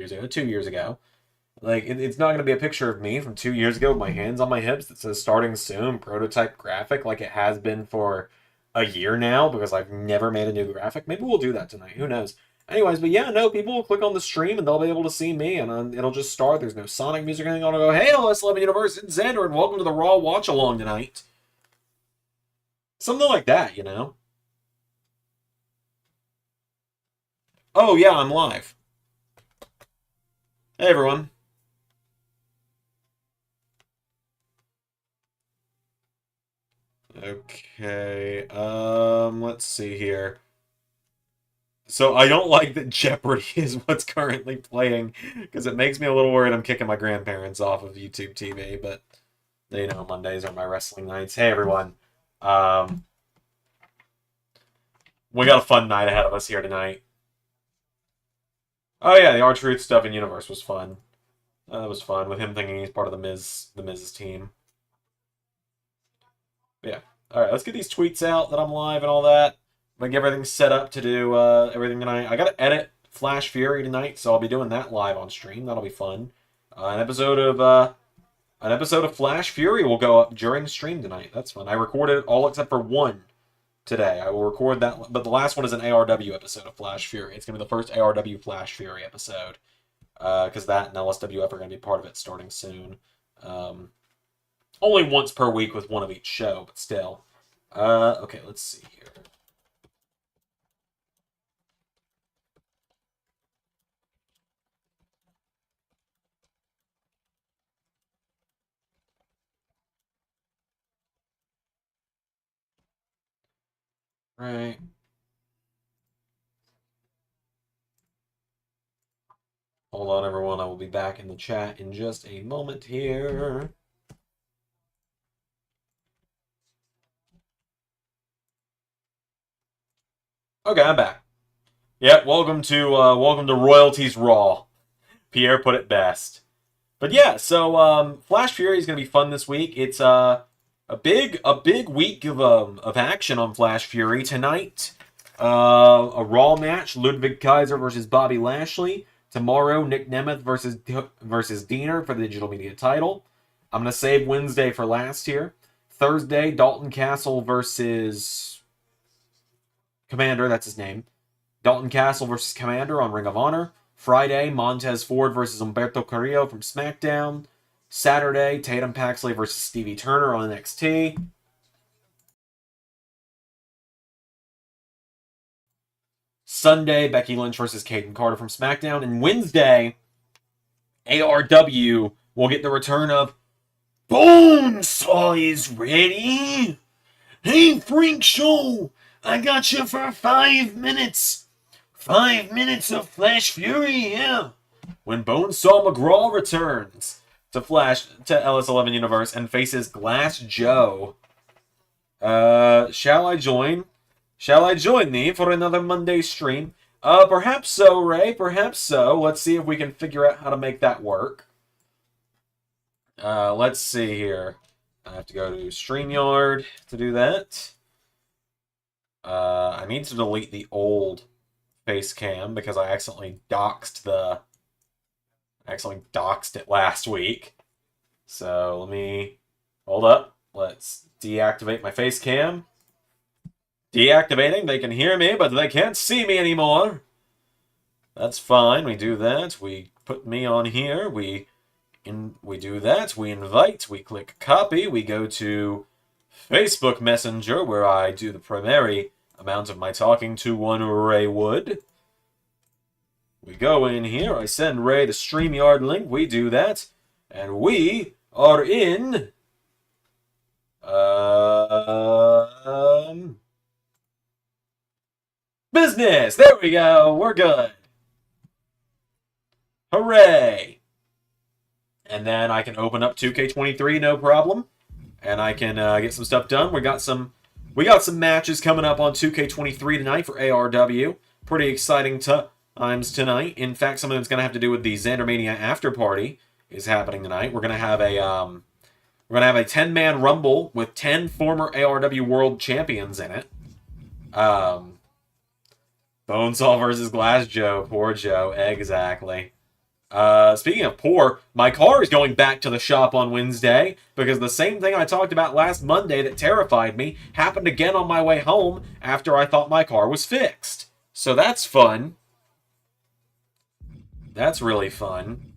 years ago, 2 years ago. Like, it's not going to be a picture of me from 2 years ago with my hands on my hips that says starting soon, prototype graphic, like it has been for a year now, because I've never made a new graphic. Maybe we'll do that tonight. Who knows? Anyways, but yeah, no, people will click on the stream and they'll be able to see me, and it'll just start. There's no Sonic music or anything. I'll go, hey, LS11 Universe, it's Zander, and welcome to the Raw Watch Along tonight. Something like that, you know? Oh, yeah, I'm live. Hey, everyone. Okay, let's see here. So I don't like that Jeopardy is what's currently playing, because it makes me a little worried I'm kicking my grandparents off of YouTube TV, but they know Mondays are my wrestling nights. Hey, everyone. We got a fun night ahead of us here tonight. Oh, yeah, the R-Truth stuff in Universe was fun. That was fun, with him thinking he's part of the Miz's team. Yeah. Alright, let's get these tweets out that I'm live and all that. I'm gonna get everything set up to do everything tonight. I gotta edit Flash Fury tonight, so I'll be doing that live on stream. That'll be fun. An episode of Flash Fury will go up during stream tonight. That's fun. I recorded all except for one today. I will record that, but the last one is an ARW episode of Flash Fury. It's gonna be the first ARW Flash Fury episode, because that and LSWF are gonna be part of it starting soon. Only once per week with one of each show, but still. Okay, let's see here. Right. Hold on, everyone. I will be back in the chat in just a moment here. Okay, I'm back. Yep, welcome to Royalties Raw. Pierre put it best. But yeah, so Flash Fury is gonna be fun this week. It's a big week of action on Flash Fury tonight. A Raw match: Ludwig Kaiser versus Bobby Lashley. Tomorrow, Nick Nemeth versus Diener for the digital media title. I'm gonna save Wednesday for last here. Thursday, Dalton Castle versus Commander. That's his name. Dalton Castle versus Commander on Ring of Honor. Friday, Montez Ford versus Humberto Carrillo from SmackDown. Saturday, Tatum Paxley versus Stevie Turner on NXT. Sunday, Becky Lynch versus Kayden Carter from SmackDown. And Wednesday, ARW will get the return of Bonesaw is ready. Hey, Freak Show, I got you for 5 minutes. 5 minutes of Flash Fury, yeah. When Bonesaw McGraw returns to LS11 Universe and faces Glass Joe. Shall I join? Shall I join thee for another Monday stream? Perhaps so, Ray. Perhaps so. Let's see if we can figure out how to make that work. Let's see here. I have to go to StreamYard to do that. I need to delete the old face cam because I accidentally doxed it last week. So let me hold up. Let's deactivate my face cam. Deactivating. They can hear me, but they can't see me anymore. That's fine. We do that. We put me on here. We do that. We invite. We click copy. We go to Facebook Messenger, where I do the primary amount of my talking to one Ray Wood. We go in here. I send Ray the StreamYard link. We do that. And we are in business. There we go. We're good. Hooray. And then I can open up 2K23, no problem. And I can get some stuff done. We got some matches coming up on 2K23 tonight for ARW. Pretty exciting times tonight. In fact, something that's going to have to do with the Xandermania After Party is happening tonight. We're going to have a 10-man Rumble with 10 former ARW World Champions in it. Bonesaw versus Glass Joe. Poor Joe. Exactly. Speaking of poor, my car is going back to the shop on Wednesday because the same thing I talked about last Monday that terrified me happened again on my way home after I thought my car was fixed. So that's fun. That's really fun.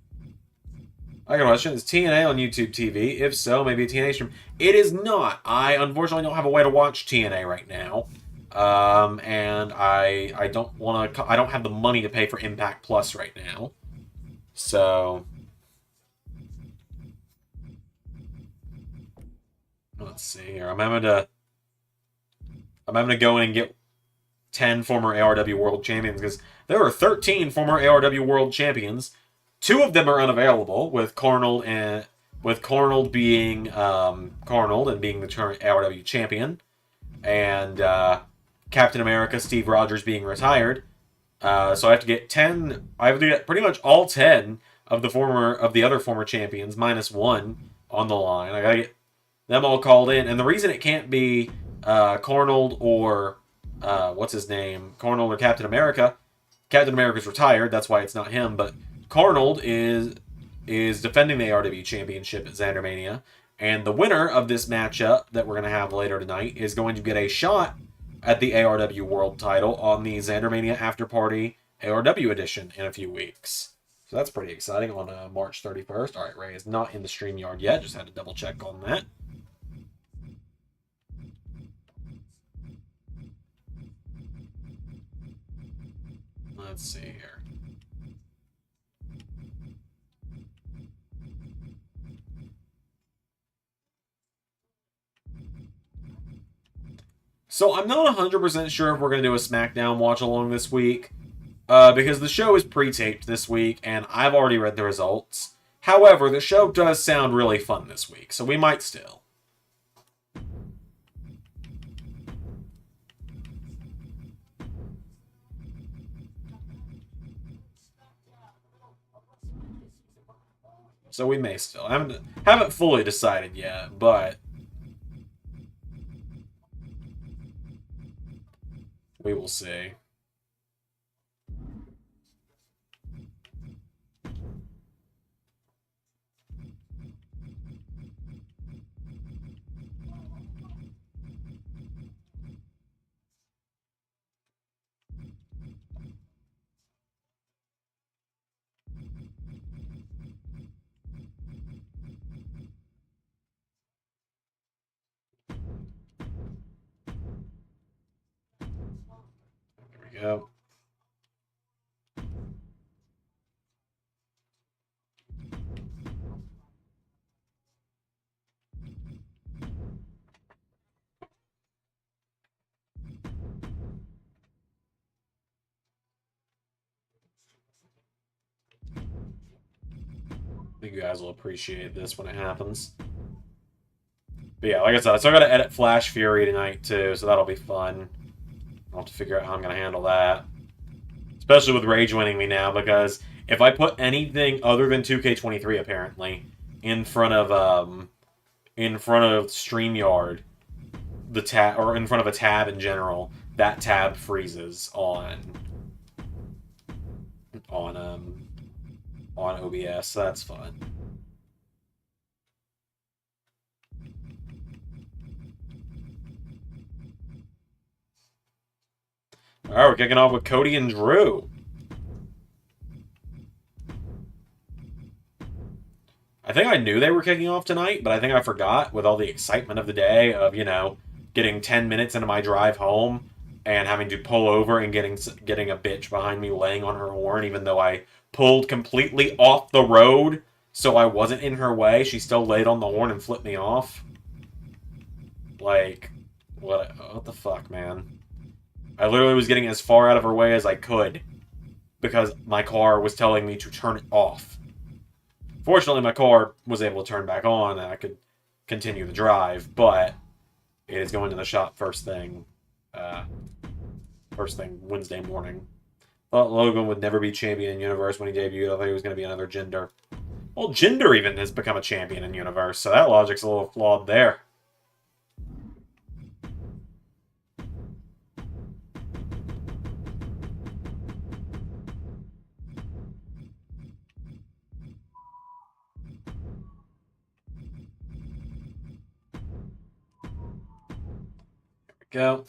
I got a question. Is TNA on YouTube TV? If so, maybe a TNA stream. It is not. I unfortunately don't have a way to watch TNA right now. And I don't want to. I don't have the money to pay for Impact Plus right now. So let's see here. I'm having to go in and get 10 former ARW World Champions because there are 13 former ARW World Champions. 2 of them are unavailable, with Carnold being Carnold and being the current ARW champion, and Captain America Steve Rogers being retired. So I have to get 10. I have to get pretty much all 10 of the other former champions minus 1 on the line. I gotta get them all called in, and the reason it can't be Carnold or what's his name, Carnold or Captain America. Captain America's retired, that's why it's not him. But Carnold is defending the ARW Championship at Zander Mania, and the winner of this matchup that we're gonna have later tonight is going to get a shot at the ARW World Title on the Zander Mania After Party ARW Edition in a few weeks. So that's pretty exciting on March 31st. All right, Ray is not in the StreamYard yet. Just had to double check on that. Let's see here. So I'm not 100% sure if we're going to do a SmackDown watch-along this week, because the show is pre-taped this week, and I've already read the results. However, the show does sound really fun this week, so we might still. So we may still. I haven't fully decided yet, but we will see. There we go. I think you guys will appreciate this when it happens. But yeah, like I said, so I gotta edit Flash Fury tonight too, so that'll be fun. I'll have to figure out how I'm gonna handle that. Especially with Rage winning me now, because if I put anything other than 2K23 apparently in front of StreamYard, the tab, or in front of a tab in general, that tab freezes on OBS, so that's fun. Alright, we're kicking off with Cody and Drew. I think I knew they were kicking off tonight, but I think I forgot with all the excitement of the day of, you know, getting 10 minutes into my drive home and having to pull over and getting a bitch behind me laying on her horn, even though I pulled completely off the road so I wasn't in her way. She still laid on the horn and flipped me off. Like, what the fuck, man? I literally was getting as far out of her way as I could because my car was telling me to turn it off. Fortunately, my car was able to turn back on and I could continue the drive, but it is going to the shop first thing Wednesday morning. Thought Logan would never be champion in Universe when he debuted. I thought he was going to be another Jinder. Well, Jinder even has become a champion in Universe, so that logic's a little flawed there. Go.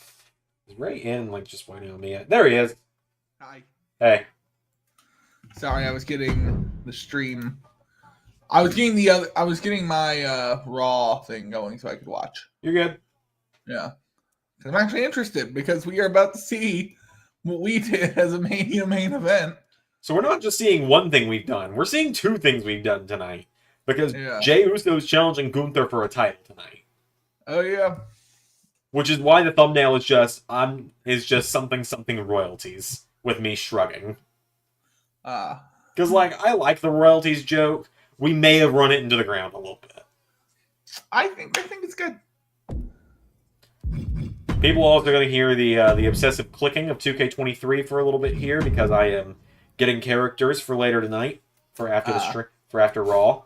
Is Ray in, like, just waiting on me? There he is. Hi. Hey. Sorry, I was getting the stream. I was getting my Raw thing going so I could watch. You're good. Yeah. I'm actually interested because we are about to see what we did as a Mania main event. So we're not just seeing one thing we've done. We're seeing two things we've done tonight. Because Yeah. Jey Uso's challenging Gunther for a title tonight. Oh yeah. Which is why the thumbnail is just something royalties with me shrugging. Because I like the royalties joke. We may have run it into the ground a little bit. I think it's good. People are also going to hear the obsessive clicking of 2K23 for a little bit here because I am getting characters for later tonight for after the stream, for after Raw.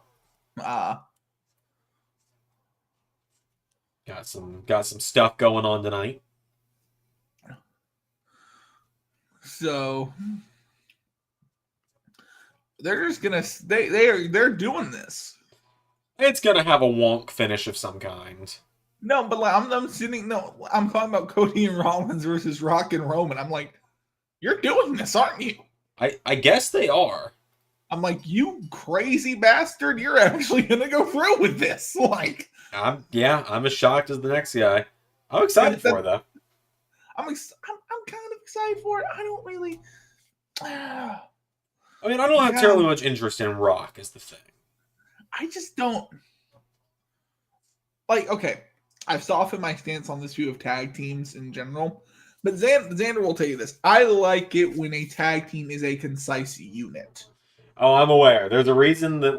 Got some stuff going on tonight. So they're just gonna they're doing this. It's gonna have a wonk finish of some kind. No, but I'm talking about Cody and Rollins versus Rock and Roman. I'm like, you're doing this, aren't you? I guess they are. I'm like, you crazy bastard, you're actually gonna go through with this. Like, I'm as shocked as the next guy. I'm excited for it though. I'm kind of excited for it. I don't really. I mean, I don't have terribly much interest in Rock, is the thing. I just don't. Like, okay, I've softened my stance on this view of tag teams in general, but Zander will tell you this. I like it when a tag team is a concise unit. Oh, I'm aware. There's a reason that,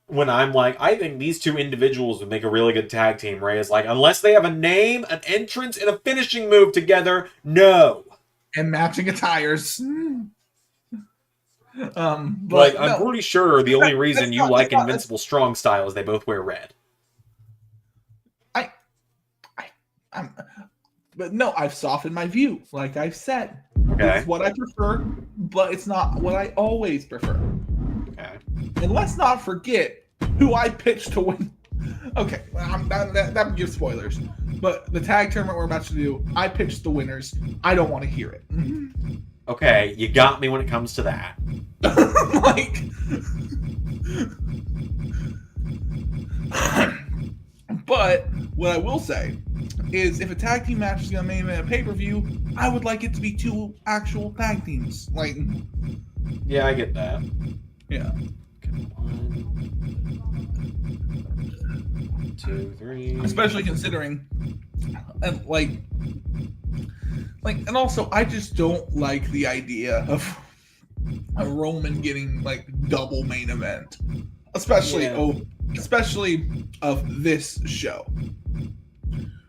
when I'm like, I think these two individuals would make a really good tag team, Ray is like, unless they have a name, an entrance, and a finishing move together, no. And matching attires. I'm pretty sure the only reason you like Invincible Strong Style is they both wear red. But no, I've softened my view. Like I've said, okay. It's what I prefer, but it's not what I always prefer. Okay. And let's not forget who I pitched to win. Okay, that gives spoilers. But the tag tournament we're about to do, I pitched the winners. I don't want to hear it. Okay, you got me when it comes to that. But what I will say is if a tag team match is going to main event a pay-per-view, I would like it to be two actual tag teams. Yeah, I get that. Yeah. 1, 2, 3. Especially considering, and and also I just don't like the idea of a Roman getting double main event, especially of this show.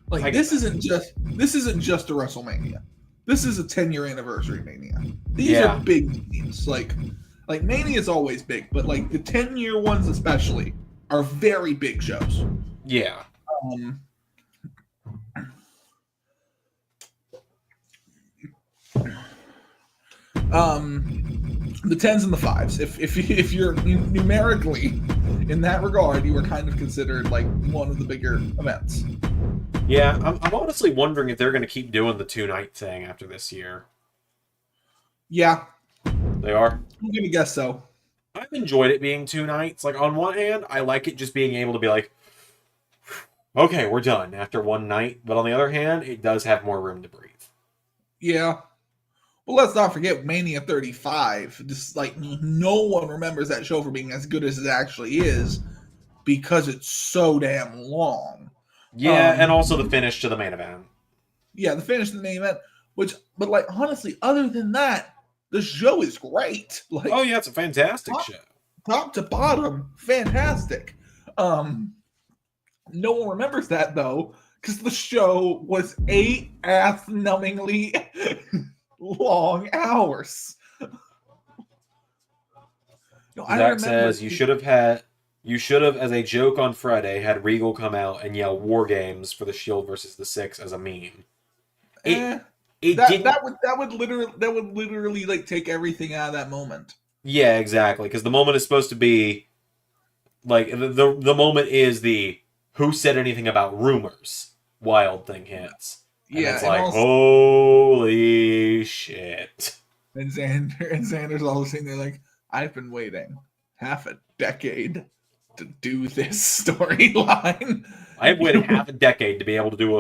This isn't just a WrestleMania. This is a 10-year anniversary Mania. These are big teams. Mania is always big, but the 10-year ones especially are very big shows. Yeah. The 10s and the 5s. If you're numerically in that regard, you were kind of considered one of the bigger events. Yeah, I'm honestly wondering if they're going to keep doing the 2-night thing after this year. Yeah. They are? I'm going to guess so. I've enjoyed it being 2 nights. On one hand, I like it just being able to be okay, we're done after one night. But on the other hand, it does have more room to breathe. Yeah. Well, let's not forget Mania 35. Just no one remembers that show for being as good as it actually is because it's so damn long. Yeah, and also the finish to the main event. Yeah, the finish to the main event. But honestly, other than that, the show is great. Oh yeah, it's a fantastic show. Top to bottom, fantastic. No one remembers that though, because the show was 8 ass-numbingly long hours. Zach says you should have, as a joke on Friday, had Regal come out and yell "War Games" for the Shield versus the Six as a meme. That would literally take everything out of that moment. Yeah, exactly. Because the moment is supposed to be the moment is the who said anything about rumors wild thing hits. And Yeah, it's and like, also, holy shit. and Xander's all sitting there like, I've been waiting half a decade to do this storyline. I've waited half a decade to be able to do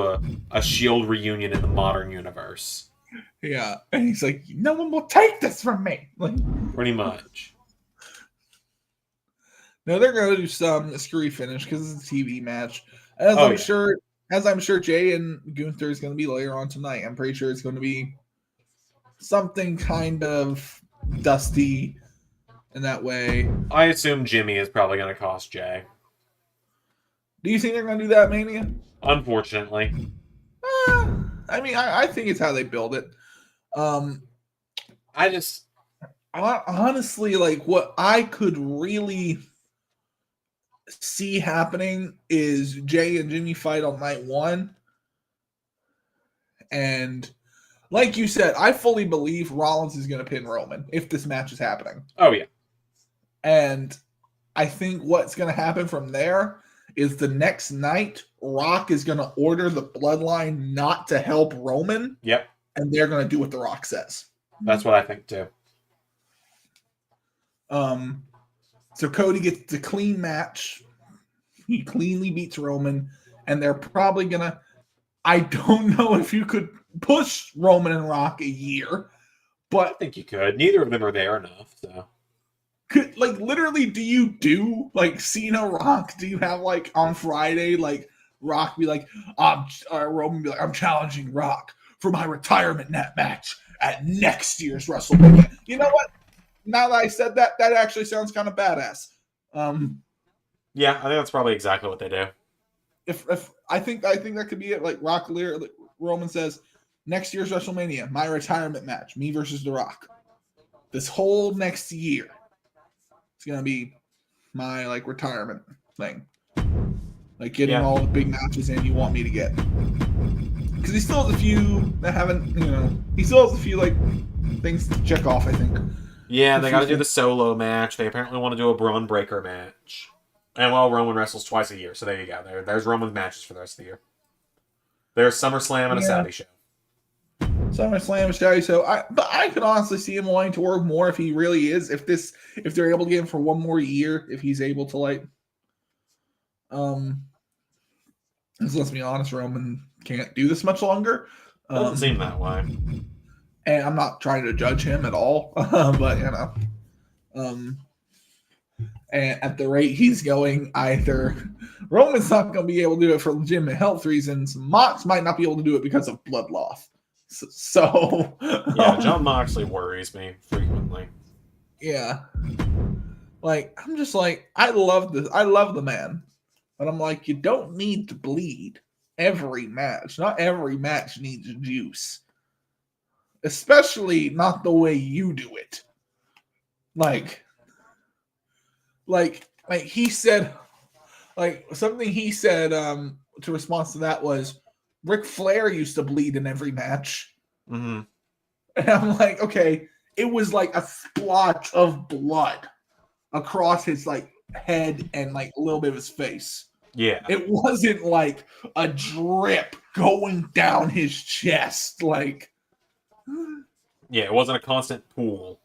a Shield reunion in the modern universe. Yeah, and he's like, no one will take this from me. Like, pretty much. No, they're going to do some screwy finish because it's a TV match. As I'm sure Jay and Gunther is going to be later on tonight. I'm pretty sure it's going to be something kind of dusty in that way. I assume Jimmy is probably going to cost Jay. Do you think they're going to do that, Mania? Unfortunately. I mean, I think it's how they build it. Honestly, like, what I could really see happening is Jay and Jimmy fight on night one. And like you said, I fully believe Rollins is going to pin Roman if this match is happening. Oh, yeah. And I think what's going to happen from there is the next night, Rock is going to order the Bloodline not to help Roman. Yep. And they're going to do what The Rock says. That's what I think, too. So Cody gets the clean match. He cleanly beats Roman. And they're probably going to... I don't know if you could push Roman and Rock a year, but... I think you could. Neither of them are there enough, so... literally, do you do, like, Cena Rock? Do you have, like, on Friday, like, Rock be like, Roman be like, I'm challenging Rock for my retirement match at next year's WrestleMania. You know what? Now that I said that, that actually sounds kind of badass. Yeah, I think that's probably exactly what they do. If I think that could be it. Like Roman says, next year's WrestleMania, my retirement match, me versus The Rock. This whole next year, it's gonna be my like retirement thing, like getting all the big matches in you want me to get. Because he still has a few that haven't, he still has a few like things to check off. I think. Yeah, they got to do the solo match. They apparently want to do a Braun Breaker match. And Roman wrestles twice a year, so there you go. There's Roman's matches for the rest of the year. There's SummerSlam and a Saudi show. SummerSlam, Saudi show. But I could honestly see him wanting to work more if he really is. If they're able to get him for one more year, if he's able to let's be honest, Roman can't do this much longer. Doesn't seem that way. And I'm not trying to judge him at all, but and at the rate he's going, either Roman's not going to be able to do it for legitimate health reasons. Mox might not be able to do it because of blood loss. So yeah, John Moxley worries me frequently. Yeah, like I'm just like I love the man, but I'm like, you don't need to bleed every match. Not every match needs juice. Especially not the way you do it. Like he said, like something he said to response to that was, Ric Flair used to bleed in every match. Mm-hmm. And I'm like, okay, it was like a splotch of blood across his like head and like a little bit of his face. Yeah. It wasn't like a drip going down his chest. Like, yeah, it wasn't a constant pool.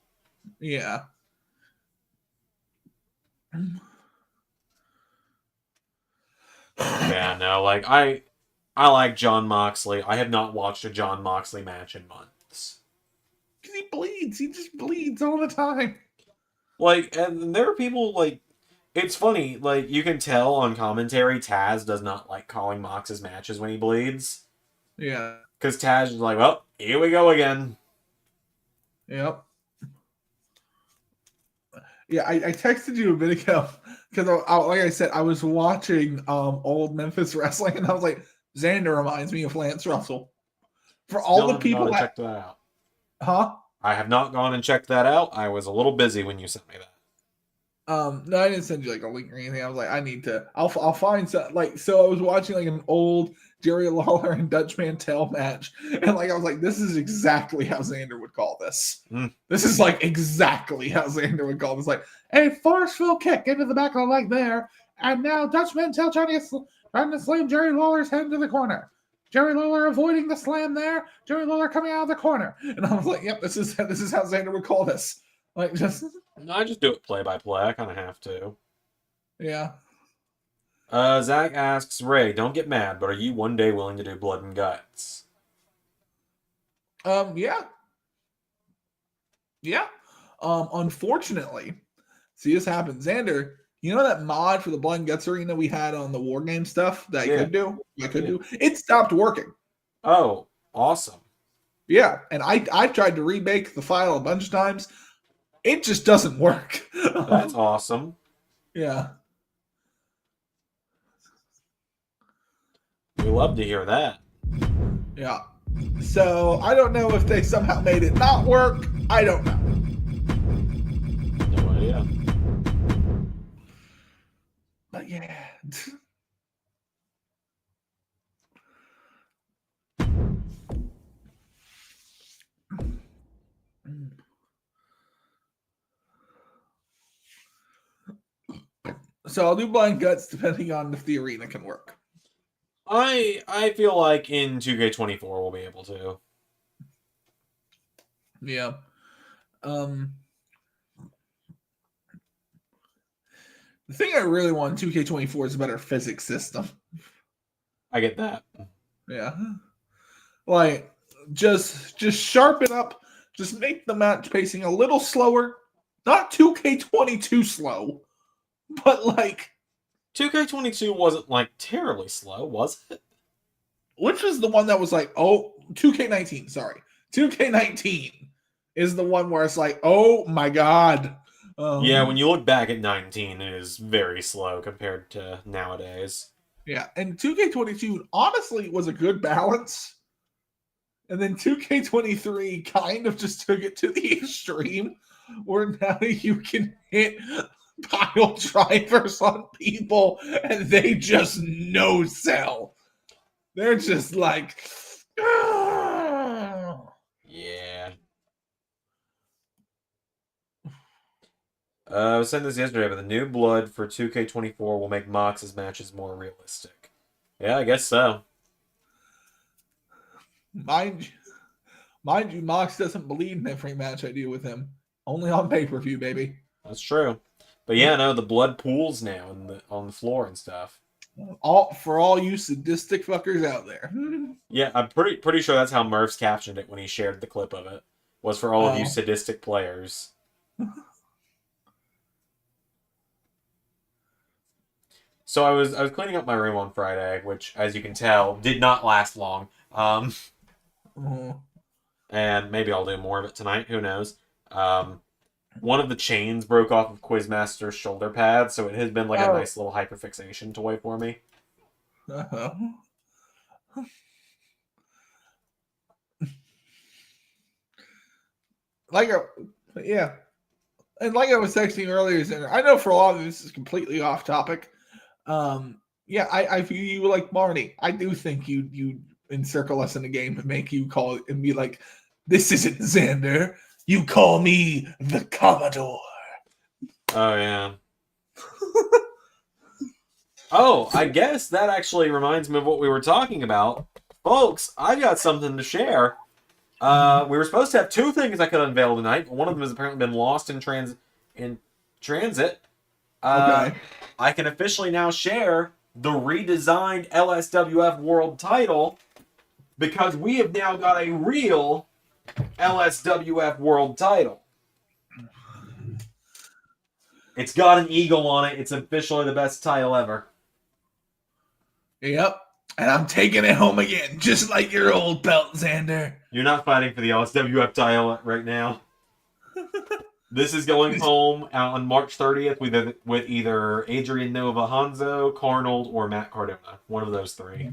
Yeah. Yeah, no, like I like John Moxley. I have not watched a John Moxley match in months. Because he bleeds. He just bleeds all the time. Like, and there are people like, it's funny, like you can tell on commentary Taz does not like calling Mox's matches when he bleeds. Yeah. Because Taz is like, well, here we go again. Yep. Yeah, I texted you a bit ago because, like I said, I was watching old Memphis wrestling, and I was like, Zander reminds me of Lance Russell. For all the people that checked that out. Huh? I have not gone and checked that out. I was a little busy when you sent me that. No, I didn't send you like a link or anything. I was like, I need to. I'll find some. Like, so I was watching like an old Jerry Lawler and Dutch Mantel match, and like I was like, this is exactly how Zander would call this. This is like exactly how Zander would call this. Like a forceful kick into the back of the leg there, and now Dutch Mantel trying to slam Jerry Lawler's head into the corner. Jerry Lawler avoiding the slam there. Jerry Lawler coming out of the corner. And I was like, yep, this is how Zander would call this. Like, just... No, I just do it play by play. I kind of have to. Yeah. Zach asks, Ray, don't get mad, but are you one day willing to do blood and guts? Yeah. Yeah. Unfortunately, see this happen. Zander, you know that mod for the Blood and Guts arena we had on the War Game stuff that I could do? It stopped working. Oh, awesome. Yeah, and I tried to remake the file a bunch of times. It just doesn't work. That's awesome. Yeah. We love to hear that. Yeah. So I don't know if they somehow made it not work. I don't know. No idea. But yeah. So I'll do Blind Guts depending on if the arena can work. I feel like in 2K24 we'll be able to. Yeah. The thing I really want in 2K24 is a better physics system. I get that. Yeah. Like, just sharpen up. Just make the match pacing a little slower. Not 2K22 slow, but like 2K22 wasn't like terribly slow, was it? Which was the one that was like, oh, 2K19, sorry. 2K19 is the one where it's like, oh my god. Yeah, when you look back at 19, it is very slow compared to nowadays. Yeah, and 2K22 honestly was a good balance. And then 2K23 kind of just took it to the extreme where now you can hit pile drivers on people and they just no sell. They're just like, yeah. I was saying this yesterday, but the new blood for 2K24 will make Mox's matches more realistic. Yeah, I guess so. Mind you, Mox doesn't believe in every match I do with him. Only on pay-per-view, baby. That's true. But yeah, no, the blood pools now on the floor and stuff. For all you sadistic fuckers out there. Yeah, I'm pretty sure that's how Murph's captioned it when he shared the clip of it. Was for all of you sadistic players. So I was cleaning up my room on Friday, which, as you can tell, did not last long. And maybe I'll do more of it tonight. Who knows? One of the chains broke off of Quizmaster's shoulder pad, so it has been like a nice little hyperfixation toy for me. Yeah. And like I was texting earlier, I know for a lot of this is completely off topic. Yeah, I view you like Marnie. I do think you encircle us in the game and make you call it and be like, this isn't Zander. You call me the Commodore. Oh, yeah. Oh, I guess that actually reminds me of what we were talking about. Folks, I got something to share. We were supposed to have two things I could unveil tonight, but one of them has apparently been lost in transit. Okay. I can officially now share the redesigned LSWF World title because we have now got a real LSWF World title. It's got an eagle on it. It's officially the best title ever. Yep. And I'm taking it home again, just like your old belt, Zander. You're not fighting for the LSWF title right now. This is going home out on March 30th with either Adrian Nova Hanzo, Carnold, or Matt Cardona. One of those three.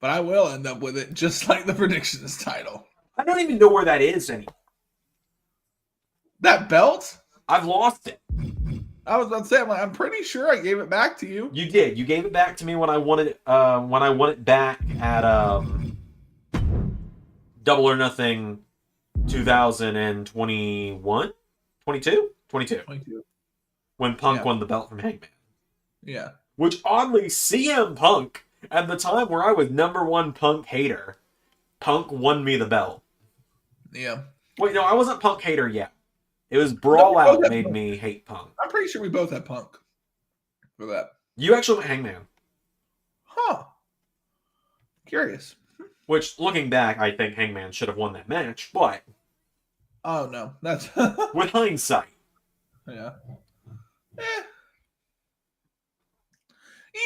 But I will end up with it, just like the predictions title. I don't even know where that is anymore. That belt? I've lost it. I was about to say, I'm pretty sure I gave it back to you. You did. You gave it back to me when I won it. When I won it back at Double or Nothing 2021, 22. When Punk won the belt from Hangman. Yeah. Which oddly, CM Punk At the time where I was #1 Punk hater, Punk won me the belt. Yeah. Wait, no, I wasn't Punk hater yet. It was No, Brawl Out made me hate Punk. I'm pretty sure we both had Punk for that. You actually went Hangman. Huh. Curious. Which, looking back, I think Hangman should have won that match, but... Oh, no. That's... with hindsight. Yeah.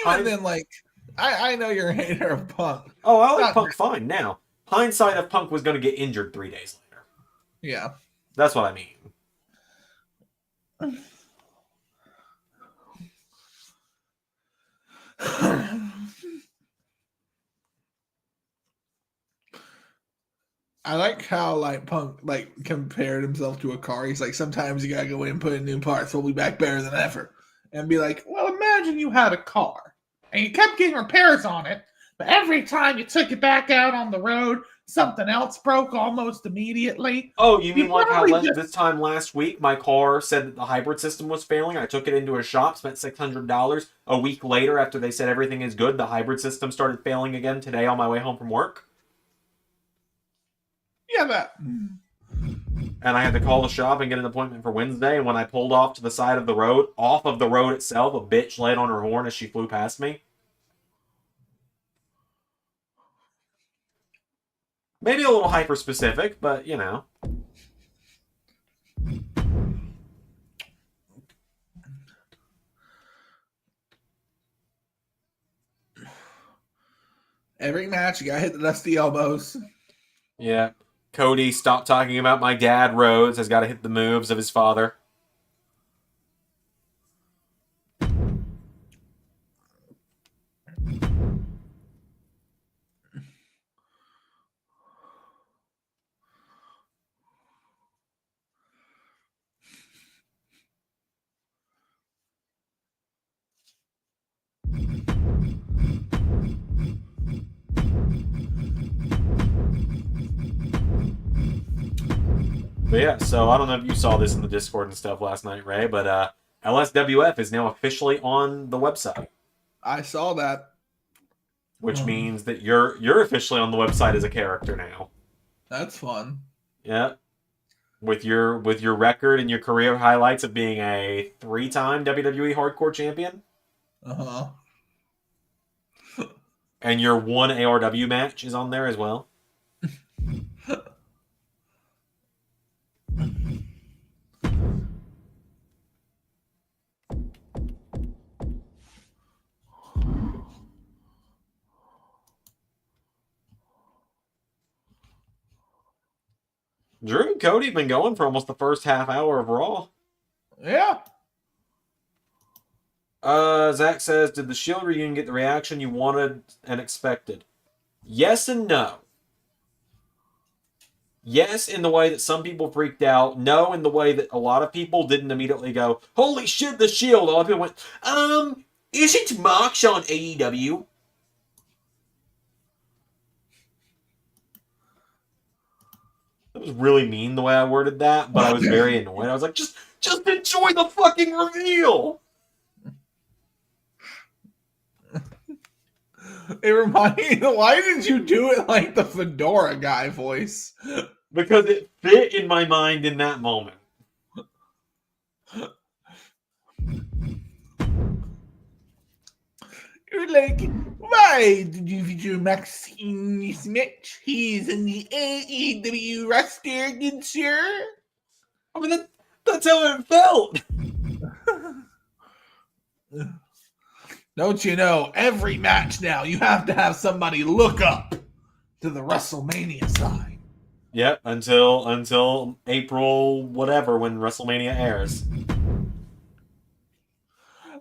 Even then, like, I know you're a hater of Punk. Oh, I like Punk fine now. Hindsight if Punk was going to get injured 3 days later. Yeah. That's what I mean. I like how like Punk like compared himself to a car. He's like, sometimes you gotta go in and put in new parts. We'll be back better than ever. And be like, well, imagine you had a car and you kept getting repairs on it, but every time you took it back out on the road, something else broke almost immediately. Oh, you mean like how this time last week my car said that the hybrid system was failing? I took it into a shop, spent $600. A week later, after they said everything is good, the hybrid system started failing again today on my way home from work. Yeah, that. And I had to call the shop and get an appointment for Wednesday. And when I pulled off to the side of the road, off of the road itself, a bitch laid on her horn as she flew past me. Maybe a little hyper-specific, but, you know. Every match, you gotta hit the dusty elbows. Yeah. Cody, stop talking about my dad, Rhodes, has got to hit the moves of his father. But yeah, so I don't know if you saw this in the Discord and stuff last night, Ray, but LSWF is now officially on the website. I saw that. Which means that you're officially on the website as a character now. That's fun. Yeah. With your record and your career highlights of being a 3-time WWE Hardcore Champion. Uh-huh. And your 1 ARW match is on there as well. Drew and Cody have been going for almost the first half hour of Raw. Yeah. Zach says, did the Shield reunion get the reaction you wanted and expected? Yes and no. Yes, in the way that some people freaked out. No, in the way that a lot of people didn't immediately go, holy shit, the Shield. A lot of people went, isn't Mox on AEW? That was really mean the way I worded that, but I was very annoyed. I was like, just enjoy the fucking reveal. It reminded me, why did you do it like the Fedora guy voice? Because it fit in my mind in that moment. You're like, why did you feature Maxine this match? He's in the AEW roster, good sir. I mean, that's how it felt. Don't you know, every match now, you have to have somebody look up to the WrestleMania side. Yep, until April whatever when WrestleMania airs.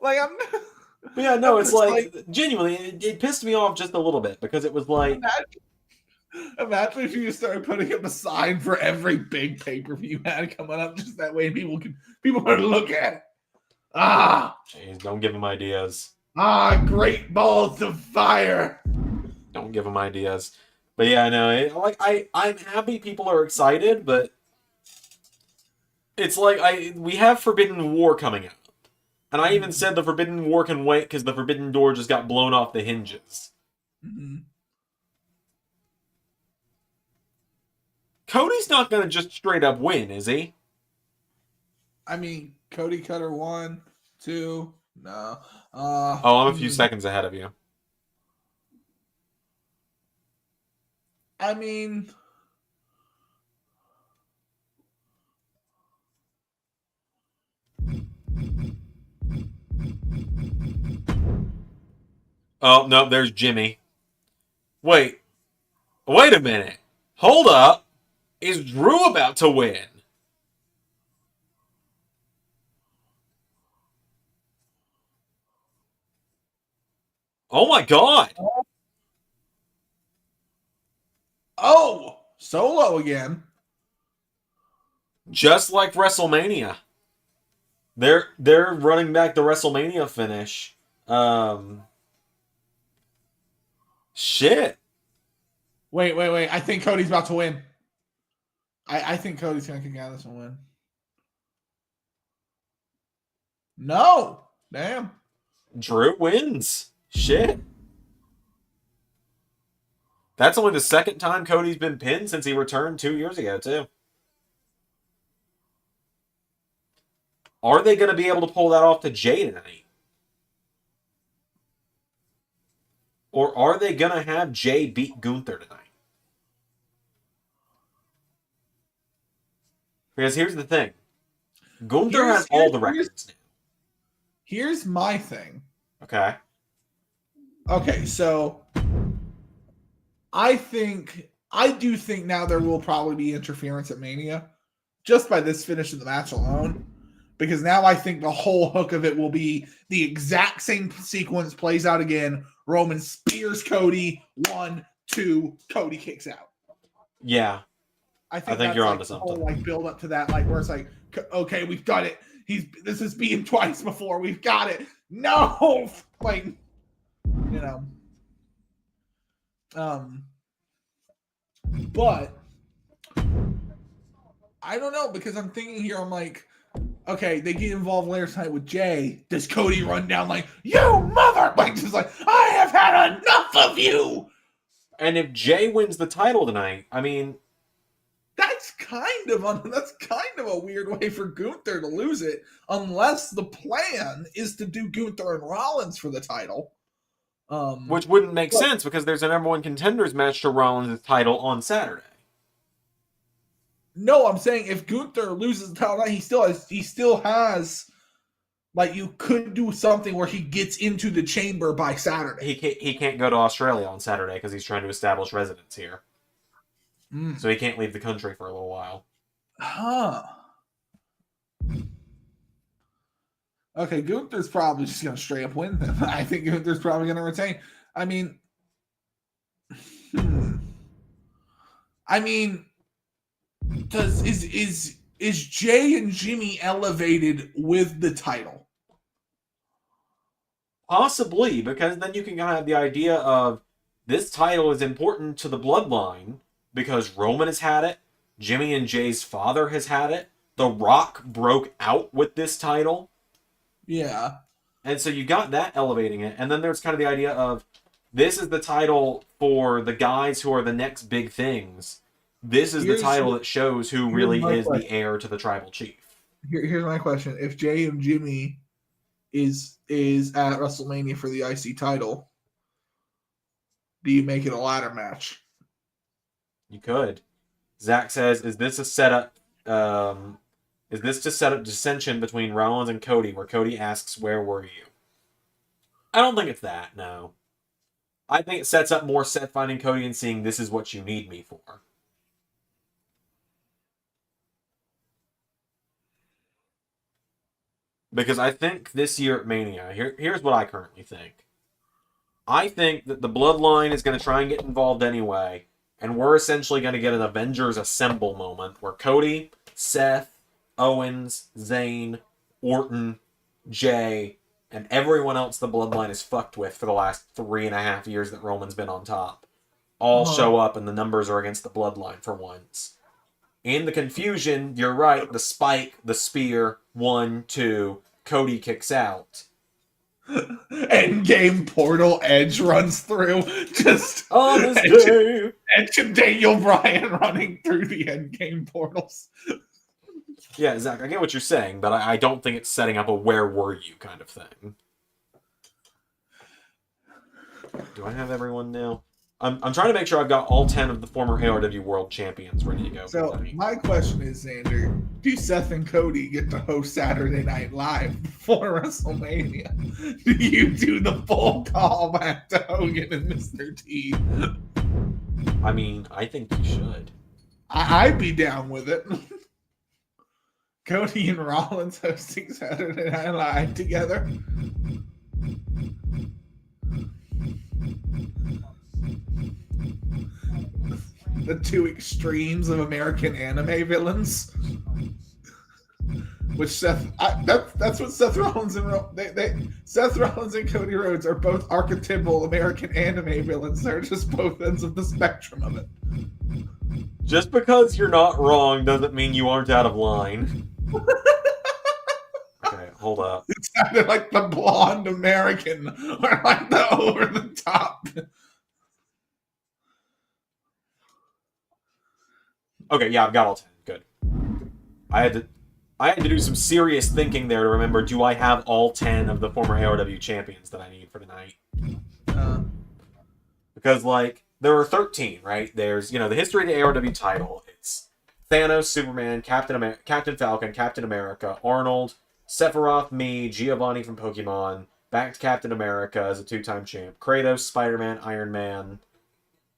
Like, I'm... But yeah, no, it's like genuinely, it pissed me off just a little bit because it was like... Imagine if you started putting up a sign for every big pay-per-view ad coming up just that way people could look at it. Jeez, don't give them ideas. Great balls of fire. Don't give them ideas. But yeah, no, I'm happy people are excited, but it's like we have Forbidden War coming out. And I even said the Forbidden War can wait because the Forbidden Door just got blown off the hinges. Mm-hmm. Cody's not going to just straight up win, is he? I mean, Cody Cutter 1, 2, no. Oh, I'm a few seconds ahead of you. I mean, Oh, no, there's Jimmy. Wait a minute. Hold up. Is Drew about to win? Oh my god. oh, Solo again. Just like WrestleMania. They're running back the WrestleMania finish. Shit. Wait. I think Cody's about to win. I think Cody's going to kick out of this and win. No. Damn. Drew wins. Shit. That's only the second time Cody's been pinned since he returned 2 years ago, too. Are they going to be able to pull that off to Jay tonight? Or are they going to have Jay beat Gunther tonight? Because here's the thing. Gunther has all the records now. Here's my thing. Okay. Okay, so I do think now there will probably be interference at Mania just by this finish of the match alone. Because now I think the whole hook of it will be the exact same sequence plays out again. Roman spears Cody, 1, 2, Cody kicks out. Yeah. I think you're like onto something. Whole, like build up to that, like where it's like, okay, we've done it. This has been twice before. We've got it. No, like, you know, but I don't know because I'm thinking here. I'm like, okay, they get involved later tonight with Jay. Does Cody run down like, you mother? Like, just like, I have had enough of you. And if Jay wins the title tonight, I mean, that's kind of a weird way for Gunther to lose it, unless the plan is to do Gunther and Rollins for the title. Which wouldn't make sense because there's a number one contenders match to Rollins' title on Saturday. No, I'm saying if Gunther loses the title, he still has. Like, you could do something where he gets into the chamber by Saturday. He can't go to Australia on Saturday because he's trying to establish residence here. So he can't leave the country for a little while. Huh. Okay, Gunther's probably just going to straight up win them. I think Gunther's probably going to retain. I mean, is Jay and Jimmy elevated with the title? Possibly, because then you can kind of have the idea of this title is important to the bloodline because Roman has had it, Jimmy and Jay's father has had it, The Rock broke out with this title. Yeah. And so you got that elevating it, and then there's kind of the idea of this is the title for the guys who are the next big things. This is the title that shows who really is the heir to the tribal chief. Here's my question. If Jay and Jimmy is at WrestleMania for the IC title, do you make it a ladder match? You could. Zach says, is this a setup? Is this to set up dissension between Rollins and Cody, where Cody asks, where were you? I don't think it's that, no. I think it sets up more Seth finding Cody and seeing this is what you need me for. Because I think this year at Mania, here's what I currently think. I think that the Bloodline is going to try and get involved anyway, and we're essentially going to get an Avengers Assemble moment where Cody, Seth, Owens, Zayn, Orton, Jay, and everyone else the Bloodline is fucked with for the last 3.5 years that Roman's been on top all show up, and the numbers are against the Bloodline for once. In the confusion, you're right, the spike, the spear, 1, 2, Cody kicks out. Endgame portal Edge runs through. Just on this day. Edge and Daniel Bryan running through the Endgame portals. Yeah, Zach, I get what you're saying, but I don't think it's setting up a where were you kind of thing. Do I have everyone now? I'm trying to make sure I've got all 10 of the former ARW World Champions ready to go. So my question is, Zander, do Seth and Cody get to host Saturday Night Live before WrestleMania? Do you do the full callback to Hogan and Mr. T? I mean, I think you should. I'd be down with it. Cody and Rollins hosting Saturday Night Live together. The two extremes of American anime villains. Which that's what Seth Rollins and Seth Rollins and Cody Rhodes are both archetypal American anime villains. They're just both ends of the spectrum of it. Just because you're not wrong doesn't mean you aren't out of line. Okay, hold up. It sounded like the blonde American or like the over the top. Okay, yeah, I've got all 10. Good. I had to do some serious thinking there to remember, do I have all 10 of the former ARW champions that I need for tonight? Because, like, there are 13, right? There's, the history of the ARW title. It's Thanos, Superman, Captain Falcon, Captain America, Arnold, Sephiroth, me, Giovanni from Pokemon, back to Captain America as a 2-time champ, Kratos, Spider-Man, Iron Man,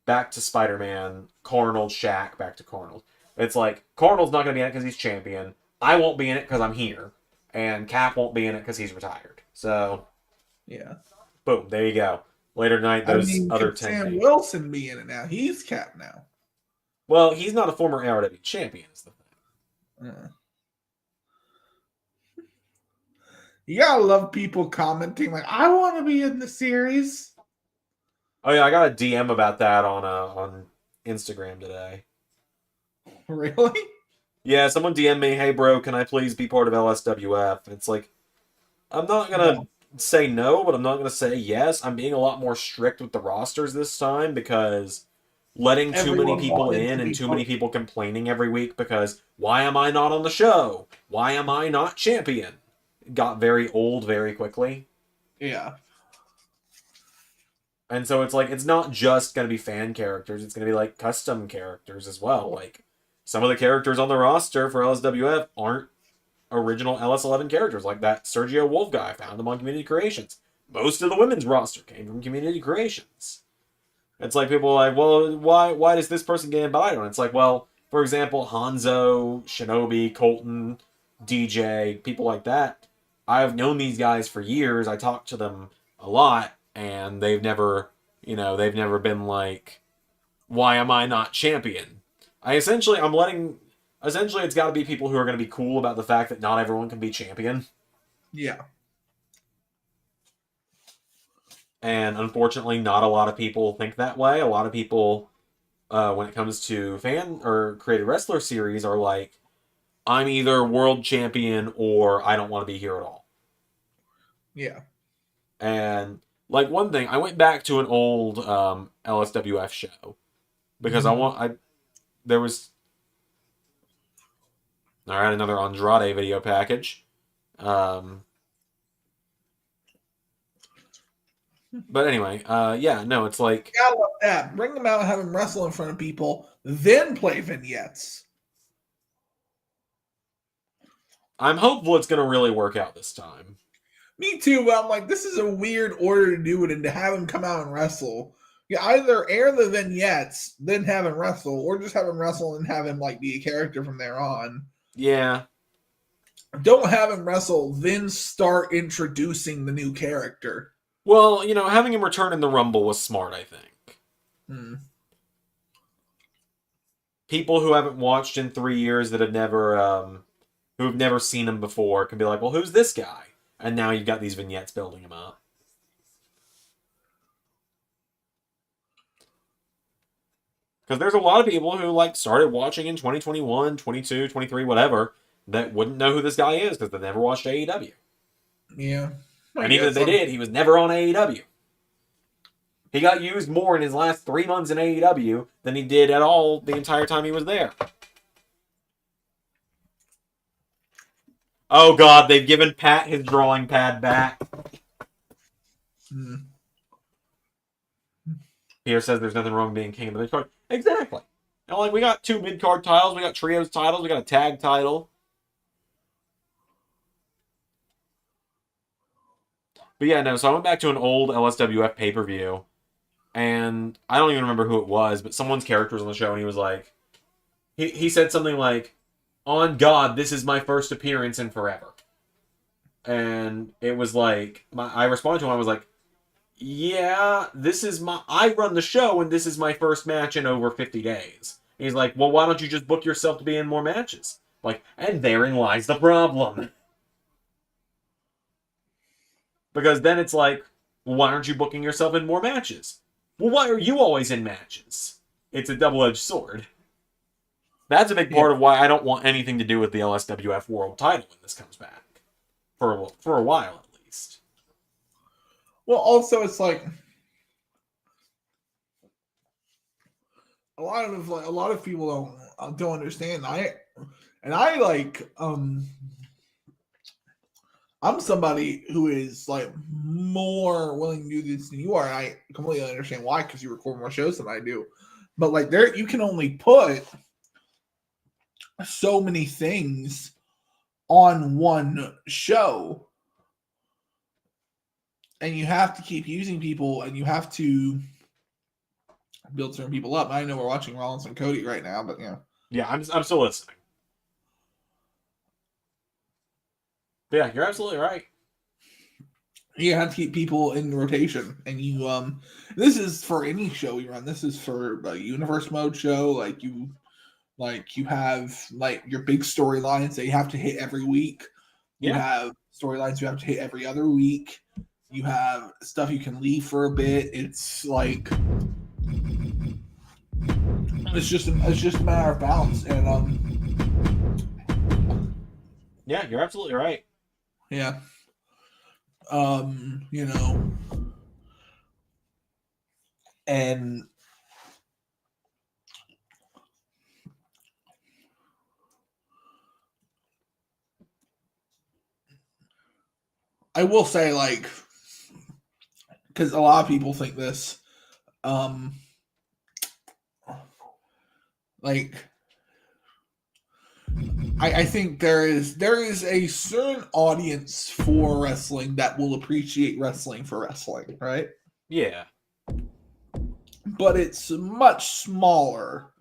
back to Spider-Man, Cornold, Shaq, back to Cornold. It's like, Cornold's not going to be in it because he's champion. I won't be in it because I'm here. And Cap won't be in it because he's retired. So, yeah. Boom, there you go. Later tonight, those other 10. Sam Wilson be in it now. He's Cap now. Well, he's not a former ARW champion, is the thing. You gotta love people commenting like, I want to be in the series. Oh yeah, I got a DM about that on Instagram today. Really? Yeah, someone DM'd me, hey bro, can I please be part of LSWF? It's like, I'm not gonna say no, but I'm not gonna say yes. I'm being a lot more strict with the rosters this time because letting too many people in and too many people complaining every week because why am I not on the show? Why am I not champion? It got very old very quickly. Yeah. And so it's like, it's not just going to be fan characters, it's going to be like custom characters as well. Like, some of the characters on the roster for LSWF aren't original LS11 characters, like that Sergio Wolf guy, found them on Community Creations. Most of the women's roster came from Community Creations. It's like people are like, well, why does this person get invited on? It's like, well, for example, Hanzo, Shinobi, Colton, DJ, people like that. I've known these guys for years. I talk to them a lot, and they've never been like, why am I not champion? Essentially, it's got to be people who are going to be cool about the fact that not everyone can be champion. Yeah. And unfortunately, not a lot of people think that way. A lot of people, when it comes to fan or creative wrestler series, are like, I'm either world champion or I don't want to be here at all. Yeah. And like one thing, I went back to an old LSWF show because there was all right, another Andrade video package. But anyway, it's like, I love that. Bring them out and have them wrestle in front of people, then play vignettes. I'm hopeful it's going to really work out this time. Me too, but I'm like, this is a weird order to do it and to have him come out and wrestle. You either air the vignettes, then have him wrestle, or just have him wrestle and have him like be a character from there on. Yeah. Don't have him wrestle, then start introducing the new character. Well, having him return in the Rumble was smart, I think. People who haven't watched in 3 years that have never seen him before can be like, well, who's this guy? And now you've got these vignettes building him up. Because there's a lot of people who started watching in 2021, 22, 23, whatever, that wouldn't know who this guy is because they've never watched AEW. Yeah. And even if they did, he was never on AEW. He got used more in his last 3 months in AEW than he did at all the entire time he was there. Oh God, they've given Pat his drawing pad back. Pierre says there's nothing wrong being king of the mid-card. Exactly. And like, we got 2 mid-card titles, we got trios titles, we got a tag title. But yeah, no, so I went back to an old LSWF pay-per-view, and I don't even remember who it was, but someone's character was on the show, and he was like, he said something like, "On God, this is my first appearance in forever." And it was like, I responded to him, I was like, yeah, I run the show, and this is my first match in over 50 days. And he's like, well, why don't you just book yourself to be in more matches? Like, and therein lies the problem. Because then it's like, well, why aren't you booking yourself in more matches? Well, why are you always in matches? It's a double-edged sword. That's a big part of why I don't want anything to do with the LSWF World title when this comes back. For a while, at least. Well, also, it's like a lot of people don't understand. I'm somebody who is like more willing to do this than you are. And I completely understand why, because you record more shows than I do. But like, you can only put so many things on one show, and you have to keep using people, and you have to build certain people up. I know we're watching Rollins and Cody right now, but yeah, I'm still listening. But yeah, you're absolutely right. You have to keep people in rotation, and this is for any show you run. This is for a Universe Mode show. Like you have like your big storylines that you have to hit every week. You have storylines you have to hit every other week. You have stuff you can leave for a bit. It's like it's just a matter of balance. And yeah, you're absolutely right. Yeah. And I will say, like, because a lot of people think this, like, I think there is a certain audience for wrestling that will appreciate wrestling for wrestling, right? Yeah. But it's much smaller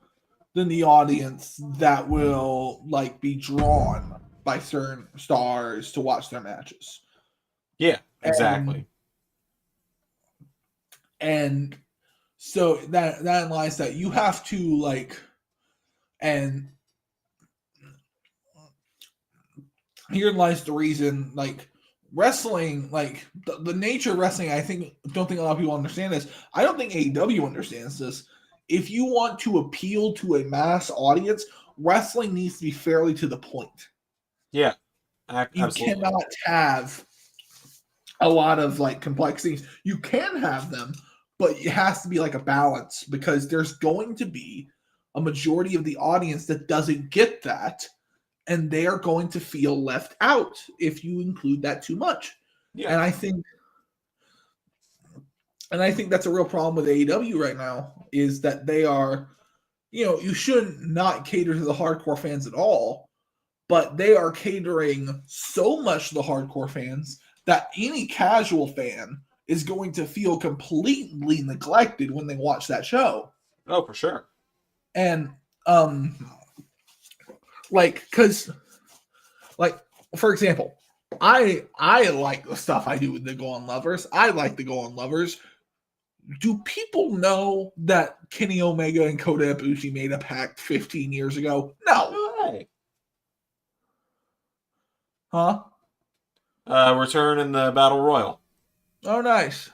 than the audience that will like be drawn by certain stars to watch their matches. Yeah, exactly. And so that implies that you have to like, and here lies the reason, like wrestling, like the nature of wrestling. Don't think a lot of people understand this. I don't think AEW understands this. If you want to appeal to a mass audience, wrestling needs to be fairly to the point. Yeah, absolutely. You cannot have a lot of like complexities. You can have them, but it has to be like a balance, because there's going to be a majority of the audience that doesn't get that, and they are going to feel left out if you include that too much. Yeah. And I think that's a real problem with AEW right now, is that they are, you shouldn't not cater to the hardcore fans at all, but they are catering so much to the hardcore fans that any casual fan is going to feel completely neglected when they watch that show. Oh, for sure. And because for example, I like the stuff I do with the Go On Lovers. I like the Go On Lovers. Do people know that Kenny Omega and Kota Ibushi made a pact 15 years ago? No. Right. Huh? Return in the Battle Royal. Oh, nice.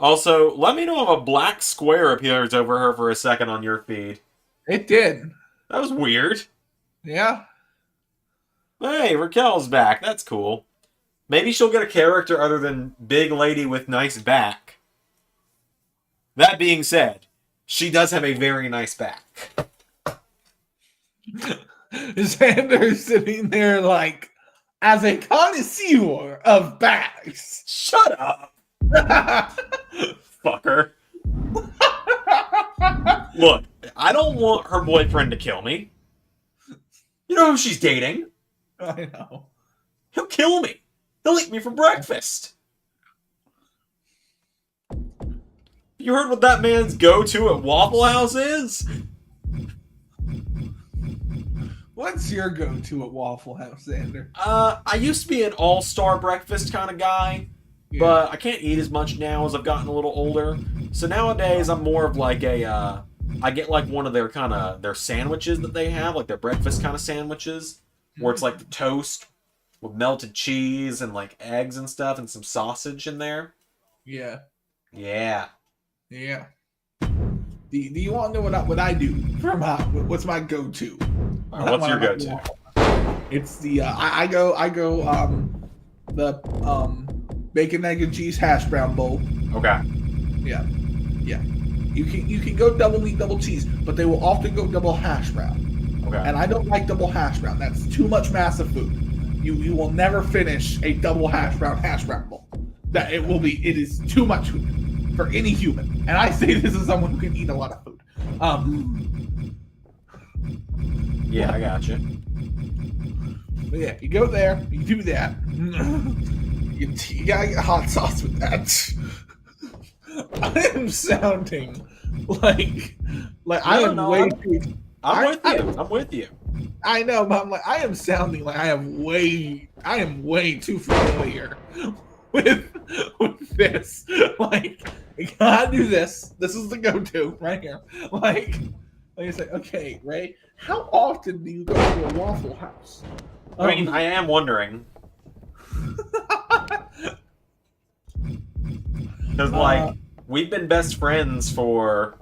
Also, let me know if a black square appears over her for a second on your feed. It did. That was weird. Yeah. Hey, Raquel's back. That's cool. Maybe she'll get a character other than big lady with nice back. That being said, she does have a very nice back. Xander's sitting there like, as a connoisseur of backs. Shut up. Fucker. Look, I don't want her boyfriend to kill me. You know who she's dating? I know. He'll kill me. He'll eat me for breakfast. You heard what that man's go-to at Waffle House is? What's your go-to at Waffle House, Zander? I used to be an all-star breakfast kind of guy, but I can't eat as much now as I've gotten a little older. So nowadays, I'm more of like a, I get like one of their kind of, their sandwiches that they have, like their breakfast kind of sandwiches, where it's like the toast with melted cheese and like eggs and stuff and some sausage in there. Yeah. Yeah. Yeah. Do you want to know what I do for what's my go-to? What's your go-to? It's the I go the bacon, egg, and cheese hash brown bowl. Okay. Yeah. You can go double meat, double cheese, but they will often go double hash brown. Okay. And I don't like double hash brown. That's too much massive food. You will never finish a double hash brown bowl. It is too much food for any human. And I say this as someone who can eat a lot of food. Yeah, I got you. But yeah, you go there, you do that. You gotta get hot sauce with that. I am sounding like I am way too. I'm with you. I know, but I'm like, I am sounding like I am way too familiar with this. Like, I gotta do this. This is the go-to right here. Like I say, okay, Ray, how often do you go to a Waffle House? I mean, I am wondering. Because, like, we've been best friends for...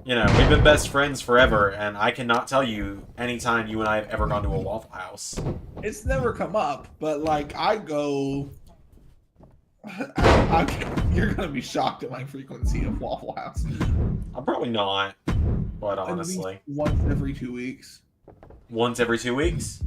You know, we've been best friends forever, and I cannot tell you any time you and I have ever gone to a Waffle House. It's never come up, but, like, I go... You're going to be shocked at my frequency of Waffle House. I'm probably not, but honestly. Once every 2 weeks. Once every 2 weeks?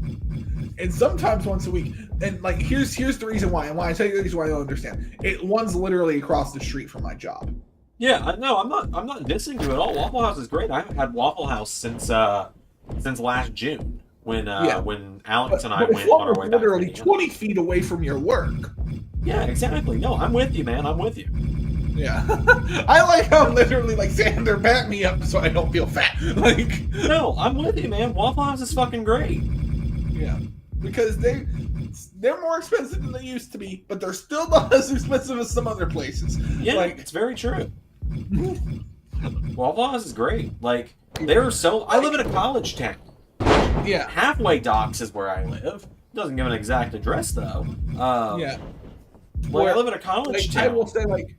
And sometimes once a week. And like here's the reason why. And why I tell you the reason why I don't understand. One's literally across the street from my job. Yeah, no, I'm not dissing you at all. Waffle House is great. I haven't had Waffle House since last June when Alex and I went on our way back. Literally 20 feet away from your work. Yeah, exactly. No, I'm with you, man. I'm with you. Yeah. I like how literally like Zander back me up so I don't feel fat. Like no, I'm with you, man. Waffle House is fucking great. Yeah. Because they're more expensive than they used to be, but they're still not as expensive as some other places. Yeah, like, it's very true. Waffle House is great. Like they're so I live in a college town. Yeah. Halfway Docks is where I live. Doesn't give an exact address though. Yeah. Well, I live in a college town. I will say like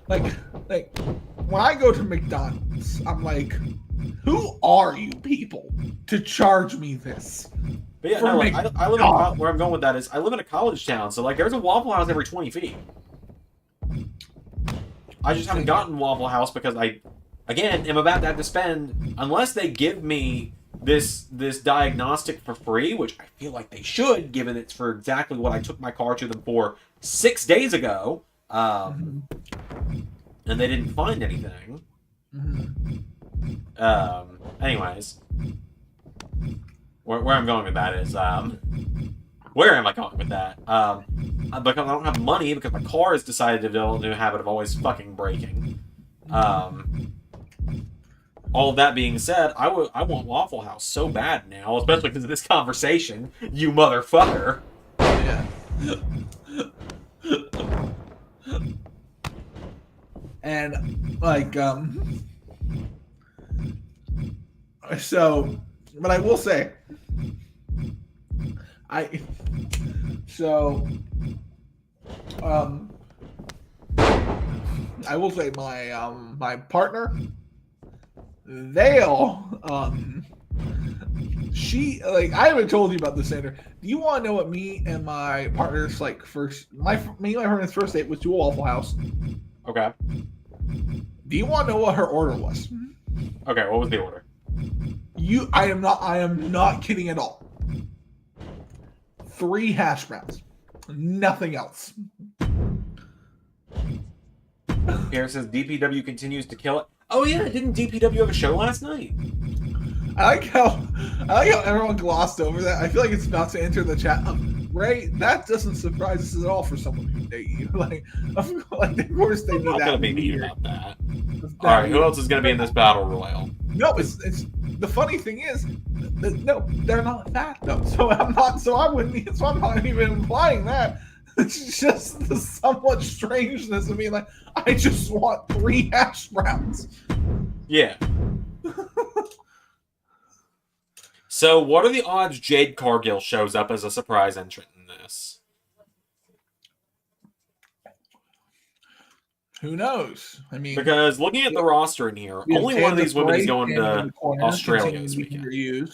when I go to McDonald's, I'm like, who are you people to charge me this? But yeah, no, like, I live in where I'm going with that is I live in a college town, so like there's a Waffle House every 20 feet. I just haven't gotten Waffle House because I, again, am about to have to spend, unless they give me this diagnostic for free, which I feel like they should, given it's for exactly what I took my car to them for 6 days ago, and they didn't find anything. Anyways, where I'm going with that is, where am I going with that? Because I don't have money because my car has decided to develop a new habit of always fucking braking. All of that being said, I want Waffle House so bad now, especially because of this conversation, you motherfucker. Yeah. And like so, but I will say, I will say my partner, they'll I haven't told you about this, Zander. Do you want to know what me and my partner's me and my partner's first date was to a Waffle House? Okay. Do you want to know what her order was? Okay, what was the order? I am not kidding at all. 3 hash browns. Nothing else. Pierre says DPW continues to kill it. Oh yeah, didn't DPW have a show last night? I like how everyone glossed over that. I feel like it's about to enter the chat. Ray, that doesn't surprise us at all for someone who date you. Of course they do that. I'm not gonna be mean about that. All right, who else is gonna be in this battle royal? No, it's the funny thing is, no, they're not that though. So I'm not even implying that. It's just the somewhat strangeness of being like, I just want 3 hash browns. Yeah. So, what are the odds Jade Cargill shows up as a surprise entrant in this? Who knows? I mean, because looking at the roster in here, only one of these women is going to Australia this weekend.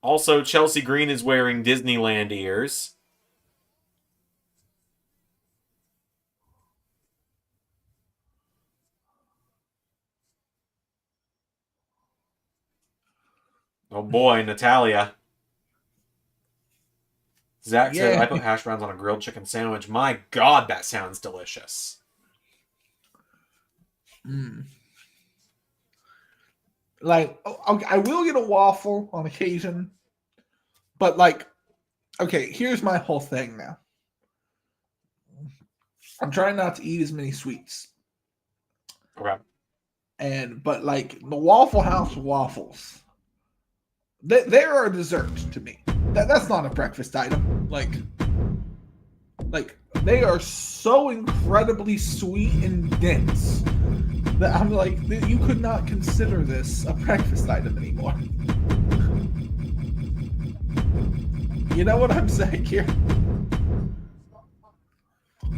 Also, Chelsea Green is wearing Disneyland ears. Oh boy, Natalia. Zach said, I put hash browns on a grilled chicken sandwich. My God, that sounds delicious. Like, I will get a waffle on occasion. But, okay, here's my whole thing now. I'm trying not to eat as many sweets. Okay. But, the Waffle House waffles, they're a dessert to me. That's not a breakfast item. They are so incredibly sweet and dense that I'm like, you could not consider this a breakfast item anymore. You know what I'm saying here?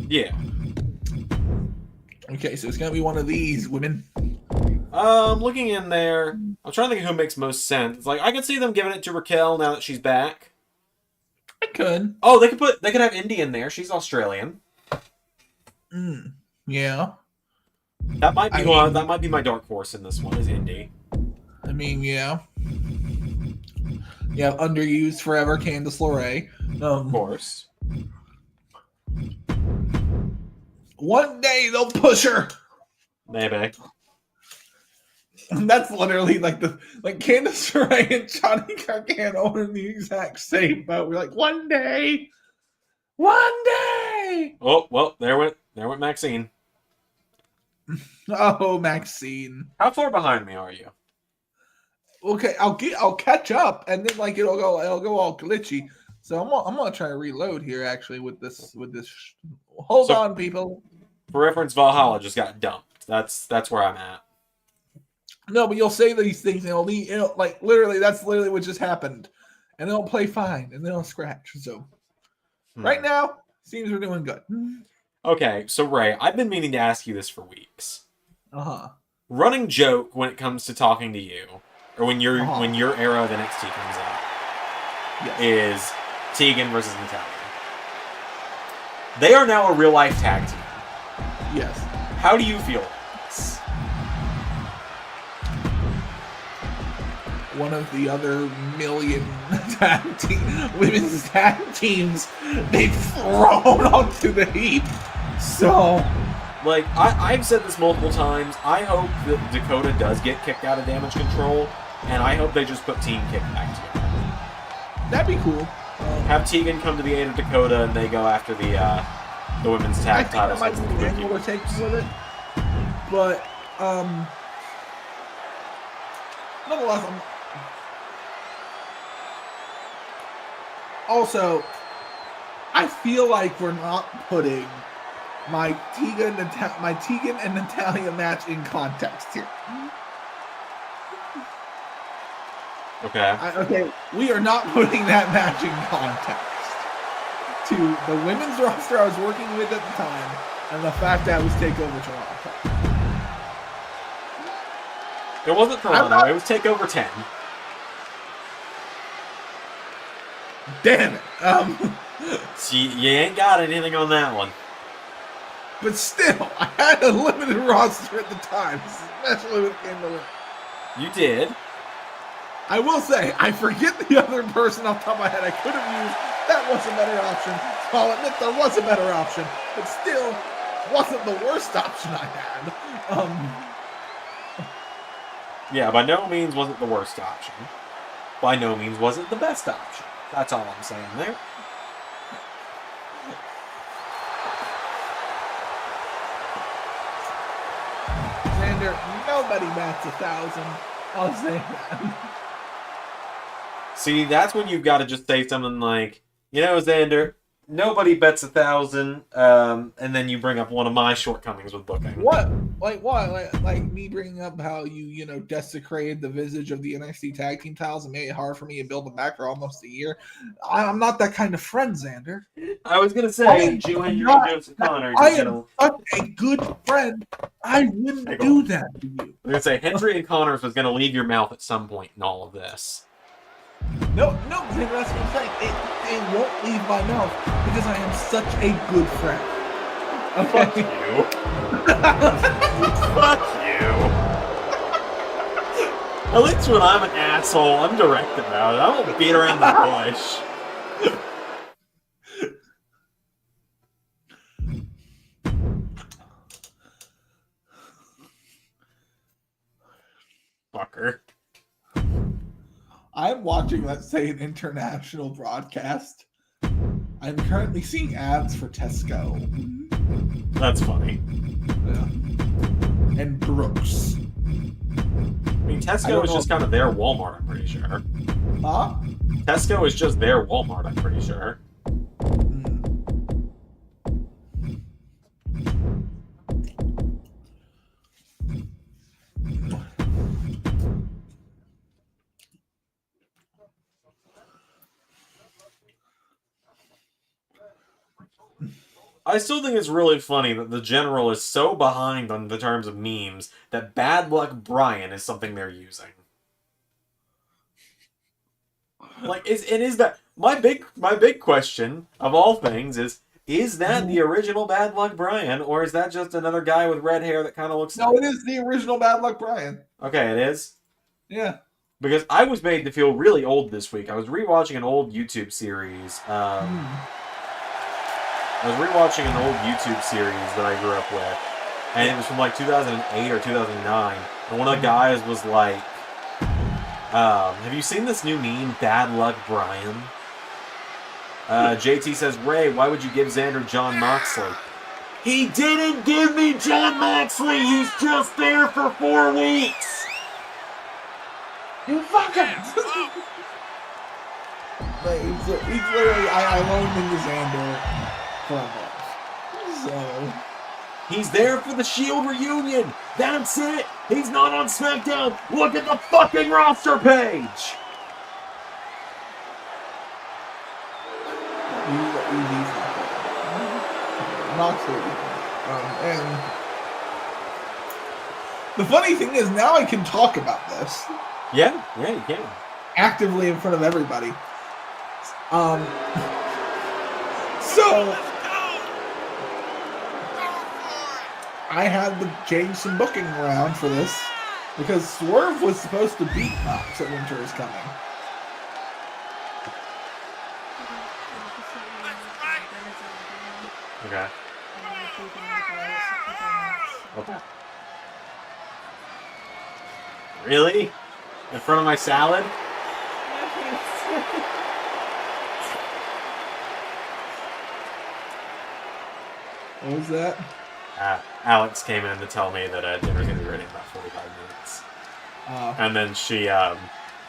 Yeah. Okay, so it's gonna be one of these women. Looking in there, I'm trying to think of who makes most sense. It's I could see them giving it to Raquel now that she's back. I could. Oh, they could have Indy in there. She's Australian. Yeah. That might be my dark horse in this one. Is Indy. I mean, yeah. Yeah, underused forever, Candice LeRae. Of course. One day they'll push her. Maybe. That's literally Candice LeRae and Johnny Gargano are in the exact same boat. We're like, one day. Oh well, there went Maxine. Oh, Maxine. How far behind me are you? Okay, I'll catch up, and then it'll go all glitchy. So I'm gonna try to reload here actually with this. Hold on, people. For reference, Valhalla just got dumped. That's where I'm at. No, but you'll say these things, and it'll literally that's literally what just happened, and it'll play fine, and then it'll scratch. So right now, seems we're doing good. Okay, so Ray, I've been meaning to ask you this for weeks. Running joke when it comes to talking to you, or when your era of NXT comes out, is Tegan versus Natalia. They are now a real life tag team. Yes. How do you feel about this? One of the other million women's tag teams they've thrown onto the heap. So, I've said this multiple times. I hope that Dakota does get kicked out of Damage Control, and I hope they just put Team Kick back together. That'd be cool. Have Tegan come to the aid of Dakota, and they go after the women's tag titles. I think that might be the angle to take with it. But, nonetheless, also, I feel like we're not putting my Tegan and Natalia match in context here. Okay. We are not putting that match in context to the women's roster I was working with at the time and the fact that it was TakeOver Toronto. It wasn't Toronto. It was TakeOver 10. Damn it. See, you ain't got anything on that one. But still, I had a limited roster at the time, especially when it came to it. You did. I will say, I forget the other person off the top of my head I could have used. That was a better option. So I'll admit there was a better option, but still wasn't the worst option I had. Yeah, by no means was it the worst option. By no means was it the best option. That's all I'm saying there. Zander, nobody bats 1,000. I'll say that. See, that's when you've got to just say something like, you know, Zander, nobody bets 1,000, and then you bring up one of my shortcomings with booking. What? Like what? Like me bringing up how you desecrated the visage of the NXT Tag Team titles and made it hard for me to build them back for almost a year. I'm not that kind of friend, Zander. I was gonna say, Joe Henry and Joseph Connor. I am such a good friend. I wouldn't do that to you. I'm gonna say Henry and Connors was gonna leave your mouth at some point in all of this. No, Zander, that's what I'm saying. It won't leave my mouth because I am such a good friend. Okay. Fuck you. Fuck you. At least when I'm an asshole, I'm direct about it. I won't beat around the bush. Fucker. I'm watching, let's say, an international broadcast. I'm currently seeing ads for Tesco. That's funny. Yeah. And Brooks. I mean, Tesco is just kind of their Walmart, I'm pretty sure. Huh? Tesco is just their Walmart, I'm pretty sure. I still think it's really funny that the General is so behind on the terms of memes that Bad Luck Brian is something they're using. Like, is that my big question of all things is that the original Bad Luck Brian, or is that just another guy with red hair that kind of looks? No, it is the original Bad Luck Brian. Okay, it is. Yeah. Because I was made to feel really old this week. I was rewatching an old YouTube series. I was rewatching an old YouTube series that I grew up with, and it was from like 2008 or 2009. And one of the guys was like, "Have you seen this new meme, Bad Luck Brian?" JT says, "Ray, why would you give Zander John Moxley?" He didn't give me John Moxley. He's just there for 4 weeks. You fuckers! He's literally, I loaned him to Zander for a month. So he's there for the Shield reunion. That's it. He's not on SmackDown. Look at the fucking roster page. Moxley. And the funny thing is, now I can talk about this. Yeah, you can. Actively in front of everybody. So I had to change some booking around for this because Swerve was supposed to beat Knox at Winter is Coming. Okay. Okay. Really? In front of my salad? What was that? Alex came in to tell me that dinner's going to be ready in about 45 minutes. And then she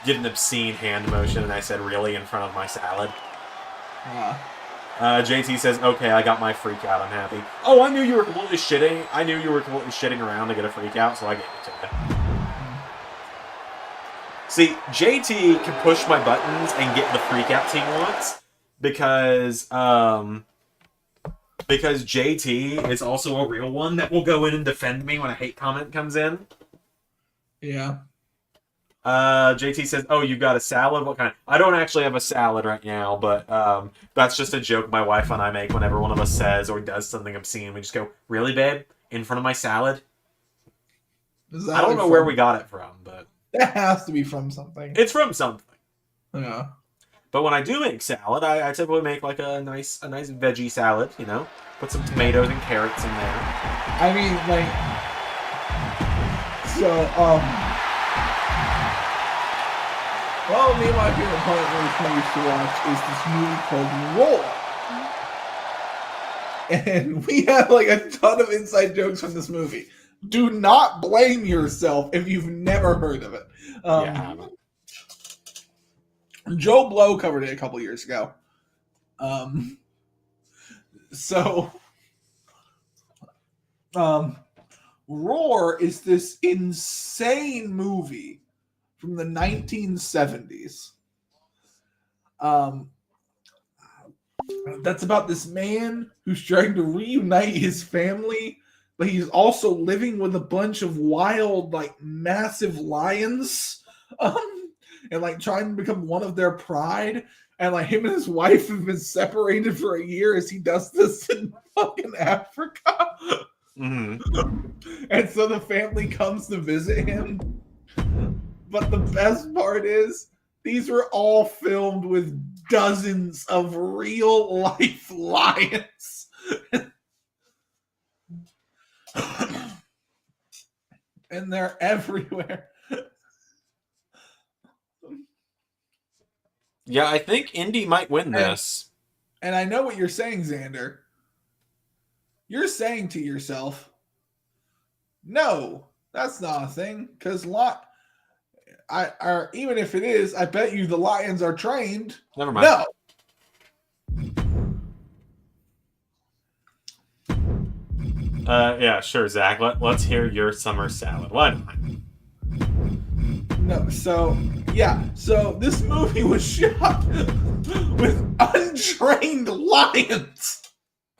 did an obscene hand motion, and I said, "Really?" in front of my salad. JT says, "Okay, I got my freak out. I'm happy." Oh, I knew you were completely shitting. I knew you were completely shitting around to get a freak out, so I gave it to you. See, JT can push my buttons and get the freak outs he wants because JT is also a real one that will go in and defend me when a hate comment comes in. Yeah. JT says, "Oh, you got a salad? What kind?" I don't actually have a salad right now, but that's just a joke my wife and I make whenever one of us says or does something obscene. We just go, "Really, babe? In front of my salad?" I don't know where we got it from, but that has to be from something. It's from something. Yeah. But when I do make salad, I typically make like a nice veggie salad. Put some tomatoes and carrots in there. I mean, like, so well, me and my favorite partner we used to watch is this movie called Roar. And we have like a ton of inside jokes from this movie. Do not blame yourself if you've never heard of it. Joe Blow covered it a couple years ago. Roar is this insane movie from the 1970s. That's about this man who's trying to reunite his family, but he's also living with a bunch of wild, like, massive lions, and like trying to become one of their pride. And like him and his wife have been separated for a year as he does this in fucking Africa. Mm-hmm. And so the family comes to visit him. But the best part is, these were all filmed with dozens of real life lions. And they're everywhere. Yeah, I think Indy might win this. And I know what you're saying, Zander. You're saying to yourself, no, that's not a thing. Because even if it is, I bet you the lions are trained. Never mind. No. Yeah, sure, Zach. Let's hear your summer salad. Why not? No, so this movie was shot with untrained lions.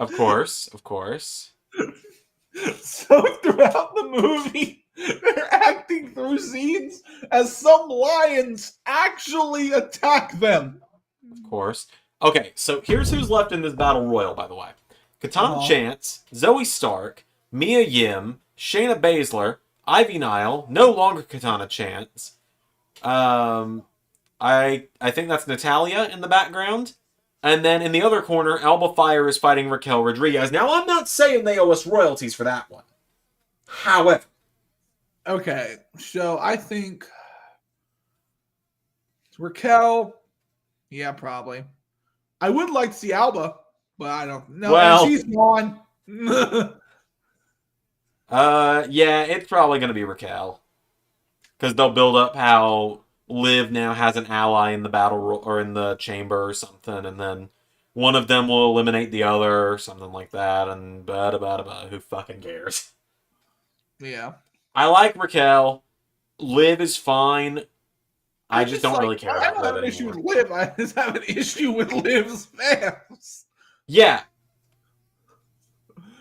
Of course. So throughout the movie, they're acting through scenes as some lions actually attack them. Of course. Okay, so here's who's left in this battle royal, by the way. Katana Chance, Zoe Stark, Mia Yim, Shayna Baszler, Ivy Nile, no longer Katana Chance. I think that's Natalia in the background. And then in the other corner, Alba Fire is fighting Raquel Rodriguez. Now, I'm not saying they owe us royalties for that one. However. Okay, so I think Raquel, yeah, probably. I would like to see Alba, but I don't know. Well, and she's gone. Yeah, it's probably going to be Raquel. Because they'll build up how Liv now has an ally in the battle or in the chamber or something, and then one of them will eliminate the other or something like that, and who fucking cares? Yeah. I like Raquel. Liv is fine. I just don't really care about Liv anymore. I don't have an issue with Liv. I just have an issue with Liv's fans. Yeah.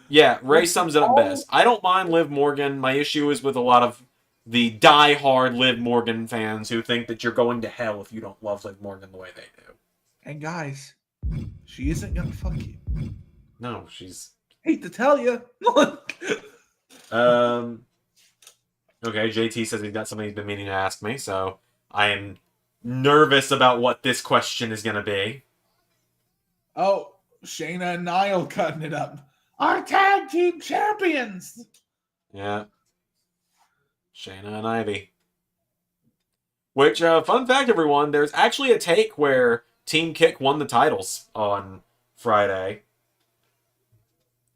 Yeah, Ray sums it up best. I don't mind Liv Morgan. My issue is with a lot of the die-hard Liv Morgan fans who think that you're going to hell if you don't love Liv Morgan the way they do. And guys, she isn't gonna fuck you. No, she's... Hate to tell you. Okay, JT says he's got something he's been meaning to ask me, so I am nervous about what this question is going to be. Oh, Shayna and Niall cutting it up. Our tag team champions! Yeah. Shayna and Ivy. Which, fun fact, everyone, there's actually a take where Team Kick won the titles on Friday.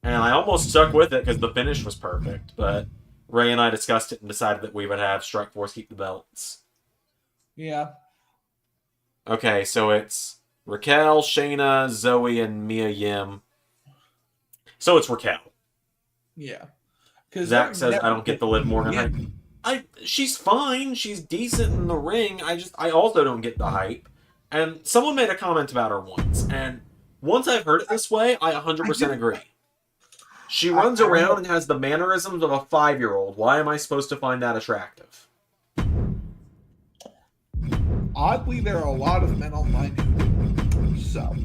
And I almost stuck with it because the finish was perfect, but Ray and I discussed it and decided that we would have Strikeforce keep the belts. Yeah. Okay, so it's Raquel, Shayna, Zoe, and Mia Yim. So it's Raquel. Yeah. Zach says I don't get the Liv Morgan hype. She's fine. She's decent in the ring. I also don't get the hype. And someone made a comment about her once. And once I've heard it this way, I 100% agree. She runs around and has the mannerisms of a 5-year-old. Why am I supposed to find that attractive? Oddly, there are a lot of men online who do. So,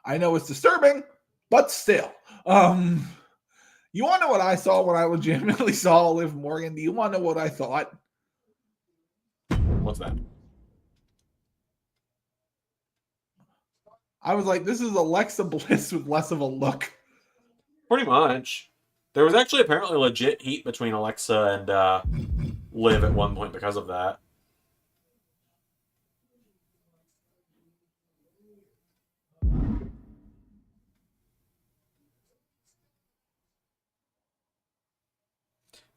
I know it's disturbing, but still. You want to know what I saw when I legitimately saw Liv Morgan? Do you want to know what I thought? What's that? I was like, this is Alexa Bliss with less of a look. Pretty much. There was actually apparently legit heat between Alexa and Liv at one point because of that.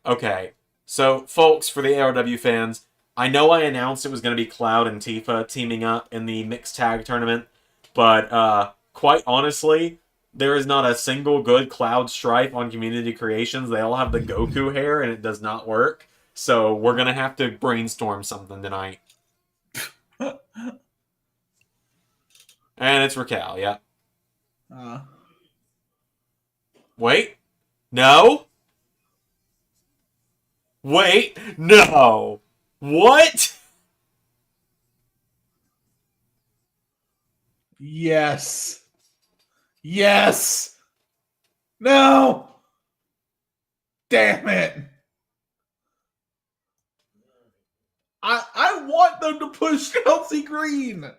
Okay, so folks, for the ARW fans, I know I announced it was going to be Cloud and Tifa teaming up in the mixed tag tournament, but quite honestly, there is not a single good Cloud stripe on Community Creations. They all have the Goku hair, and it does not work. So we're going to have to brainstorm something tonight. And it's Raquel, yeah. Wait. No. Wait. No. What? Yes. Yes. No. Damn it. I want them to push Chelsea Green.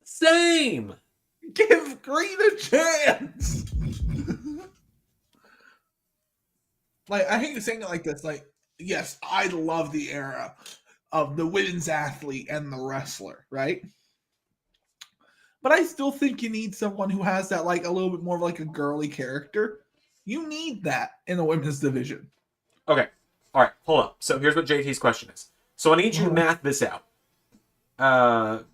Same. Give Green a chance. Like, I hate saying it like this. Like, yes, I love the era of the women's athlete and the wrestler, right? But I still think you need someone who has that, like, a little bit more of like a girly character. You need that in the women's division. Okay. All right. Hold up. So here's what JT's question is. So I need you to math this out.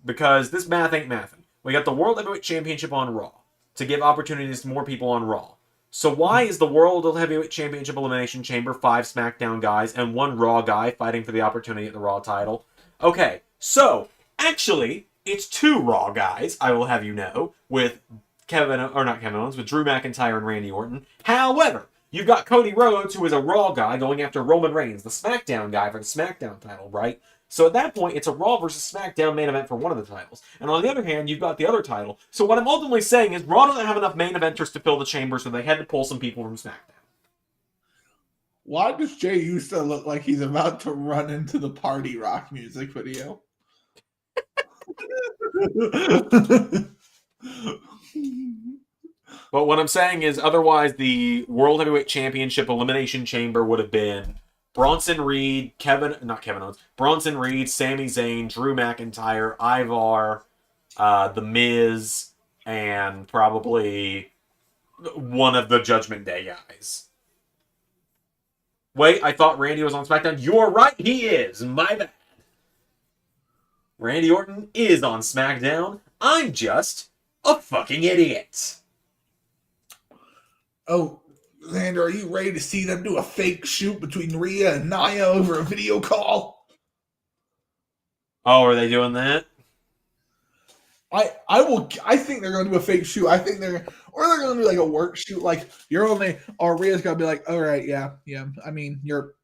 Because this math ain't mathing. We got the World Heavyweight Championship on Raw to give opportunities to more people on Raw. So why is the World Heavyweight Championship Elimination Chamber 5 SmackDown guys and 1 Raw guy fighting for the opportunity at the Raw title? Okay, so actually, it's 2 Raw guys, I will have you know, with with Drew McIntyre and Randy Orton. However, you've got Cody Rhodes, who is a Raw guy, going after Roman Reigns, the SmackDown guy for the SmackDown title, right? So at that point, it's a Raw versus SmackDown main event for one of the titles. And on the other hand, you've got the other title. So what I'm ultimately saying is Raw doesn't have enough main eventers to fill the chamber, so they had to pull some people from SmackDown. Why does Jay Uso look like he's about to run into the party rock music video? But what I'm saying is, otherwise, the World Heavyweight Championship Elimination Chamber would have been Bronson Reed, Bronson Reed, Sami Zayn, Drew McIntyre, Ivar, The Miz, and probably one of the Judgment Day guys. Wait, I thought Randy was on SmackDown. You're right, he is. My bad. Randy Orton is on SmackDown. I'm just a fucking idiot. Oh, Zander, are you ready to see them do a fake shoot between Rhea and Nia over a video call? Oh, are they doing that? I think they're gonna do a fake shoot. I think they're gonna do like a work shoot. Like Rhea's gonna be like, all right, yeah. I mean, your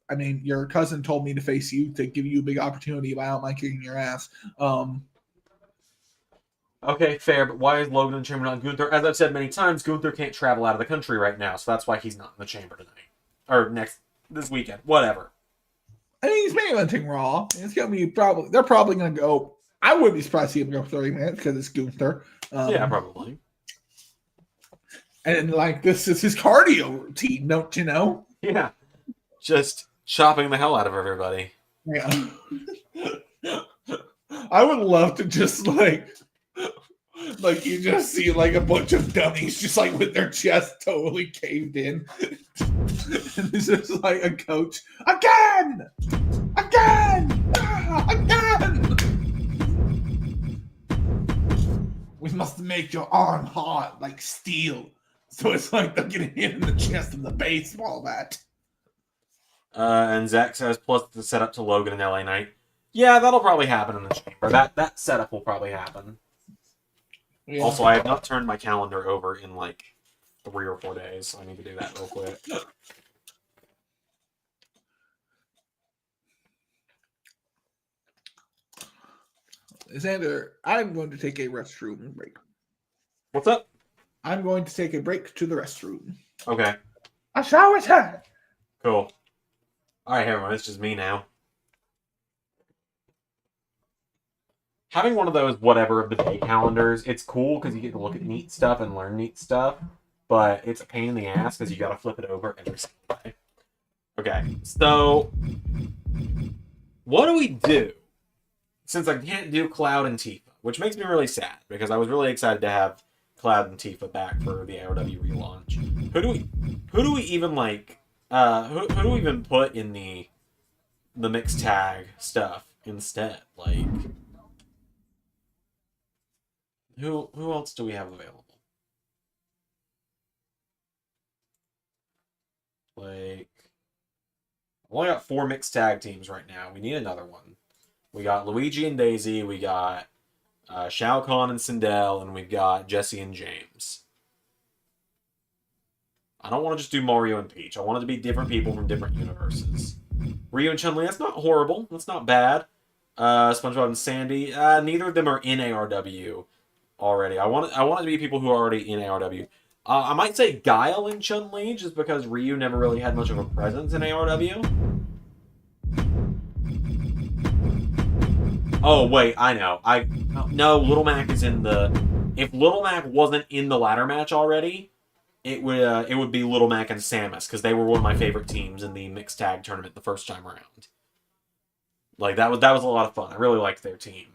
cousin told me to face you to give you a big opportunity, but I don't mind kicking your ass. Okay, fair, but why is Logan in the chamber not Gunther? As I've said many times, Gunther can't travel out of the country right now, so that's why he's not in the chamber tonight. Or this weekend. Whatever. I mean, he's main eventing Raw. It's gonna be they're probably gonna go. I wouldn't be surprised to see him go 30 minutes because it's Gunther. Yeah, probably. And like this is his cardio routine, don't you know? Yeah. Just chopping the hell out of everybody. Yeah. I would love to just like you just see like a bunch of dummies just like with their chest totally caved in. And this is like a coach. Again! We must make your arm hard like steel. So it's like they're getting hit in the chest with a baseball bat. And Zach says, plus the setup to Logan and LA Knight. Yeah, that'll probably happen in the chamber. That setup will probably happen. Yeah. Also, I have not turned my calendar over in like 3 or 4 days, so I need to do that real quick. Zander, I'm going to take a restroom break. What's up? I'm going to take a break to the restroom. Okay. A shower time. Cool. All right, everyone. It's just me now. Having one of those whatever of the day calendars, it's cool because you get to look at neat stuff and learn neat stuff, but it's a pain in the ass because you got to flip it over every single day. Okay, so what do we do since I can't do Cloud and Tifa, which makes me really sad because I was really excited to have Cloud and Tifa back for the ARW relaunch. Who do we even like? Who do we even put in the mixed tag stuff instead? Like, who else do we have available? Like, I've only got 4 mixed tag teams right now. We need another one. We got Luigi and Daisy. We got Shao Kahn and Sindel, and we've got Jesse and James. I don't want to just do Mario and Peach. I want it to be different people from different universes. Ryu and Chun-Li, that's not horrible. That's not bad. SpongeBob and Sandy, neither of them are in ARW already. I want it to be people who are already in ARW. I might say Guile and Chun-Li, just because Ryu never really had much of a presence in ARW. Oh, wait, I know. No, Little Mac is in the... If Little Mac wasn't in the ladder match already, it would be Little Mac and Samus, because they were one of my favorite teams in the mixed tag tournament the first time around. Like, that was a lot of fun. I really liked their team.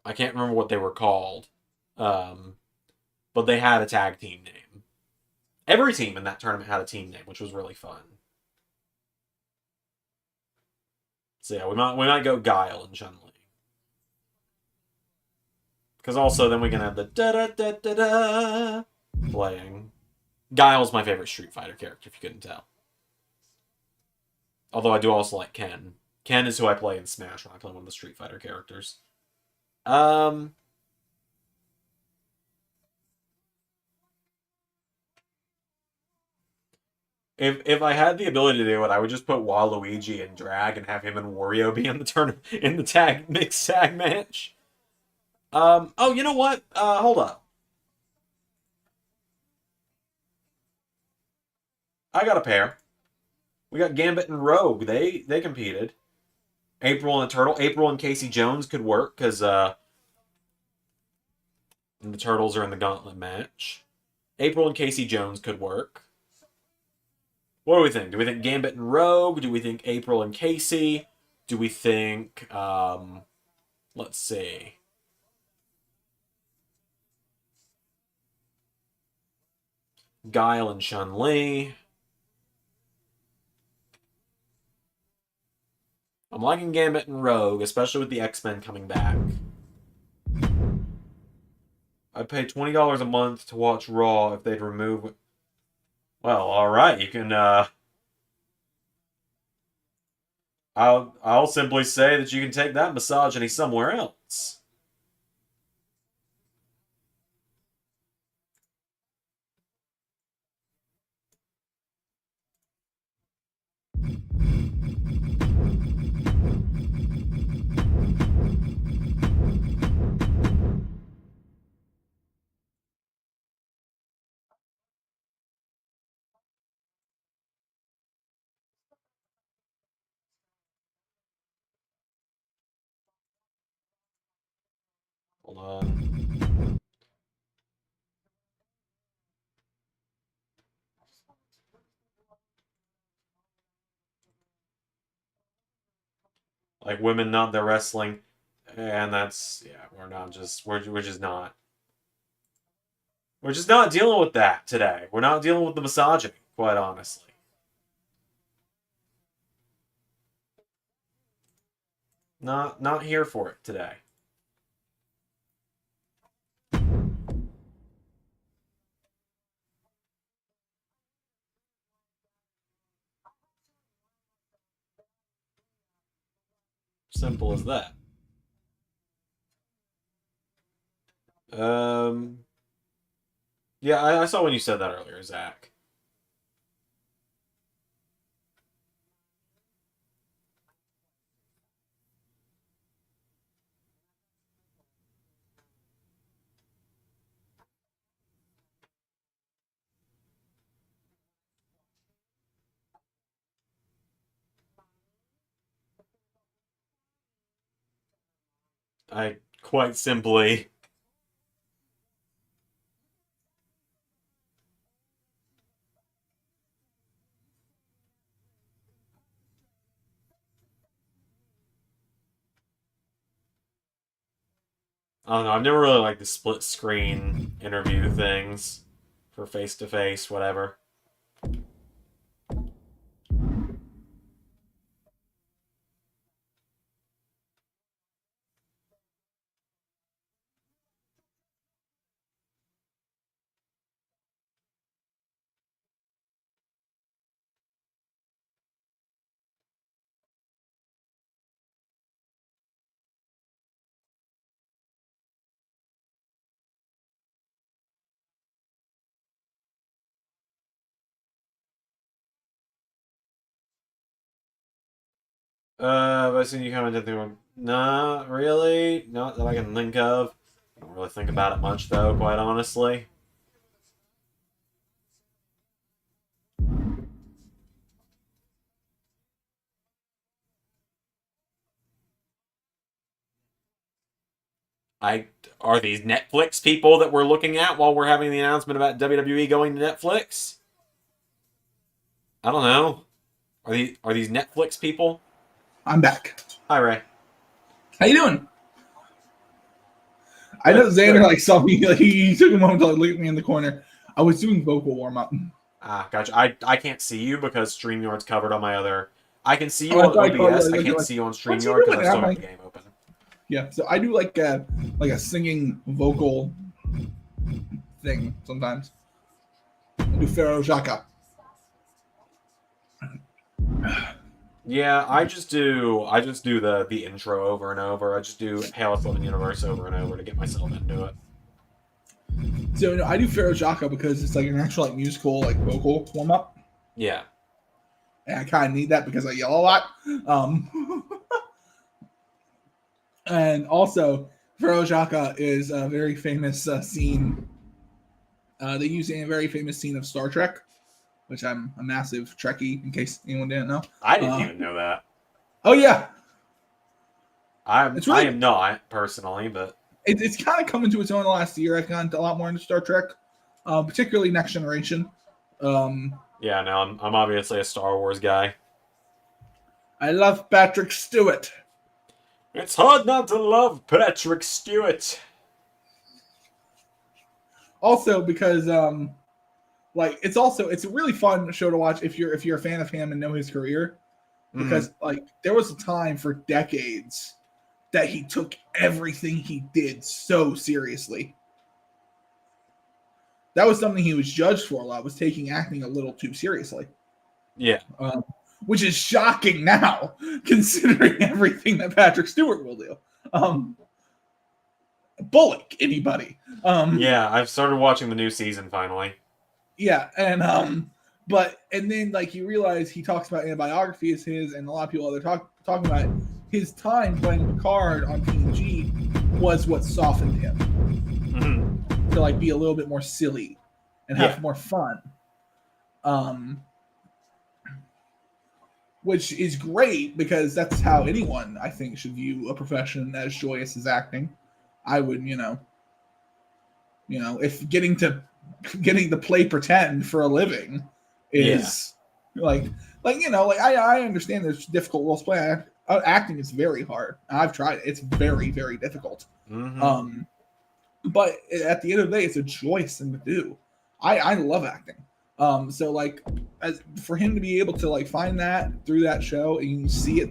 I can't remember what they were called. But they had a tag team name. Every team in that tournament had a team name, which was really fun. So yeah, we might go Guile and Chun-Li. Because also then we can have the da-da-da-da-da playing. Guile's my favorite Street Fighter character, if you couldn't tell. Although I do also like Ken. Ken is who I play in Smash when I play one of the Street Fighter characters. If I had the ability to do it, I would just put Waluigi in drag and have him and Wario be in the mixed tag match. Oh, you know what? Hold up. I got a pair. We got Gambit and Rogue. They competed. April and the Turtle. April and Casey Jones could work because the Turtles are in the Gauntlet match. April and Casey Jones could work. What do we think? Do we think Gambit and Rogue? Do we think April and Casey? Do we think, let's see. Guile and Chun-Li. I'm liking Gambit and Rogue, especially with the X-Men coming back. I'd pay $20 a month to watch Raw if they'd remove... Well, alright, you can, I'll simply say that you can take that misogyny somewhere else. Hold on. Like women not their wrestling, and that's we're just not dealing with that today. We're not dealing with the misogyny, quite honestly. Not here for it today. Simple as that. Yeah, I saw when you said that earlier, Zach. I quite simply. I don't know. I've never really liked the split screen interview things for face to face, whatever. But you commented there. Not really. Not that I can think of. I don't really think about it much, though, quite honestly. I Are these Netflix people that we're looking at while we're having the announcement about WWE going to Netflix? I don't know. Are these Netflix people? I'm back. Hi, Ray. How you doing? Good, I know Zander good. saw me. He took a moment to look at me in the corner. I was doing vocal warm up. Ah, gotcha. I can't see you because StreamYard's covered on my other. I can see you Oh, I on thought I called you. OBS. I can't Like, see you on what's he StreamYard because doing? I And still I'm have the like, game open. yeah. So I do like a singing vocal thing sometimes. I do Pharaoh Jaka. Yeah, I just do the intro over and over. I just do Halo 7 Universe over and over to get myself into it. So I do Pharaoh Jaka because it's like an actual like musical like vocal warm up. Yeah. And I kind of need that because I yell a lot. And also, Pharaoh Jaka is a very famous scene. They use a very famous scene of Star Trek, which I'm a massive Trekkie, in case anyone didn't know. I didn't even know that. Oh yeah, I am not personally, but it's kind of come into its own last year. I've gotten a lot more into Star Trek, particularly Next Generation. yeah, no, I'm obviously a Star Wars guy. I love Patrick Stewart. It's hard not to love Patrick Stewart. Also, because like it's a really fun show to watch if you're a fan of him and know his career, because like there was a time for decades that he took everything he did so seriously. That was something he was judged for a lot, was taking acting a little too seriously. Yeah. Which is shocking now, considering everything that Patrick Stewart will do. Bullock, anybody. Yeah, I've started watching the new season finally. Yeah, and then like you realize he talks about biography is his, and a lot of people are talking about it. His time playing Picard on TNG was what softened him to like be a little bit more silly and have more fun. Which is great because that's how anyone I think should view a profession as joyous as acting. I would, if getting to play pretend for a living is like I understand there's difficult roles to play. Acting is very hard. I've tried it. It's very, very difficult. But at the end of the day, it's a joyous thing to do. I love acting. So like, for him to be able to like find that through that show, and you can see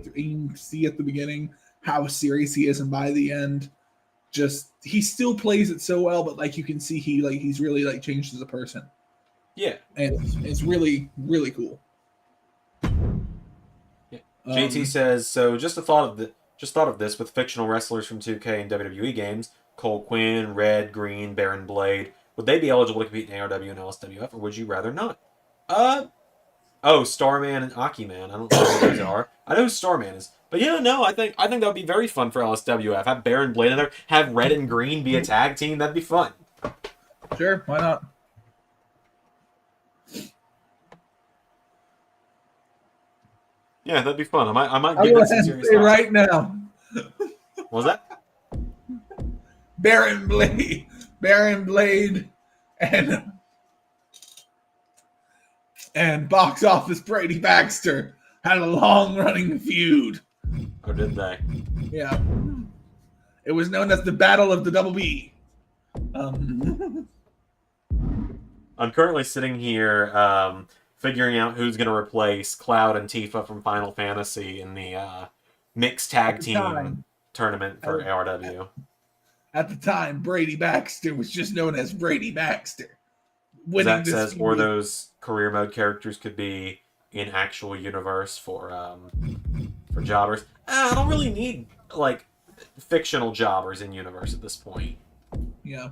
at the beginning how serious he is, and by the end, just he still plays it so well. But like you can see he's really like changed as a person. Yeah, and it's really, really cool. Yeah. JT says so. Just thought of this with fictional wrestlers from 2K and WWE games: Cole Quinn, Red, Green, Baron Blade. Would they be eligible to compete in ARW and LSWF, or would you rather not? Starman and Akiman. I don't know who those are. I know who Starman is, but yeah, no, I think that would be very fun for LSWF. Have Baron Blade in there. Have Red and Green be a tag team. That'd be fun. Sure, why not? Yeah, that'd be fun. I might give give that some serious thought thought. Right now. What was that? Baron Blade, and box office Brady Baxter had a long-running feud. Oh, did they? Yeah. It was known as the Battle of the Double B. I'm currently sitting here figuring out who's going to replace Cloud and Tifa from Final Fantasy in the mixed tag team tournament for ARW. At the time, Brady Baxter was just known as Brady Baxter. That says, or those career mode characters could be in actual universe for jobbers. I don't really need like fictional jobbers in universe at this point. Yeah,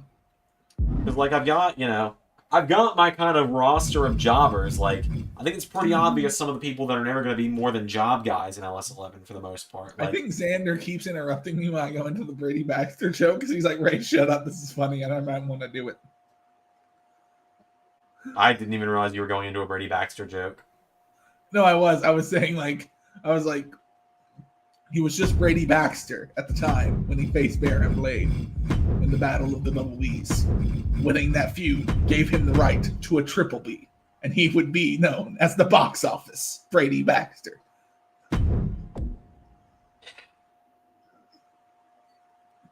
because like I've got my kind of roster of jobbers. Like I think it's pretty obvious some of the people that are never going to be more than job guys in LS11 for the most part. Like, I think Zander keeps interrupting me when I go into the Brady Baxter joke because he's like, "Ray, shut up! This is funny, and I might want to do it." I didn't even realize you were going into a Brady Baxter joke. No, I was saying he was just Brady Baxter at the time when he faced Baron Blade in the Battle of the Double Bs. Winning that feud gave him the right to a Triple B, and he would be known as the box office Brady Baxter. Of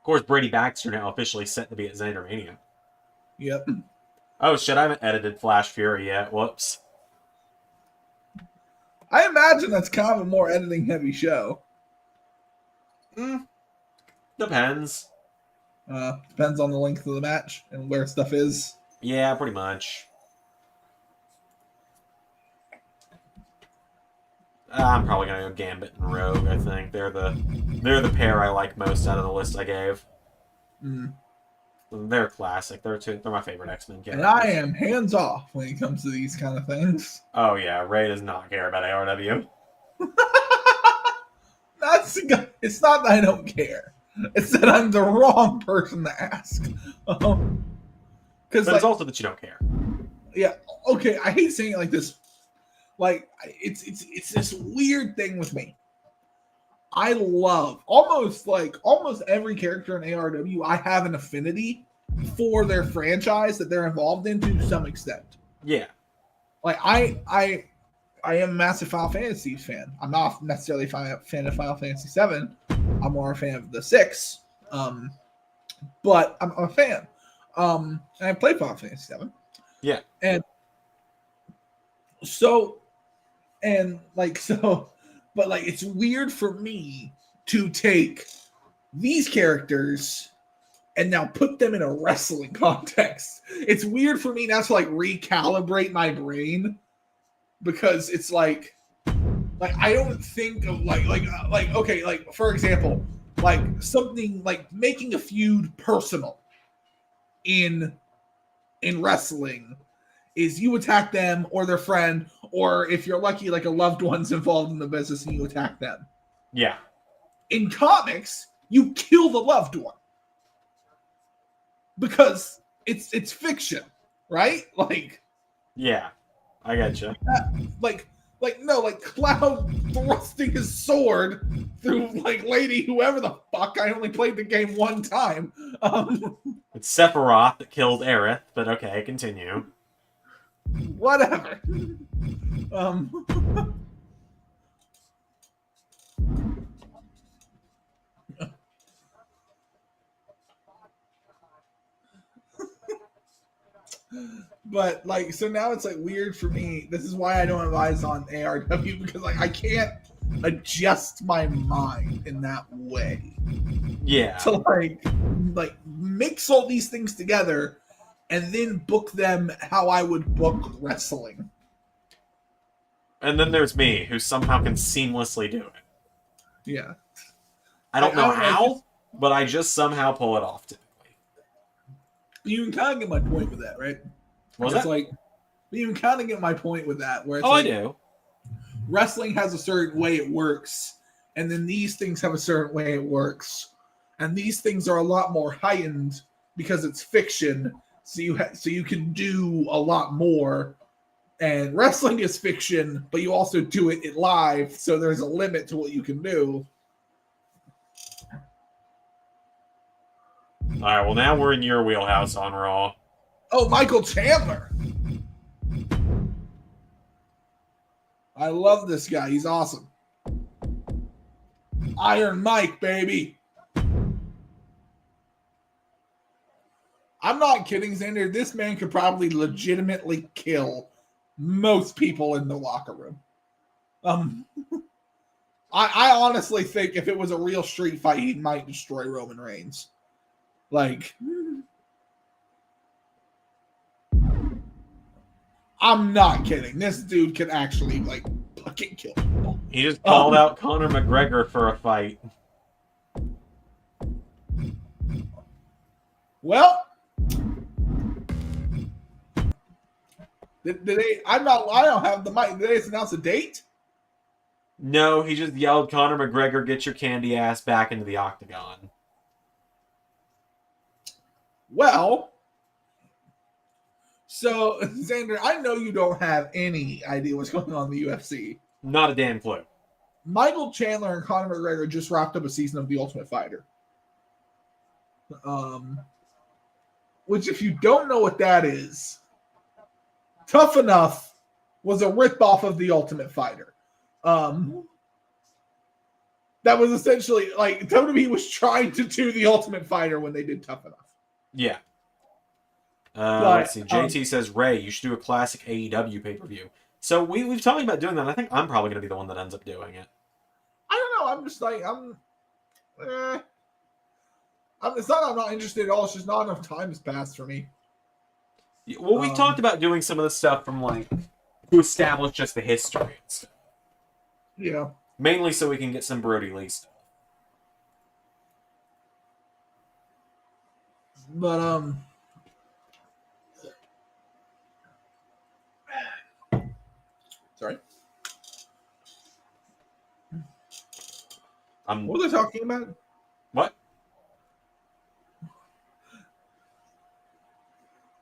course, Brady Baxter now officially set to be at Zander Mania. Yep. Oh shit, I haven't edited Flash Fury yet. Whoops. I imagine that's kind of a more editing heavy show. Depends. Depends on the length of the match and where stuff is. Yeah, pretty much. I'm probably gonna go Gambit and Rogue. I think they're the pair I like most out of the list I gave. They're classic. They're my favorite X-Men characters. And I am hands off when it comes to these kind of things. Oh yeah, Ray does not care about ARW. It's not that I don't care. It's that I'm the wrong person to ask. But it's also that you don't care. Yeah. Okay. I hate saying it like this. Like it's this weird thing with me. I love almost every character in ARW. I have an affinity for their franchise that they're involved in to some extent. Yeah. Like I am a massive Final Fantasy fan. I'm not necessarily a fan of Final Fantasy 7. I'm more a fan of the 6. But I'm a fan. And I played Final Fantasy 7. Yeah. But it's weird for me to take these characters and now put them in a wrestling context. It's weird for me now to recalibrate my brain because it's like I don't think of for example, something like making a feud personal in wrestling is you attack them or their friend, or if you're lucky, a loved one's involved in the business and you attack them. Yeah. In comics, you kill the loved one because it's fiction, right? Yeah, I gotcha. Cloud thrusting his sword through Lady whoever the fuck. I only played the game one time. It's Sephiroth that killed Aerith, but okay, continue. Whatever. But so now it's weird for me. This is why I don't advise on ARW because I can't adjust my mind in that way. Yeah. To mix all these things together and then book them how I would book wrestling. And then there's me, who somehow can seamlessly do it. Yeah. I don't know how, but I just somehow pull it off typically. You can kind of get my point with that, right? Was that? You can kind of get my point with that, where it's I do. Wrestling has a certain way it works, and then these things have a certain way it works, and these things are a lot more heightened because it's fiction. So you can do a lot more, and wrestling is fiction, but you also do it live, so there's a limit to what you can do. Alright, well now we're in your wheelhouse on Raw. Oh, Michael Chandler. I love this guy. He's awesome. Iron Mike, baby. I'm not kidding, Zander. This man could probably legitimately kill most people in the locker room. I honestly think if it was a real street fight, he might destroy Roman Reigns. Like, I'm not kidding. This dude can actually, like, fucking kill people. He just called out Conor McGregor for a fight. Well, did they? I don't have the mic. Did they announce a date? No, he just yelled, Conor McGregor, get your candy ass back into the octagon. Well, so, Zander, I know you don't have any idea what's going on in the UFC. Not a damn clue. Michael Chandler and Conor McGregor just wrapped up a season of The Ultimate Fighter. Which, if you don't know what that is, Tough Enough was a ripoff of The Ultimate Fighter. That was essentially, like, WWE was trying to do The Ultimate Fighter when they did Tough Enough. Yeah. Let's see. JT says, Ray, you should do a classic AEW pay-per-view. So we've talked about doing that. I think I'm probably going to be the one that ends up doing it. I don't know. I'm just like, it's not I'm not interested at all. It's just not enough time has passed for me. Well, we talked about doing some of the stuff from, like, to establish just the history and stuff. Yeah. Mainly so we can get some Brody Lee stuff. But, sorry. What were they talking about? What?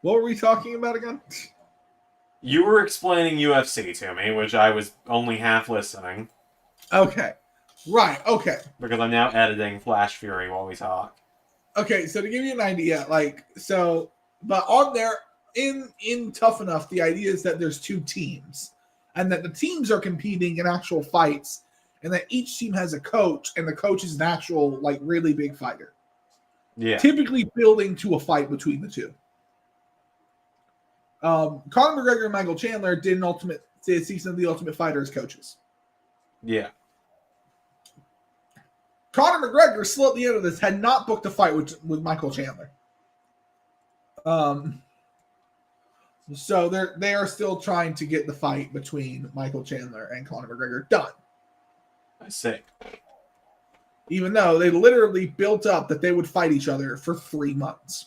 What were we talking about again? You were explaining UFC to me, which I was only half listening. Okay. Right, okay. Because I'm now editing Flash Fury while we talk. Okay, so to give you an idea, but on there, in Tough Enough, the idea is that there's two teams, and that the teams are competing in actual fights, and that each team has a coach, and the coach is an actual, like, really big fighter. Yeah. Typically building to a fight between the two. Conor McGregor and Michael Chandler did a season of The Ultimate Fighter as coaches. Yeah. Conor McGregor, still at the end of this, had not booked a fight with Michael Chandler. So they are still trying to get the fight between Michael Chandler and Conor McGregor done. I see. Even though they literally built up that they would fight each other for 3 months.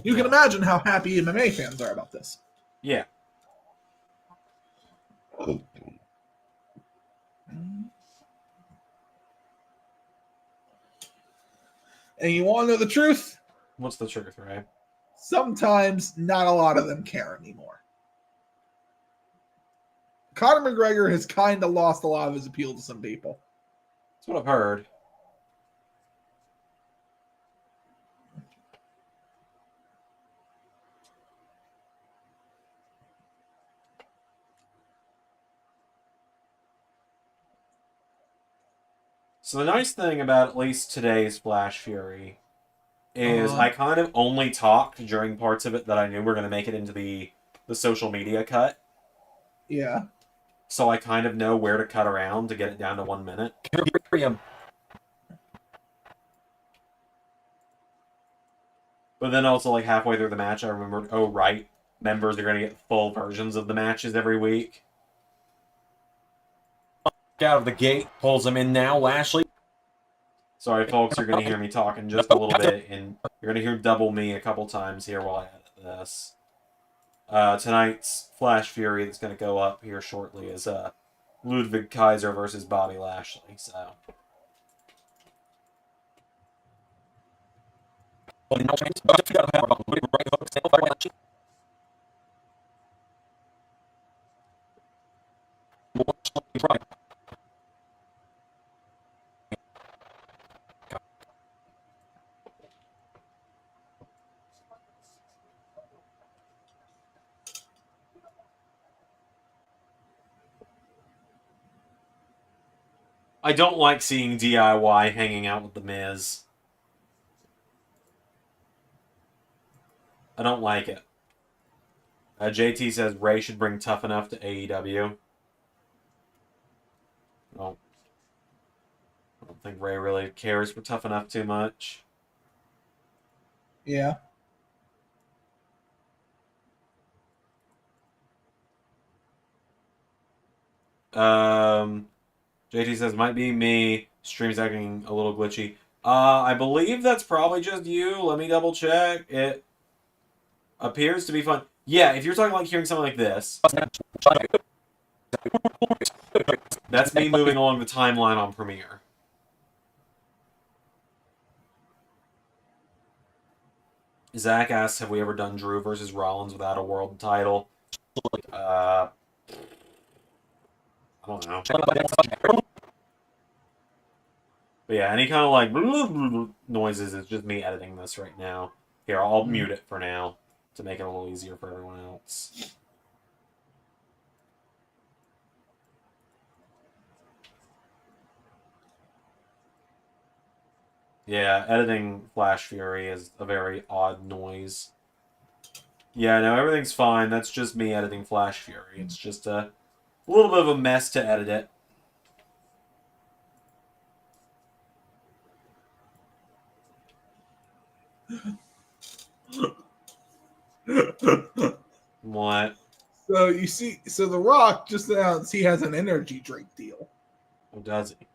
You can imagine how happy MMA fans are about this. Yeah. And you want to know the truth? What's the truth, right? Sometimes not a lot of them care anymore. Conor McGregor has kind of lost a lot of his appeal to some people. That's what I've heard. So the nice thing about at least today's Flash Fury is I kind of only talked during parts of it that I knew were going to make it into the social media cut. Yeah. So I kind of know where to cut around to get it down to 1 minute. But then also, like, halfway through the match, I remembered, oh, right, members are going to get full versions of the matches every week. Out of the gate, pulls him in now, Lashley. Sorry, folks, you're going to hear me talking just a little bit, and you're going to hear double me a couple times here while I edit this. Tonight's Flash Fury that's going to go up here shortly is Ludwig Kaiser versus Bobby Lashley, so... I don't like seeing DIY hanging out with The Miz. I don't like it. JT says Ray should bring Tough Enough to AEW. Well, I don't think Ray really cares for Tough Enough too much. Yeah. JT says, might be me. Stream's acting a little glitchy. I believe that's probably just you. Let me double check. It appears to be fun. Yeah, if you're talking like hearing something like this, that's me moving along the timeline on Premiere. Zach asks, have we ever done Drew versus Rollins without a world title? I don't know. But yeah, any kind of like noises is just me editing this right now. Here, I'll mute it for now to make it a little easier for everyone else. Yeah, editing Flash Fury is a very odd noise. Yeah, no, everything's fine. That's just me editing Flash Fury. It's just a little bit of a mess to edit it. What? So you see, The Rock just announced he has an energy drink deal. Oh, does he?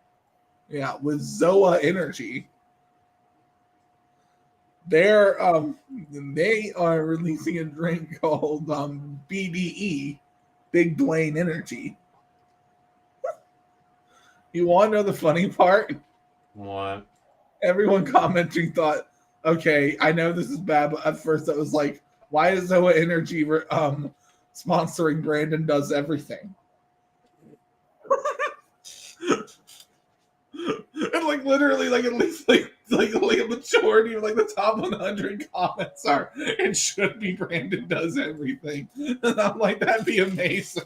Yeah, with Zoa Energy. They are releasing a drink called BDE, Big Dwayne Energy. You want to know the funny part? What? Everyone commenting thought, okay, I know this is bad, but at first it was like, why is Zoa Energy sponsoring Brandon Does Everything? And like literally, like at least like a majority of like the top 100 comments are, it should be Brandon Does Everything, and I'm like, that'd be amazing.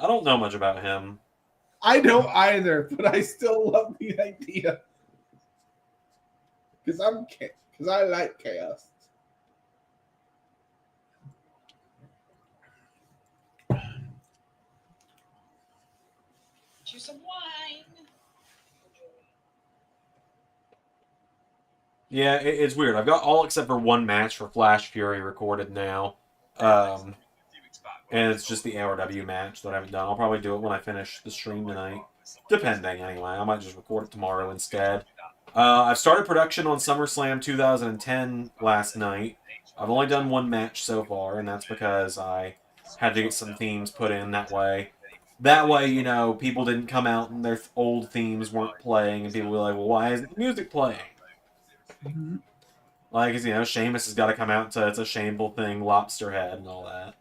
I don't know much about him. I don't either, but I still love the idea because I like chaos. Choose some wine. Yeah, it's weird. I've got all except for one match for Flash Fury recorded now. And it's just the ARW match that I haven't done. I'll probably do it when I finish the stream tonight. Depending, anyway. I might just record it tomorrow instead. I've started production on SummerSlam 2010 last night. I've only done one match so far, and that's because I had to get some themes put in that way. That way, you know, people didn't come out and their old themes weren't playing, and people were like, well, why isn't the music playing? Mm-hmm. Like, you know, Sheamus has got to come out and say it's a shameful thing, lobster head, and all that.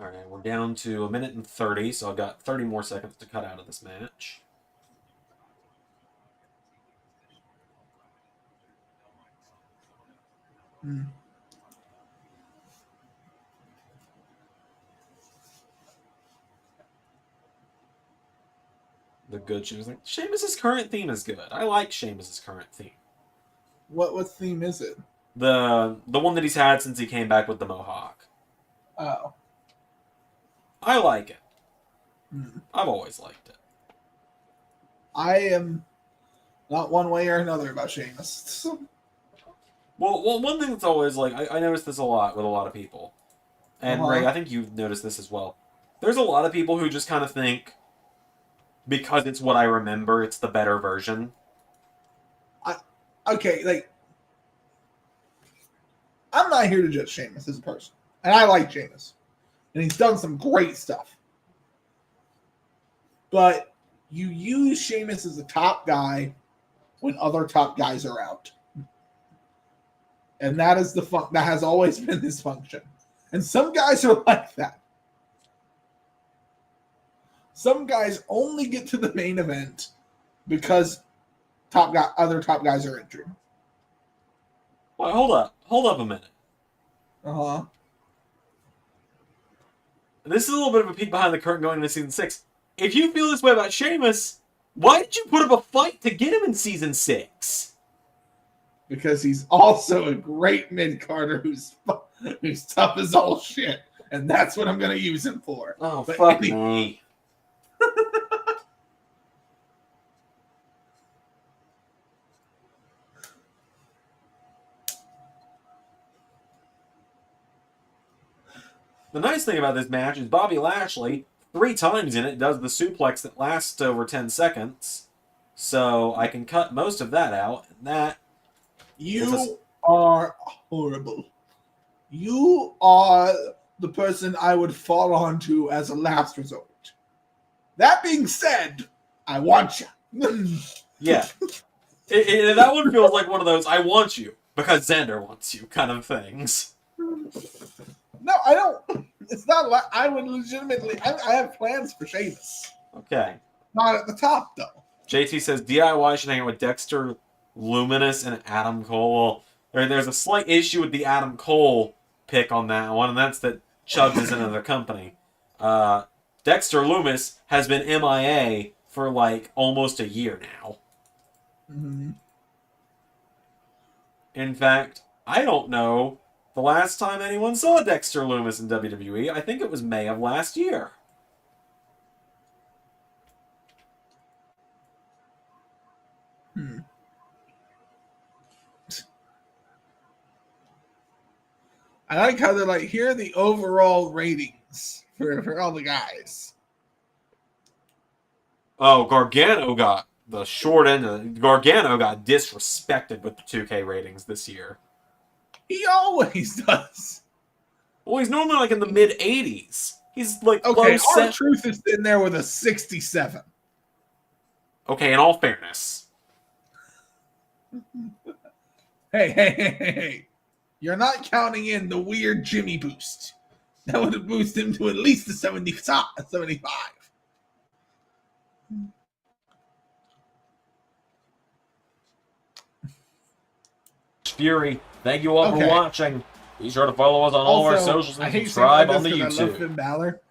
Alright, we're down to 1 minute and 30, so I've got 30 more seconds to cut out of this match. Mm. The good Sheamus. Like, Sheamus' current theme is good. I like Sheamus' current theme. What theme is it? The one that he's had since he came back with the Mohawk. Oh. I like it. Mm. I've always liked it. I am not one way or another about Sheamus. Well, one thing that's always like I notice this a lot with a lot of people, and Ray, I think you've noticed this as well. There's a lot of people who just kind of think because it's what I remember, it's the better version. Okay, like I'm not here to judge Sheamus as a person, and I like Sheamus, and he's done some great stuff. But you use Sheamus as a top guy when other top guys are out. And that is that has always been his function. And some guys are like that. Some guys only get to the main event because other top guys are injured. Well, hold up a minute. Uh-huh. This is a little bit of a peek behind the curtain going into season 6. If you feel this way about Sheamus, why did you put up a fight to get him in season 6? Because he's also a great mid-carder who's tough as all shit. And that's what I'm going to use him for. Oh, but fuck me. The nice thing about this match is Bobby Lashley, 3 times in it, does the suplex that lasts over 10 seconds. So I can cut most of that out. And that... You are horrible. You are the person I would fall onto as a last resort. That being said, I want you. Yeah. That one feels like one of those, I want you, because Zander wants you, kind of things. No, I don't. It's not like I would legitimately. I have plans for Sheamus. Okay. Not at the top, though. JT says DIY should hang out with Dexter Luminous and Adam Cole. Well, there's a slight issue with the Adam Cole pick on that one, and that's that Chubbs is in another company. Dexter Lumis has been MIA for like almost a year now. Mm-hmm. In fact, I don't know the last time anyone saw Dexter Lumis in WWE. I think it was May of last year. I like how they're like, here are the overall ratings for all the guys. Oh, Gargano got the short end of Gargano got disrespected with the 2K ratings this year. He always does. Well, he's normally like in the mid 80s. He's like okay. Low R-Truth is in there with a 67. Okay, in all fairness. Hey. You're not counting in the weird Jimmy boost. That would have boosted him to at least a 75. Fury, thank you all for watching. Be sure to follow us on all of our socials and subscribe on the YouTube. I love Finn Balor.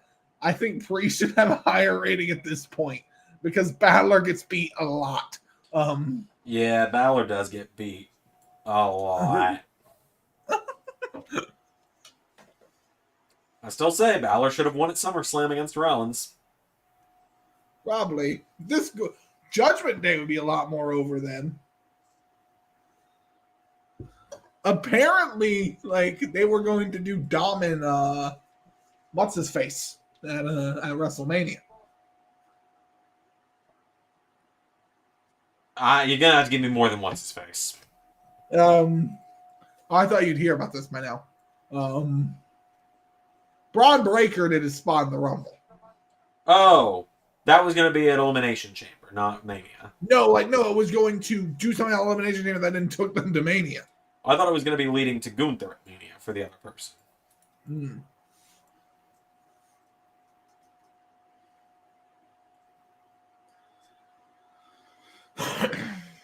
I think Priest should have a higher rating at this point because Balor gets beat a lot. Yeah, Balor does get beat a lot. I still say Balor should have won at SummerSlam against Rollins. Probably. Judgment Day would be a lot more over then. Apparently, like, they were going to do Dom and what's his face at WrestleMania. You're gonna have to give me more than what's his face. I thought you'd hear about this by now. Braun Breaker did his spot in the Rumble. Oh, that was going to be at Elimination Chamber, not Mania. No, it was going to do something at Elimination Chamber that then took them to Mania. I thought it was going to be leading to Gunther at Mania for the other person.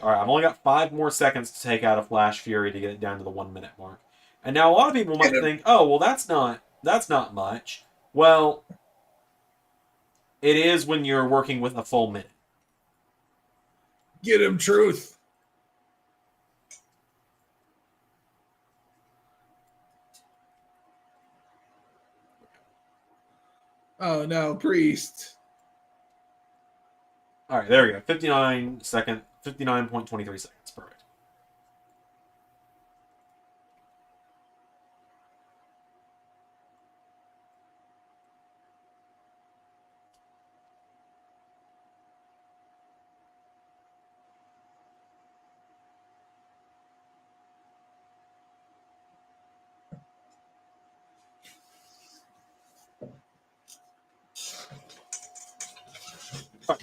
All right, I've only got 5 more seconds to take out a Flash Fury to get it down to the 1 minute mark. And now a lot of people might think, oh, well, that's not much. Well, it is when you're working with a full minute. Get him, Truth. Oh, no, Priest. All right, there we go. 59.23 seconds. Perfect.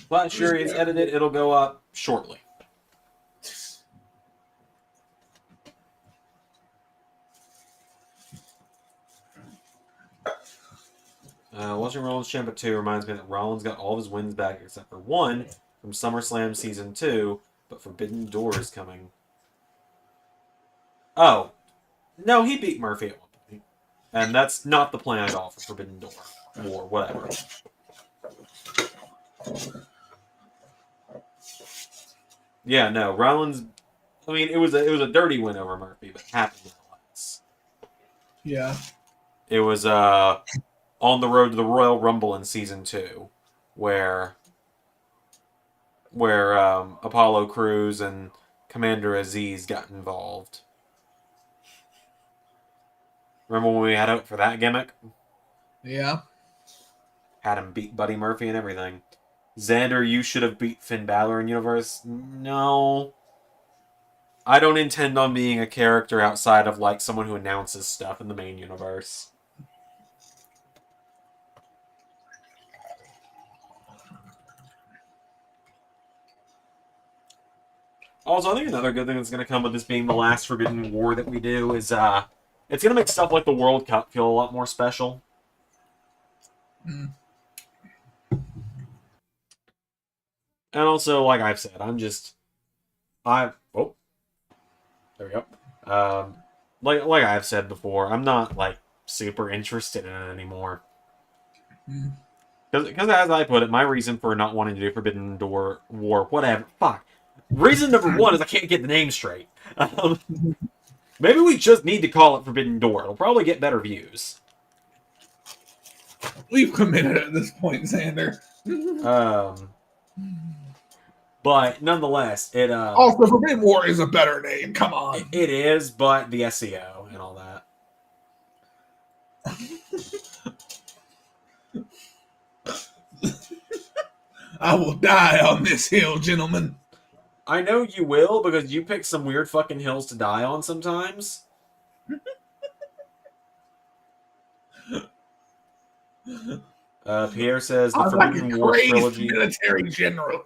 Flash Fury is edited. It'll go up shortly. Watching Rollins Champa 2 reminds me that Rollins got all of his wins back except for one from SummerSlam Season 2, but Forbidden Door is coming. Oh. No, he beat Murphy at one point. And that's not the plan at all for Forbidden Door. Or whatever. Yeah, no, Rollins... I mean, it was a dirty win over Murphy, but happy nonetheless. Yeah. It was on the road to the Royal Rumble in Season 2, where Apollo Crews and Commander Aziz got involved. Remember when we had out for that gimmick? Yeah. Had him beat Buddy Murphy and everything. Zander, you should have beat Finn Balor in Universe. No. I don't intend on being a character outside of, like, someone who announces stuff in the main universe. Also, I think another good thing that's going to come with this being the last Forbidden War that we do is, it's going to make stuff like the World Cup feel a lot more special. Mm. And also, like I've said, there we go. Like I've said before, I'm not, like, super interested in it anymore. Because as I put it, my reason for not wanting to do Forbidden Door War, whatever, fuck. Reason number one is I can't get the name straight. Maybe we just need to call it Forbidden Door. It'll probably get better views. We've committed at this point, Zander. But nonetheless, it also Forbidden War is a better name. Come on, it is, but the SEO and all that. I will die on this hill, gentlemen. I know you will, because you pick some weird fucking hills to die on sometimes. Pierre says the Forbidden War trilogy. Military general.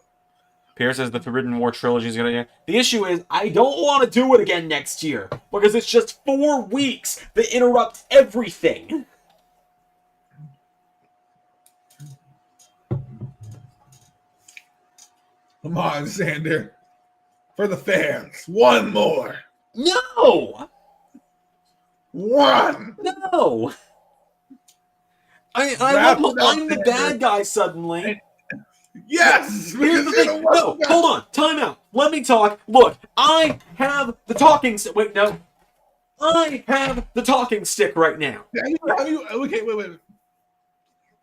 Pierre says the Forbidden War trilogy is gonna. The issue is I don't want to do it again next year because it's just 4 weeks that interrupt everything. Come on, Zander. For the fans, one more. No. One. No. I'm the bad guy suddenly. Yes! Here's the thing. No, hold on. Time out. Let me talk. Look, I have the talking stick. Wait, no. I have the talking stick right now. Okay, wait.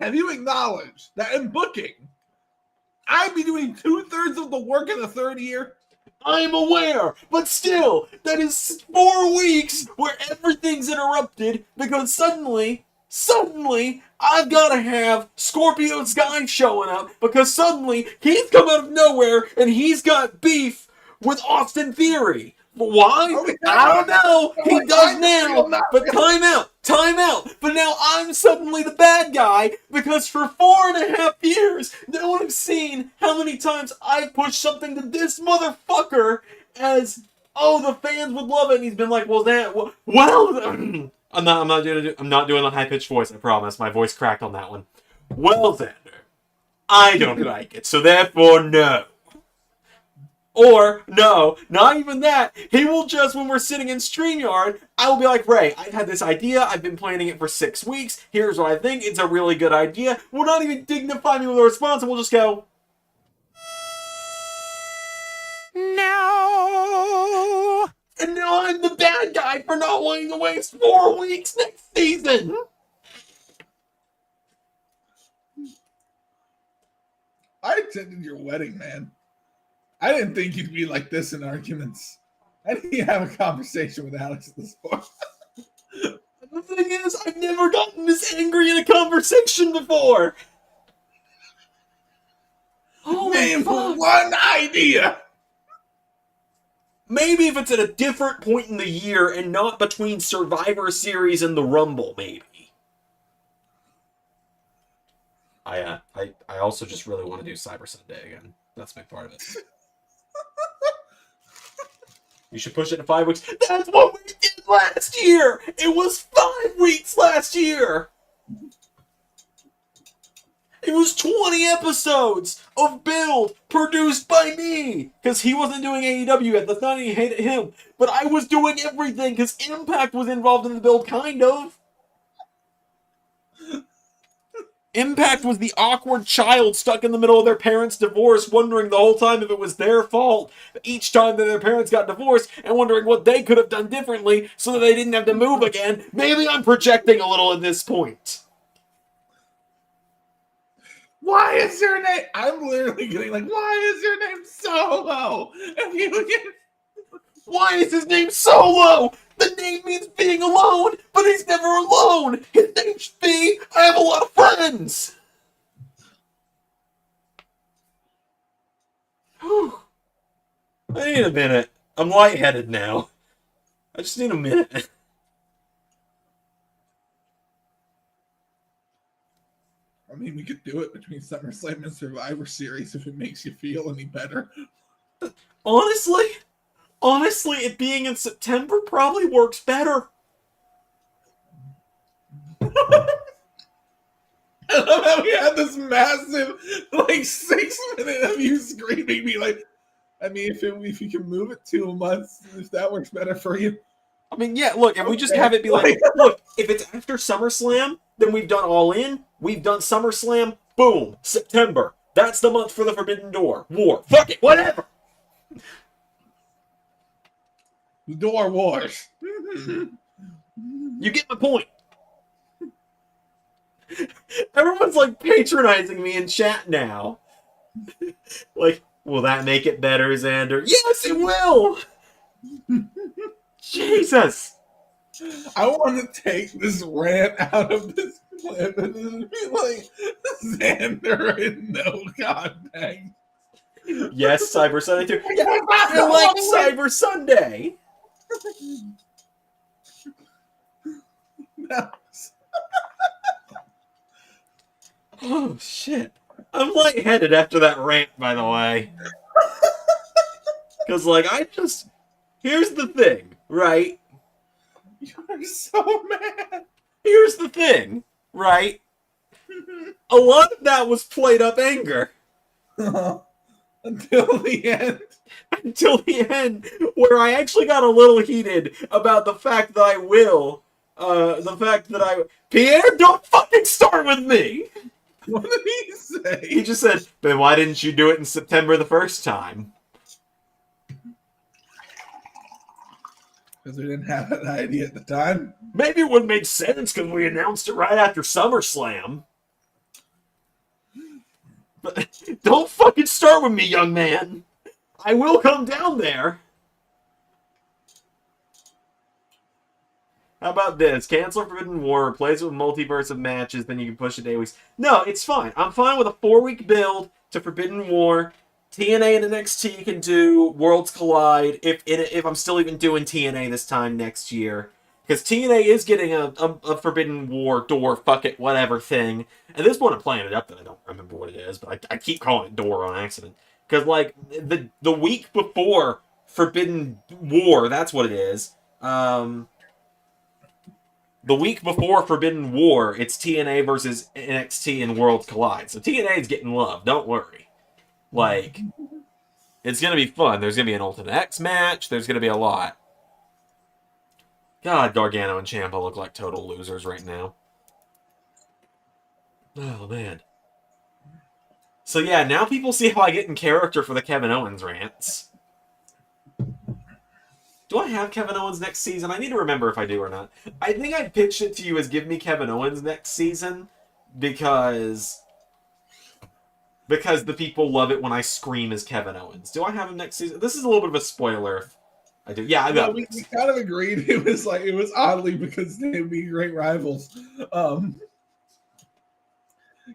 Have you acknowledged that in booking, I'd be doing 2/3 of the work in the third year? I'm aware, but still, that is 4 weeks where everything's interrupted because suddenly, I've got to have Scorpio Sky showing up because suddenly he's come out of nowhere and he's got beef with Austin Theory. Why? I don't know. He does now. But time out. But now I'm suddenly the bad guy because for 4.5 years, no one has seen how many times I've pushed something to this motherfucker as, oh, the fans would love it. And he's been like, well, I'm not doing a high-pitched voice, I promise. My voice cracked on that one. Well, Zander, I don't like it, so therefore, no. Or, no, not even that. He will just, when we're sitting in StreamYard, I will be like, Ray, I've had this idea. I've been planning it for 6 weeks. Here's what I think. It's a really good idea. We'll not even dignify me with a response, and we'll just go, no. And now I'm the bad guy for not wanting to waste 4 weeks next season. I attended your wedding, man. I didn't think you'd be like this in arguments. I didn't have a conversation with Alex this far. The thing is, I've never gotten this angry in a conversation before. Oh, name one idea. Maybe if it's at a different point in the year and not between Survivor Series and the Rumble, maybe. I also just really want to do Cyber Sunday again. That's a big part of it. You should push it to 5 weeks. That's what we did last year! It was 5 weeks last year! It was 20 episodes of build produced by me. Because he wasn't doing AEW yet. That's not any hate at him. But I was doing everything because Impact was involved in the build, kind of. Impact was the awkward child stuck in the middle of their parents' divorce, wondering the whole time if it was their fault each time that their parents got divorced, and wondering what they could have done differently so that they didn't have to move again. Maybe I'm projecting a little at this point. Why is your name? I'm literally getting like, why is your name Solo? Why is his name Solo? The name means being alone, but he's never alone. His name should be, I have a lot of friends. Whew. I need a minute. I'm lightheaded now. I just need a minute. I mean, we could do it between SummerSlam and Survivor Series if it makes you feel any better. Honestly, it being in September probably works better. I love how we had this massive, 6 minute of you screaming me like, I mean, if you can move it 2 months, if that works better for you. I mean, yeah, look, if we just have it be like, look, if it's after SummerSlam, then we've done All In, we've done SummerSlam, boom, September. That's the month for the Forbidden Door. War. Fuck it, whatever. The Door Wars. You get my point. Everyone's patronizing me in chat now. Will that make it better, Zander? Yes, it will! Jesus! I want to take this rant out of this clip and just be like, Zander and no contact. Yes, Cyber Sunday too. I like Cyber Sunday! No. Oh, shit. I'm lightheaded after that rant, by the way. Because, here's the thing, right? You're so mad. Here's the thing, right? A lot of that was played up anger. Until the end. Until the end, where I actually got a little heated about the fact that Pierre, don't fucking start with me! What did he say? He just said, "Then why didn't you do it in September the first time?" Because we didn't have an idea at the time. Maybe it would make sense because we announced it right after SummerSlam. But don't fucking start with me, young man. I will come down there. How about this? Cancel Forbidden War, replace it with multiverse of matches, then you can push it to 8 weeks. No, it's fine. I'm fine with a 4-week build to Forbidden War. TNA and NXT can do Worlds Collide if I'm still even doing TNA this time next year. Because TNA is getting a Forbidden War door, fuck it, whatever thing. And this one I'm playing it up that I don't remember what it is, but I keep calling it door on accident. Because, the week before Forbidden War, that's what it is. The week before Forbidden War, it's TNA versus NXT and Worlds Collide. So TNA is getting love, don't worry. It's going to be fun. There's going to be an Ultimate X match. There's going to be a lot. God, Gargano and Ciampa look like total losers right now. Oh, man. So yeah, now people see how I get in character for the Kevin Owens rants. Do I have Kevin Owens next season? I need to remember if I do or not. I think I pitched it to you as give me Kevin Owens next season because the people love it when I scream as Kevin Owens. Do I have him next season? This is a little bit of a spoiler. If I do. Yeah, I got we kind of agreed. It was oddly because they would be great rivals.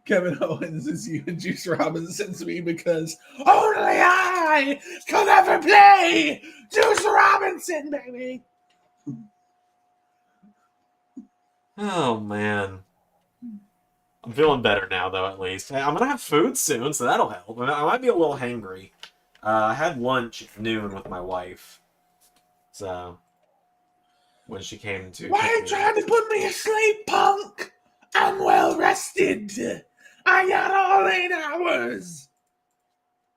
Kevin Owens is you and Juice Robinson to me because only I could ever play Juice Robinson, baby. Oh, man. I'm feeling better now, though, at least. I'm going to have food soon, so that'll help. I might be a little hangry. I had lunch at noon with my wife. So, when she came to... Why are you trying to put me asleep, punk? I'm well rested. I got all 8 hours.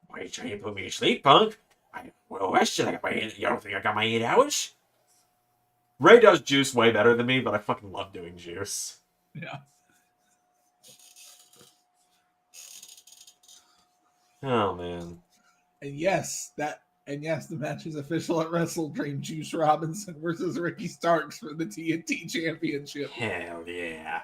Why are you trying to put me to sleep, punk? I well rested. I got my 8. You don't think I got my 8 hours? Ray does Juice way better than me, but I fucking love doing Juice. Yeah. Oh man. And yes, the match is official at Wrestle Dream. Juice Robinson versus Ricky Starks for the TNT Championship. Hell yeah.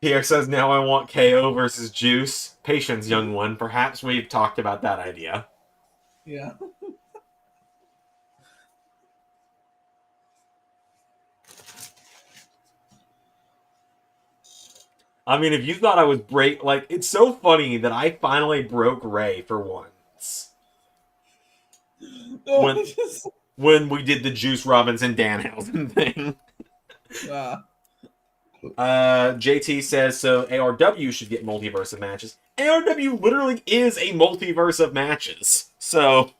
Pierre says, now I want KO versus Juice. Patience, young one. Perhaps we've talked about that idea. Yeah. I mean, if you thought I was it's so funny that I finally broke Ray for once. When we did the Juice Robinson Danhausen thing. JT says, so ARW should get multiverse of matches. ARW literally is a multiverse of matches. So...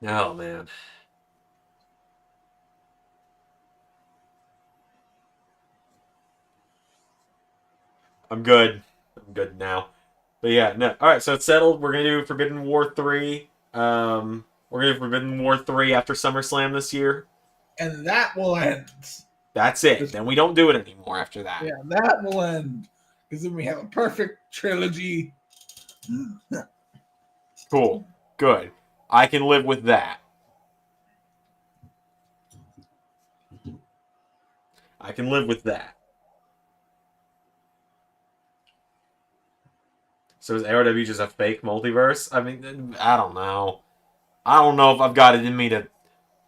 Oh, man. I'm good. I'm good now. But yeah, no. Alright, so it's settled. We're going to do Forbidden War 3. We're going to do Forbidden War 3 after SummerSlam this year. And that will end. That's it. Then we don't do it anymore after that. Yeah, that will end. Because then we have a perfect trilogy. Cool. Good. I can live with that. I can live with that. So is ARW just a fake multiverse? I mean, I don't know. I don't know if I've got it in me to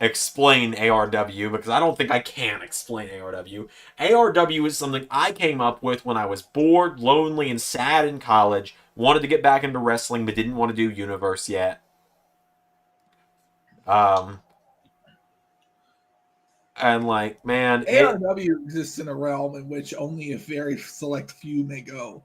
explain ARW, because I don't think I can explain ARW. ARW is something I came up with when I was bored, lonely, and sad in college. Wanted to get back into wrestling, but didn't want to do Universe yet. And like, man, ARW exists in a realm in which only a very select few may go.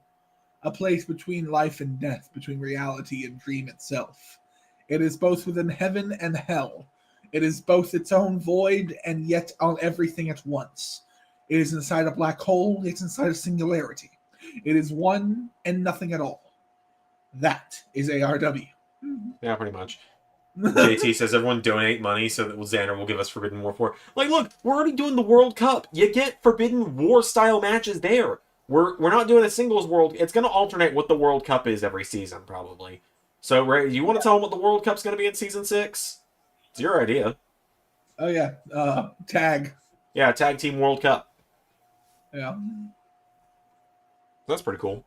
A place between life and death, between reality and dream itself. It is both within heaven and hell. It is both its own void and yet on everything at once. It is inside a black hole, it's inside a singularity. It is one and nothing at all. That is ARW. Yeah, pretty much. JT says everyone donate money so that Zander will give us Forbidden War 4. Like, look, we're already doing the World Cup. You get Forbidden War style matches there. We're not doing a singles world. It's going to alternate what the World Cup is every season, probably. So, Ray, you want to tell them what the World Cup's going to be in season 6? It's your idea. Oh yeah, tag. Yeah, Tag Team World Cup. Yeah, that's pretty cool.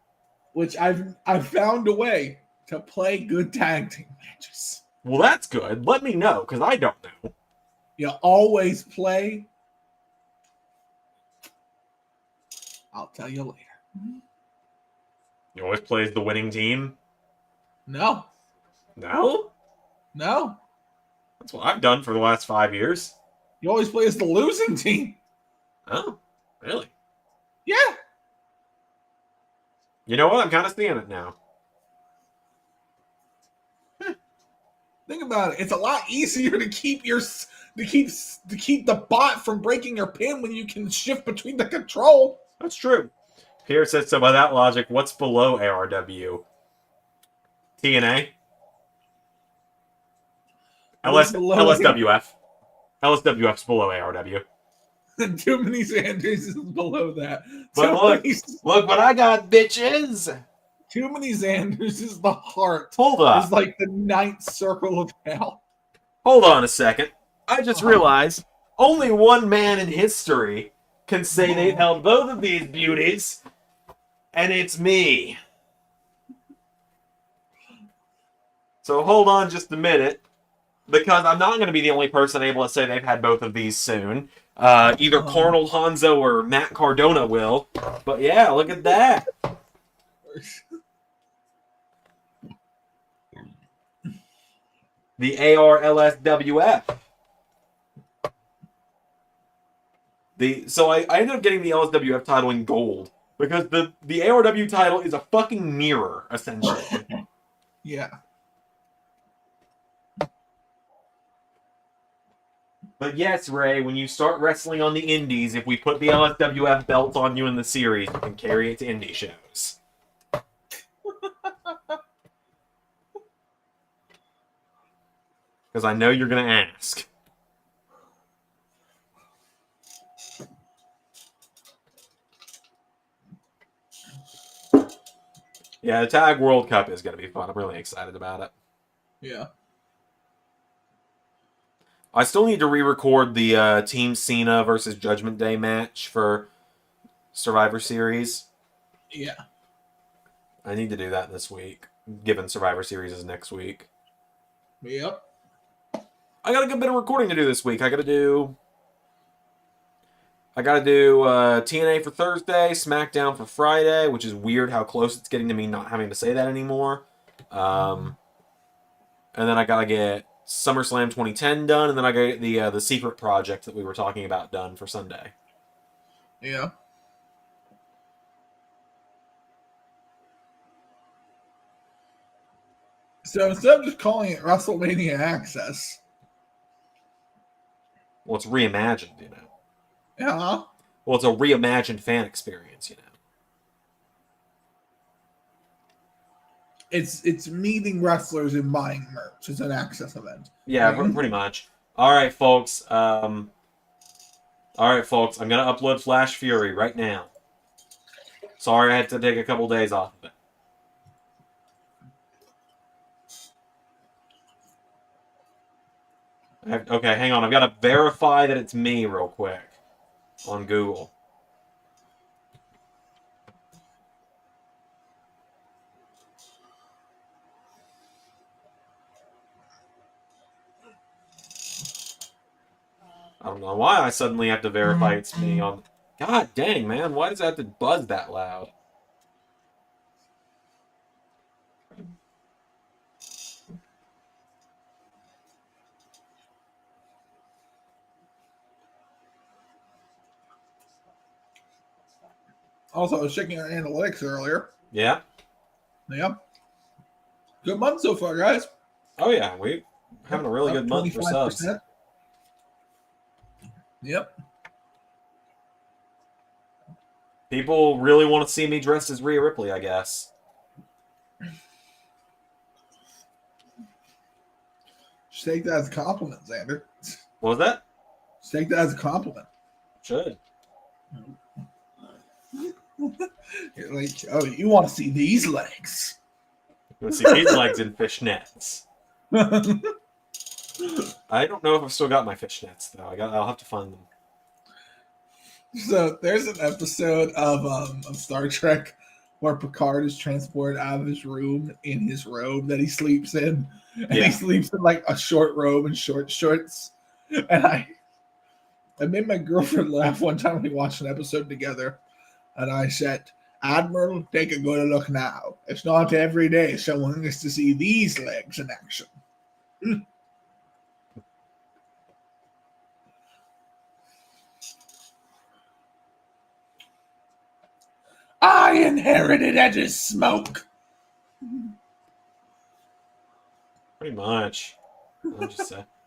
Which I've found a way to play good tag team matches. Well, that's good. Let me know, because I don't know. You always play. I'll tell you later. You always play as the winning team? No. No? No. That's what I've done for the last 5 years. You always play as the losing team. Oh, really? Yeah. You know what? I'm kind of seeing it now. Think about it. It's a lot easier to keep the bot from breaking your pin when you can shift between the control. That's true. Pierre says, so by that logic, what's below ARW? TNA? LSWF. LSWF's below ARW. Too many Xanders is below that. But look what I got, bitches! Too many Xanders is the heart. Hold up. It's like the ninth circle of hell. Hold on a second. I just realized only one man in history can say they've held both of these beauties. And it's me. So hold on just a minute, because I'm not going to be the only person able to say they've had both of these soon. Either Cornel Hanzo or Matt Cardona will. But yeah, look at that. The ARLSWF. So I ended up getting the LSWF title in gold, because the ARW title is a fucking mirror, essentially. Yeah. But yes, Ray, when you start wrestling on the indies, if we put the LSWF belt on you in the series, you can carry it to indie shows. Because I know you're going to ask. Yeah, the Tag World Cup is going to be fun. I'm really excited about it. Yeah. I still need to re-record the Team Cena versus Judgment Day match for Survivor Series. Yeah. I need to do that this week, given Survivor Series is next week. Yep. I got a good bit of recording to do this week. I got to do TNA for Thursday, SmackDown for Friday, which is weird how close it's getting to me not having to say that anymore. And then I got to get SummerSlam 2010 done, and then I got the secret project that we were talking about done for Sunday. Yeah. So instead of just calling it WrestleMania Access, well, it's reimagined, you know. Yeah. Well, it's a reimagined fan experience, you know. It's meeting wrestlers and buying merch. It's an access event. Yeah, pretty much. All right, folks. I'm gonna upload Flash Fury right now. Sorry, I had to take a couple days off of it. Okay, hang on. I've got to verify that it's me real quick on Google. I don't know why I suddenly have to verify it's me on... God dang, man. Why does it have to buzz that loud? Also, I was checking our analytics earlier. Yeah? Yeah. Good month so far, guys. Oh, yeah. We're having a really good month for subs. Yep. People really want to see me dressed as Rhea Ripley, I guess. Just take that as a compliment, Zander. What was that? Just take that as a compliment. Should. You're like, oh, you want to see these legs? You want to see these legs in fishnets? I don't know if I've still got my fishnets though. I'll have to find them. So there's an episode of Star Trek where Picard is transported out of his room in his robe that he sleeps in, and he sleeps in like a short robe and short shorts. And I made my girlfriend laugh one time when we watched an episode together, and I said, "Admiral, take a good look now. It's not every day someone gets to see these legs in action." I inherited Edge's smoke. Pretty much.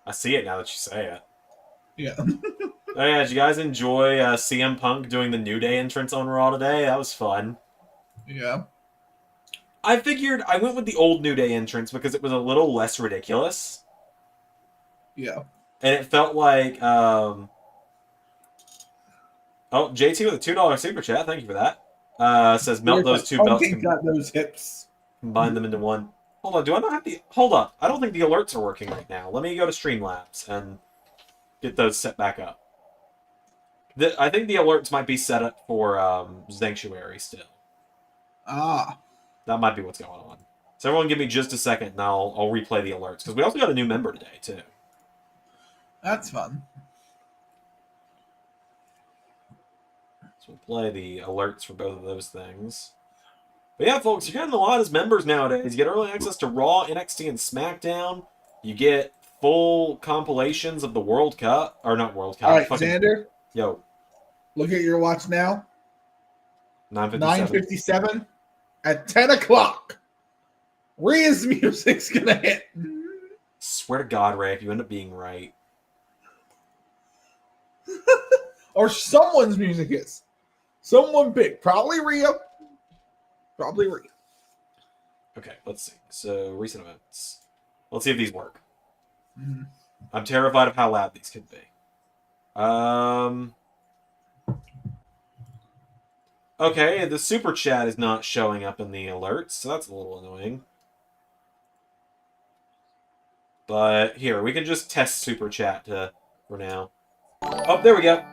I see it now that you say it. Yeah. Oh yeah, did you guys enjoy CM Punk doing the New Day entrance on Raw today? That was fun. Yeah. I went with the old New Day entrance because it was a little less ridiculous. Yeah. And it felt like oh, JT with a $2 super chat, thank you for that. Says melt those two belts. Got those hips. Combine them into one. Hold on, do I not have the... Hold on. I don't think the alerts are working right now. Let me go to Streamlabs and get those set back up. I think the alerts might be set up for Sanctuary still. Ah. That might be what's going on. So everyone give me just a second, and I'll replay the alerts. Because we also got a new member today, too. That's fun. So we'll play the alerts for both of those things. But yeah, folks, you're getting a lot as members nowadays. You get early access to Raw, NXT, and SmackDown. You get full compilations of the World Cup. Or not World Cup. All right, Xander. Yo. Look at your watch now. 9:57. 9:57 at 10 o'clock. Rhea's music's going to hit. Swear to God, Ray, if you end up being right. Or someone's music is. Someone big. Probably Rhea. Probably Rhea. Okay, let's see. So, recent events. Let's see if these work. Mm-hmm. I'm terrified of how loud these could be. Okay, the super chat is not showing up in the alerts, so that's a little annoying. But here, we can just test super chat for now. Oh, there we go.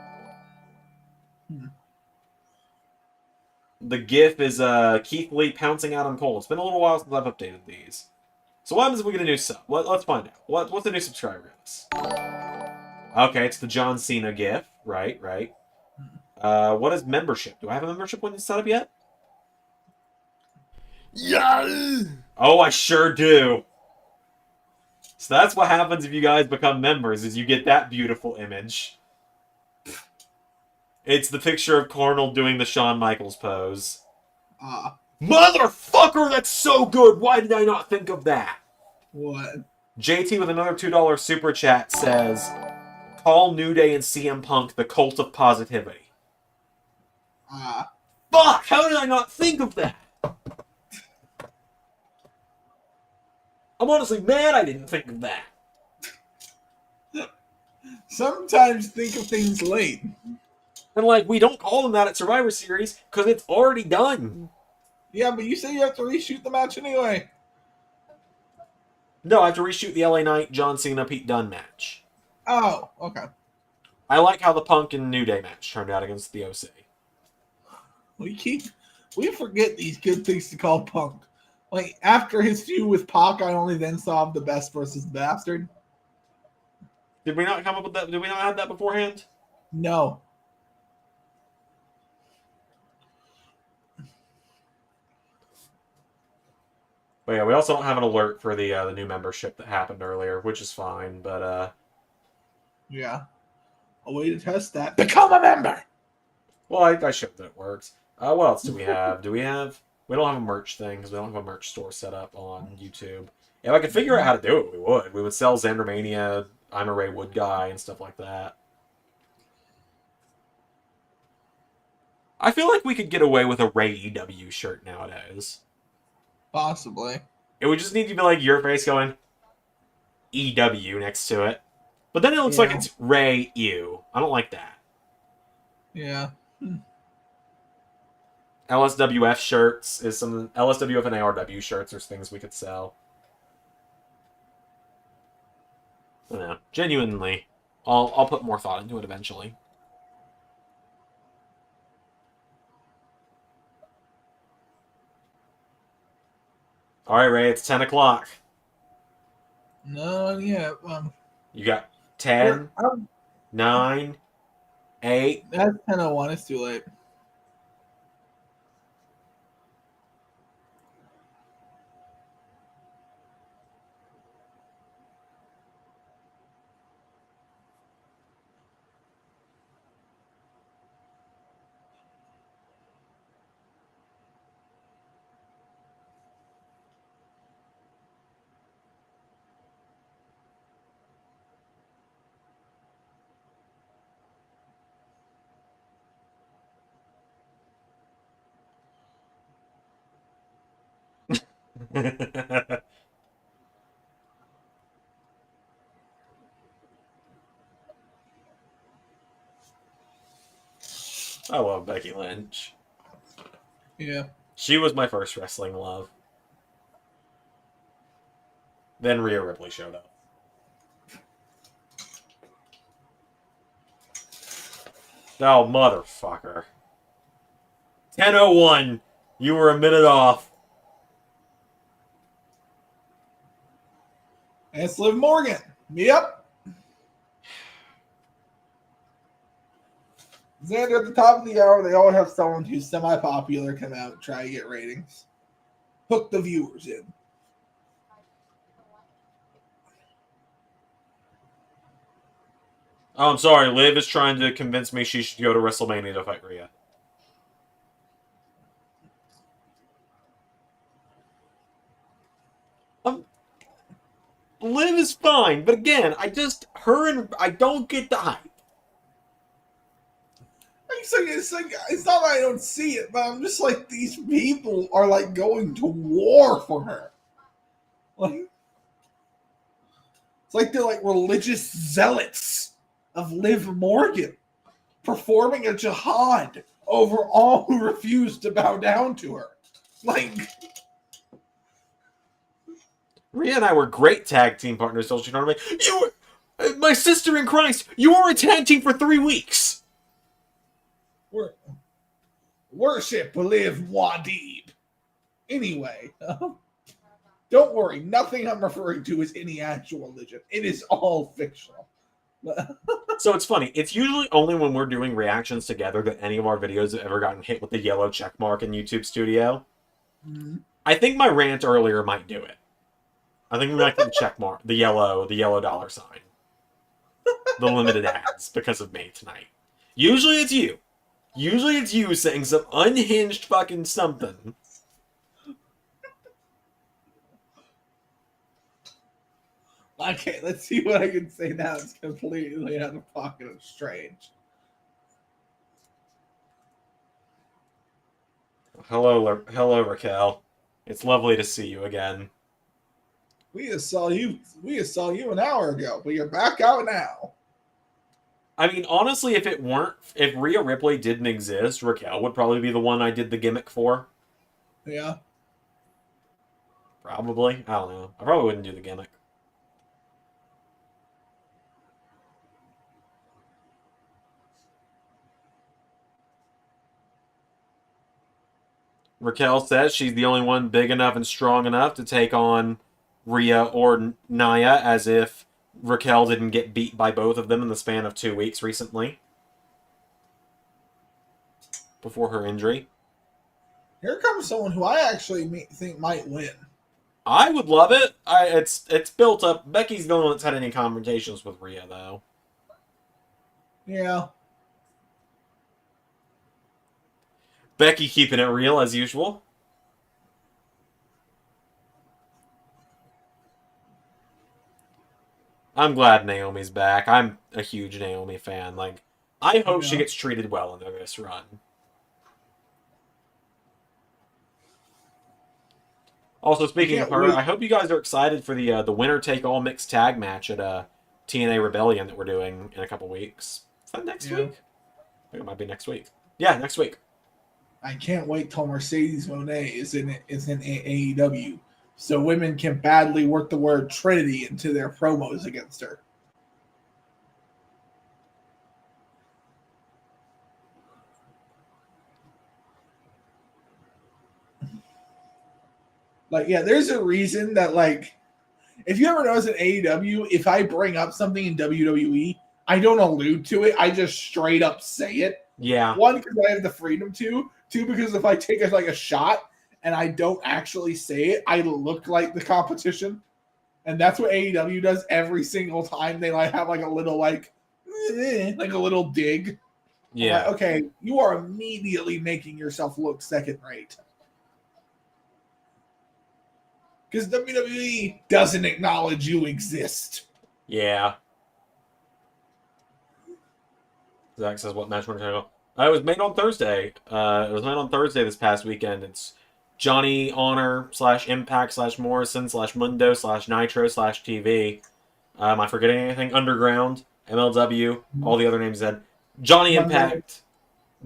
The GIF is Keith Lee pouncing out on Cole. It's been a little while since I've updated these. So what happens if we get a new sub? Let's find out. What's the new subscriber is? Okay, it's the John Cena GIF. Right. What is membership? Do I have a membership one set up yet? Yeah. Oh, I sure do. So that's what happens if you guys become members, is you get that beautiful image. It's the picture of Cornell doing the Shawn Michaels pose. Motherfucker, that's so good! Why did I not think of that? What? JT with another $2 super chat says, call New Day and CM Punk the cult of positivity. Fuck! How did I not think of that? I'm honestly mad I didn't think of that. Sometimes think of things late. And like, we don't call them that at Survivor Series because it's already done. Yeah, but you say you have to reshoot the match anyway. No, I have to reshoot the LA Knight, John Cena, Pete Dunne match. Oh, okay. I like how the Punk and New Day match turned out against the OC. We forget these good things to call Punk. Like, after his feud with Pac, I only then saw the best versus the bastard. Did we not come up with that? Did we not have that beforehand? No. But yeah, we also don't have an alert for the new membership that happened earlier, which is fine, but yeah. A way to test that. Become a member! Well, I showed that it works. What else do we have? We don't have a merch thing because we don't have a merch store set up on YouTube. If I could figure out how to do it, we would. We would sell Xandermania, I'm a Ray Wood guy, and stuff like that. I feel like we could get away with a Ray EW shirt nowadays. Possibly. It would just need to be like your face going EW next to it. But then it looks like it's Ray U. I don't like that. Yeah. LSWF shirts is some LSWF and ARW shirts are things we could sell. I don't know. Genuinely, I'll put more thought into it eventually. All right, Ray, it's 10 o'clock. No, yeah. You got 10, 9, 8. That's 10:01. It's too late. I love Becky Lynch. Yeah. She was my first wrestling love. Then Rhea Ripley showed up. Oh, motherfucker. 10:01. You were a minute off. And it's Liv Morgan. Yep. Zander at the top of the hour, they always have someone who's semi-popular come out and try to get ratings. Hook the viewers in. Oh, I'm sorry. Liv is trying to convince me she should go to WrestleMania to fight Rhea. Liv is fine, but again, I don't get the hype. It's not that I don't see it, but I'm just like, these people are like going to war for her. Like, it's like they're like religious zealots of Liv Morgan performing a jihad over all who refuse to bow down to her. Like, Rhea and I were great tag team partners till she told me, "You were my sister in Christ. You were a tag team for 3 weeks." Worship Liv Muad'Dib. Anyway, don't worry. Nothing I'm referring to is any actual religion. It is all fictional. So it's funny. It's usually only when we're doing reactions together that any of our videos have ever gotten hit with the yellow check mark in YouTube Studio. Mm-hmm. I think my rant earlier might do it. I think we might get the check mark, the yellow dollar sign, the limited ads because of me tonight. Usually it's you. Usually it's you saying some unhinged fucking something. Okay, let's see what I can say now. It's completely out of pocket and strange. Hello, Raquel. It's lovely to see you again. We just saw you an hour ago, but you're back out now. I mean, honestly, if Rhea Ripley didn't exist, Raquel would probably be the one I did the gimmick for. Yeah. Probably. I don't know. I probably wouldn't do the gimmick. Raquel says she's the only one big enough and strong enough to take on Rhea or Nia, as if Raquel didn't get beat by both of them in the span of 2 weeks recently. Before her injury. Here comes someone who I actually think might win. I would love it. It's built up. Becky's the only one that's had any confrontations with Rhea, though. Yeah. Becky keeping it real, as usual. I'm glad Naomi's back. I'm a huge Naomi fan. Like, I hope she gets treated well in this run. Also, speaking of her, I hope you guys are excited for the winner-take-all mixed tag match at TNA Rebellion that we're doing in a couple weeks. Is that next week? I think it might be next week. Yeah, next week. I can't wait till Mercedes Moné is in AEW, so women can badly work the word Trinity into their promos against her. Like, yeah, there's a reason that, like, if you ever notice in AEW, if I bring up something in WWE, I don't allude to it. I just straight up say it. Yeah. One, because I have the freedom to. Two, because if I take a shot and I don't actually say it, I look like the competition. And that's what AEW does every single time. They have a little like a little dig. Yeah. Like, okay, you are immediately making yourself look second rate. Because WWE doesn't acknowledge you exist. Yeah. Zach says, what match we're talking about? It was made on Thursday. It was made on Thursday this past weekend. It's Johnny Honor / Impact / Morrison / Mundo / Nitro / TV. Am I forgetting anything? Underground, MLW, all the other names said. Johnny Impact,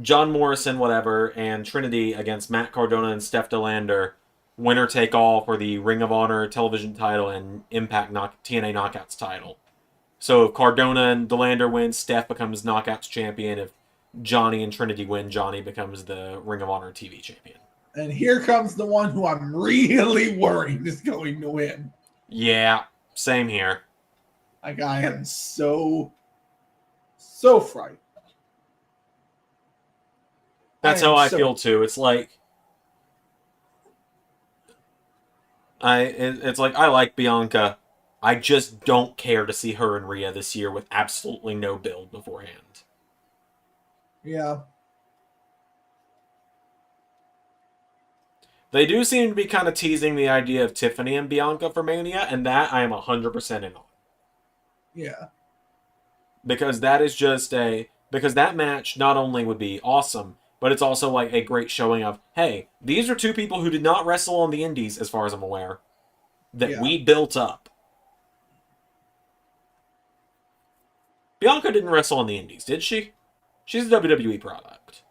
John Morrison, whatever, and Trinity against Matt Cardona and Steph DeLander. Winner take all for the Ring of Honor television title and Impact TNA Knockouts title. So if Cardona and DeLander win, Steph becomes Knockouts champion. If Johnny and Trinity win, Johnny becomes the Ring of Honor TV champion. And here comes the one who I'm really worried is going to win. Yeah, same here. Like, I am so frightened. That's how I feel too. It's like it's like I like Bianca. I just don't care to see her and Rhea this year with absolutely no build beforehand. Yeah. They do seem to be kind of teasing the idea of Tiffany and Bianca for Mania, and that I am 100% in on. Yeah. Because that is just because that match not only would be awesome, but it's also like a great showing of, hey, these are two people who did not wrestle on the indies, as far as I'm aware, that we built up. Bianca didn't wrestle on the indies, did she? She's a WWE product.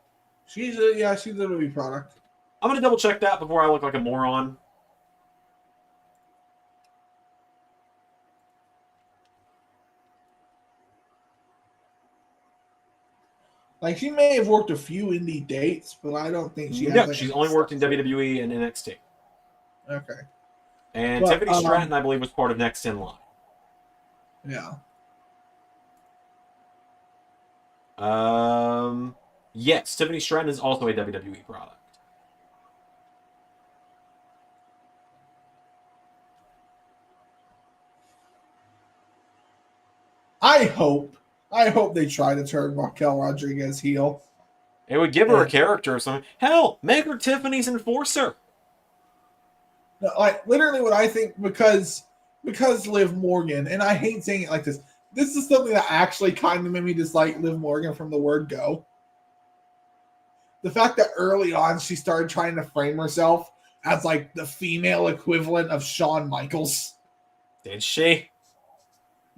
She's a WWE product. I'm going to double check that before I look like a moron. Like, she may have worked a few indie dates, but I don't think she has. No, she's only worked in WWE and NXT. Okay. And Tiffany Stratton, I believe, was part of Next in Line. Yeah. Yes, Tiffany Stratton is also a WWE product. I hope they try to turn Raquel Rodriguez heel. It would give her a character or something. Hell, make her Tiffany's enforcer. Like, literally what I think, because Liv Morgan, and I hate saying it like this, this is something that actually kind of made me dislike Liv Morgan from the word go. The fact that early on she started trying to frame herself as like the female equivalent of Shawn Michaels. Did she?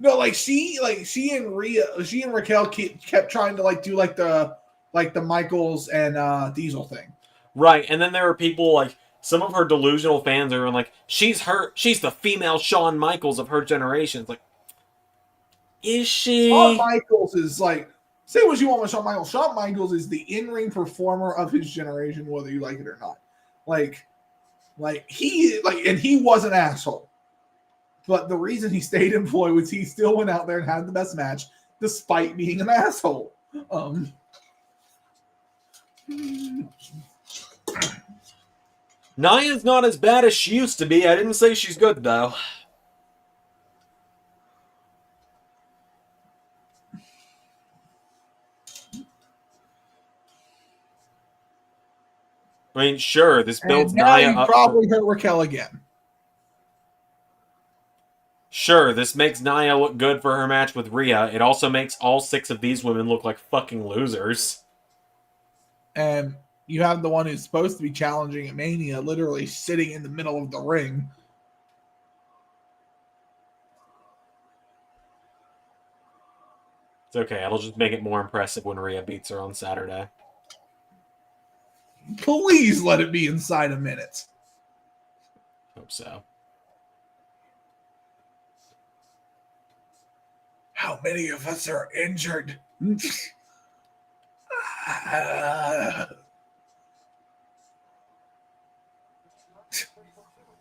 No, like she and Raquel kept trying to like do like the Michaels and Diesel thing. Right, and then there are people like some of her delusional fans are like, she's the female Shawn Michaels of her generation. It's like, is she? Shawn Michaels is like, say what you want with Shawn Michaels. Shawn Michaels is the in-ring performer of his generation, whether you like it or not. And he was an asshole. But the reason he stayed employed was he still went out there and had the best match, despite being an asshole. Nia's not as bad as she used to be. I didn't say she's good, though. I mean, sure, this builds Nia up. Probably hurt Raquel again. Sure, this makes Nia look good for her match with Rhea. It also makes all 6 of these women look like fucking losers. And you have the one who's supposed to be challenging at Mania literally sitting in the middle of the ring. It's okay. It'll just make it more impressive when Rhea beats her on Saturday. Please let it be inside a minute. Hope so. How many of us are injured? This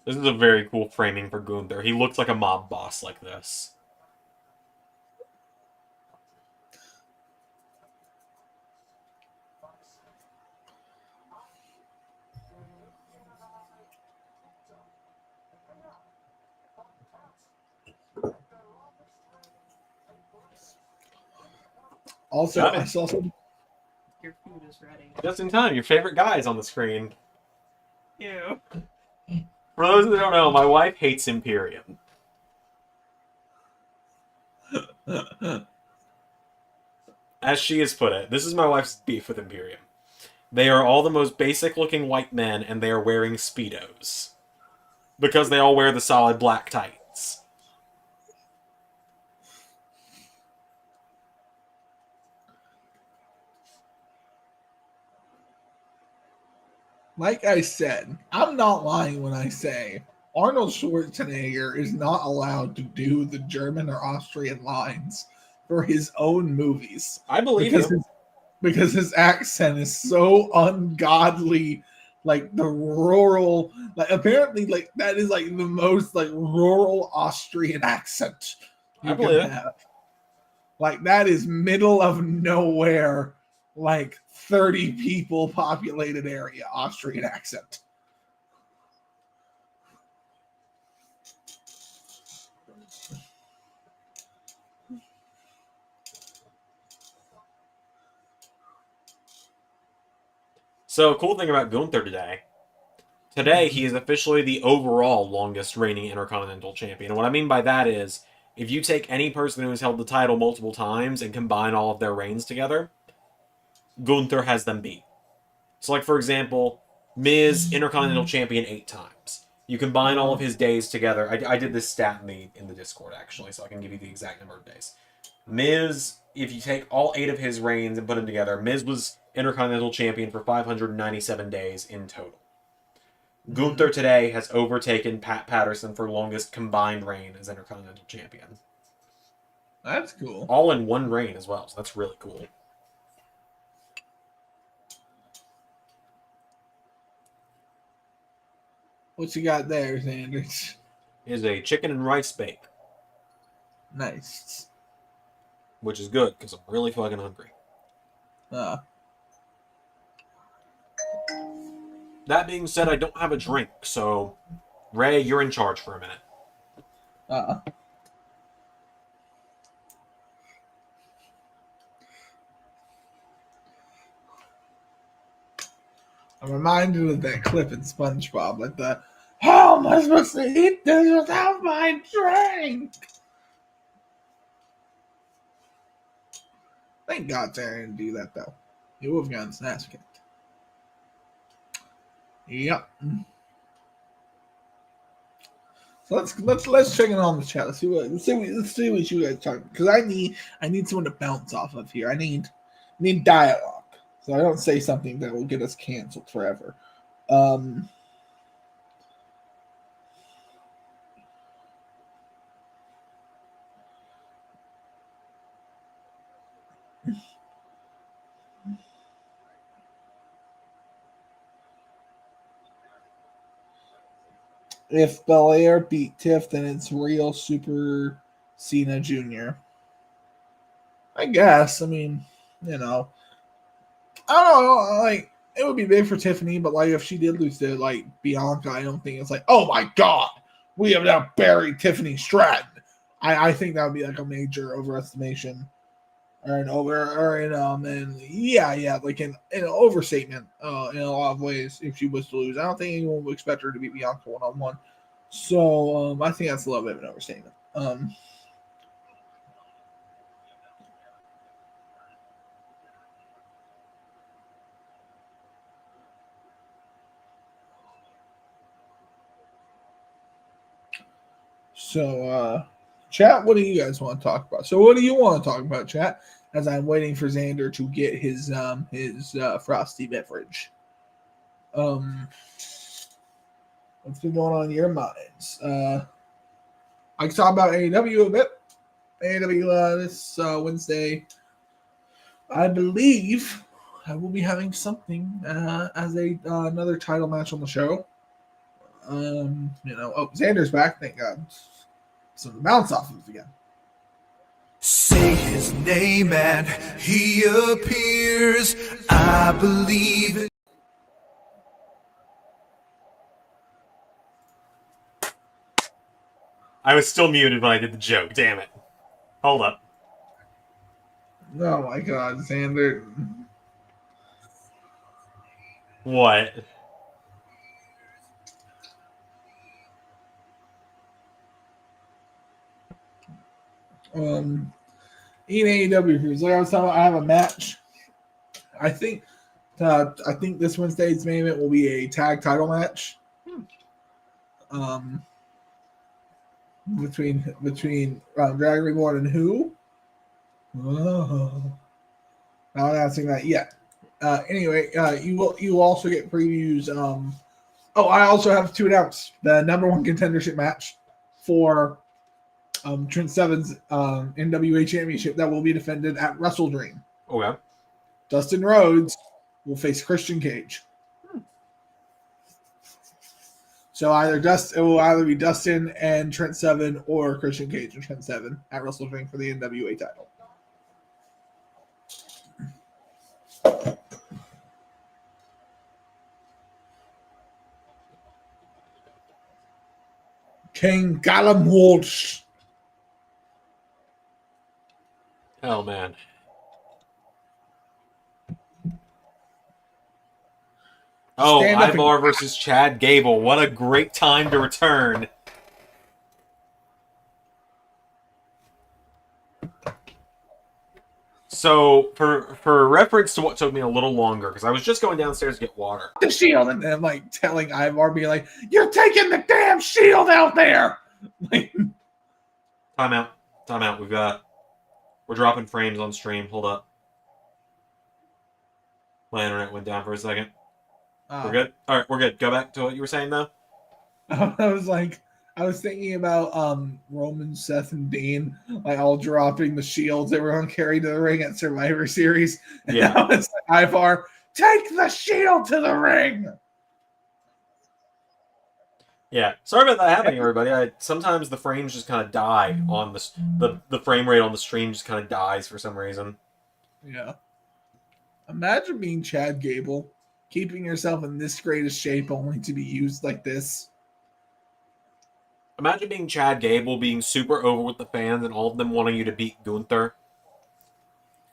is a very cool framing for Gunther. He looks like a mob boss like this. Also, I saw some. Your food is ready. Just in time. Your favorite guy is on the screen. Ew. For those that don't know, my wife hates Imperium. As she has put it, this is my wife's beef with Imperium. They are all the most basic-looking white men, and they are wearing Speedos. Because they all wear the solid black tights. Like I said, I'm not lying when I say Arnold Schwarzenegger is not allowed to do the German or Austrian lines for his own movies. I believe him. Because his accent is so ungodly, like the rural, like apparently like that is like the most like rural Austrian accent you can have. Like that is middle of nowhere, like 30 people populated area Austrian accent. So, cool thing about Gunther today he is officially the overall longest reigning Intercontinental Champion. And what I mean by that is, if you take any person who has held the title multiple times and combine all of their reigns together, Gunther has them beat. So, like, for example, Miz, Intercontinental Champion 8 times. You combine all of his days together. I did this stat in the Discord, actually, so I can give you the exact number of days. Miz, if you take all 8 of his reigns and put them together, Miz was Intercontinental Champion for 597 days in total. Gunther today has overtaken Pat Patterson for longest combined reign as Intercontinental Champion. That's cool. All in one reign as well, so that's really cool. What you got there, Xander? Is a chicken and rice bake. Nice. Which is good, because I'm really fucking hungry. That being said, I don't have a drink, so Ray, you're in charge for a minute. I'm reminded of that clip in SpongeBob, like the how am I supposed to eat this without my drink? Thank God Sarah didn't do that though. He would have gotten his ass kicked. Yep. So let's check in on the chat. Let's see what you guys talking, because I need someone to bounce off of here. I need dialogue, so I don't say something that will get us canceled forever. If Belair beat Tiff, then it's real Super Cena Jr. I guess. I mean, you know, I don't know. Like, it would be big for Tiffany, but like if she did lose to like Bianca, I don't think it's like, oh my God, we have now buried Tiffany Stratton. I think that would be like a major overestimation, or an like an overstatement in a lot of ways if she was to lose. I don't think anyone would expect her to beat Bianca 1-on-1. So I think that's a little bit of an overstatement. So chat, what do you guys want to talk about? So what do you want to talk about, chat? As I'm waiting for Zander to get his frosty beverage. What's been going on in your minds? I can talk about AEW a bit. AEW this Wednesday, I believe I will be having something as another title match on the show. Xander's back, thank God. So the bounce off of again. Say his name and he appears. I believe it. I was still muted when I did the joke. Damn it. Hold up. Oh my God, Xander. What? In AEW reviews, like I was talking about, I have a match. I think this Wednesday's main event will be a tag title match. Between Dragon Reborn and who? Oh, not announcing that yet. Anyway, you will also get previews. I also have to announce the number one contendership match for Trent Seven's NWA Championship that will be defended at Wrestle Dream. Okay. Dustin Rhodes will face Christian Cage. So it will either be Dustin and Trent Seven or Christian Cage and Trent Seven at WrestleMania for the NWA title. King Callum Walsh. Oh man. Oh, Ivar versus Chad Gable. What a great time to return. So, for reference to what took me a little longer, because I was just going downstairs to get water. The shield, and then like telling Ivar, be like, "You're taking the damn shield out there." Time out. We're dropping frames on stream. Hold up. My internet went down for a second. We're good? All right, we're good. Go back to what you were saying, though. I was thinking about Roman, Seth, and Dean, like all dropping the shields everyone carried to the ring at Survivor Series. And now it's like, Ivar, take the shield to the ring. Yeah, sorry about that happening, everybody. Sometimes the frames just kind of die on the frame rate on the stream just kind of dies for some reason. Yeah. Imagine being Chad Gable, keeping yourself in this greatest shape only to be used like this. Imagine being Chad Gable, being super over with the fans, and all of them wanting you to beat Gunther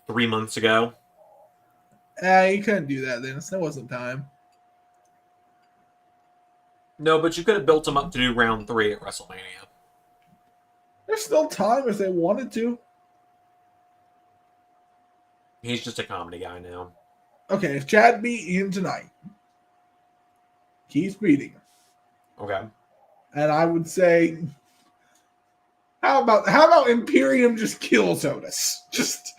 3 months ago. You couldn't do that then. There wasn't time. No, but you could have built him up to do round 3 at WrestleMania. There's still time if they wanted to. He's just a comedy guy now. Okay, if Chad beat him tonight, he's beating him. Okay. And I would say, how about Imperium just kills Otis? Just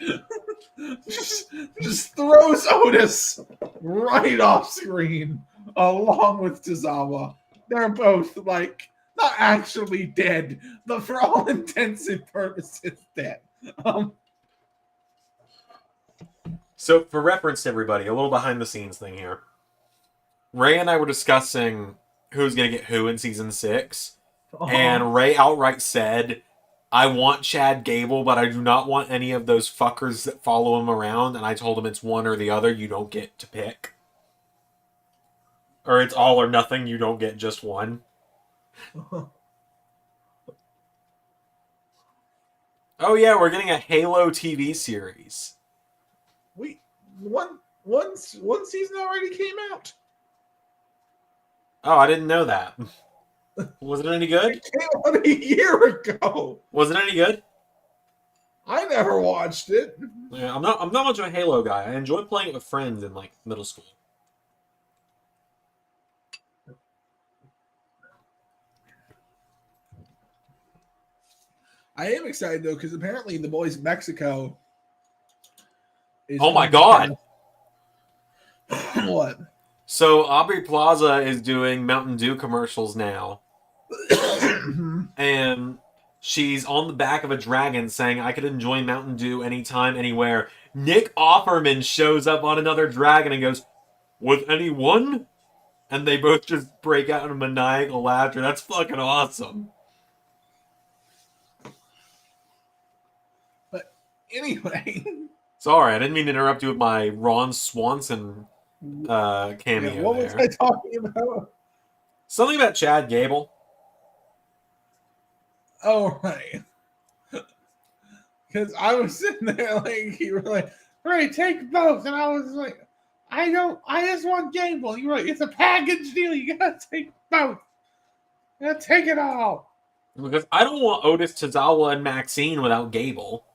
throws Otis right off screen along with Tozawa. They're both like not actually dead, but for all intents and purposes dead. So, for reference, everybody, a little behind the scenes thing here. Ray and I were discussing who's going to get who in season 6. And Ray outright said, I want Chad Gable, but I do not want any of those fuckers that follow him around. And I told him it's one or the other. You don't get to pick. Or it's all or nothing. You don't get just one. Oh, yeah, we're getting a Halo TV series. Wait, one season already came out. Oh, I didn't know that. Was it any good? It came out a year ago. Was it any good? I never watched it. Yeah, I'm not much of a Halo guy. I enjoyed playing it with friends in like middle school. I am excited though because apparently the boys in Mexico. Oh my god! What? So Aubrey Plaza is doing Mountain Dew commercials now, and she's on the back of a dragon saying, "I could enjoy Mountain Dew anytime, anywhere." Nick Offerman shows up on another dragon and goes, "With anyone?" And they both just break out in maniacal laughter. That's fucking awesome. But anyway. Sorry, I didn't mean to interrupt you with my Ron Swanson cameo. Yeah, what was I talking about? Something about Chad Gable. Oh, right. Because I was sitting there like, you were like, "Right, take both." And I was like, I just want Gable. You were like, "It's a package deal. You gotta take both. You gotta take it all." Because I don't want Otis, Tozawa, and Maxine without Gable.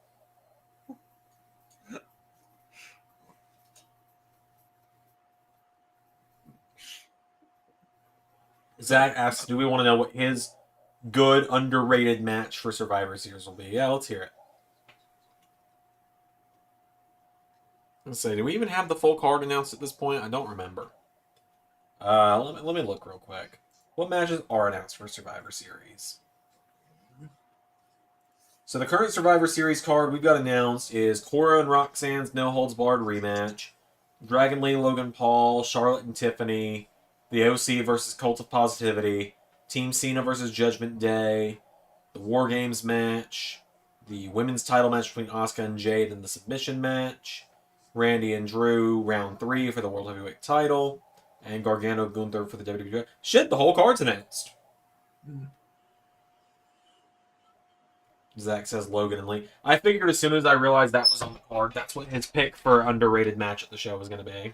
Zach asks, do we want to know what his good, underrated match for Survivor Series will be? Yeah, let's hear it. Let's see, do we even have the full card announced at this point? I don't remember. Let me look real quick. What matches are announced for Survivor Series? So the current Survivor Series card we've got announced is Cora and Roxanne's No Holds Barred rematch, Dragon Lee, Logan Paul, Charlotte and Tiffany, the OC versus Cult of Positivity, Team Cena versus Judgment Day, the War Games match, the women's title match between Asuka and Jade, and the submission match, Randy and Drew round 3 for the World Heavyweight title, and Gargano Gunther for the WWE. Shit, the whole card's announced. Zach says Logan and Lee. I figured as soon as I realized that was on the card, that's what his pick for underrated match at the show was going to be.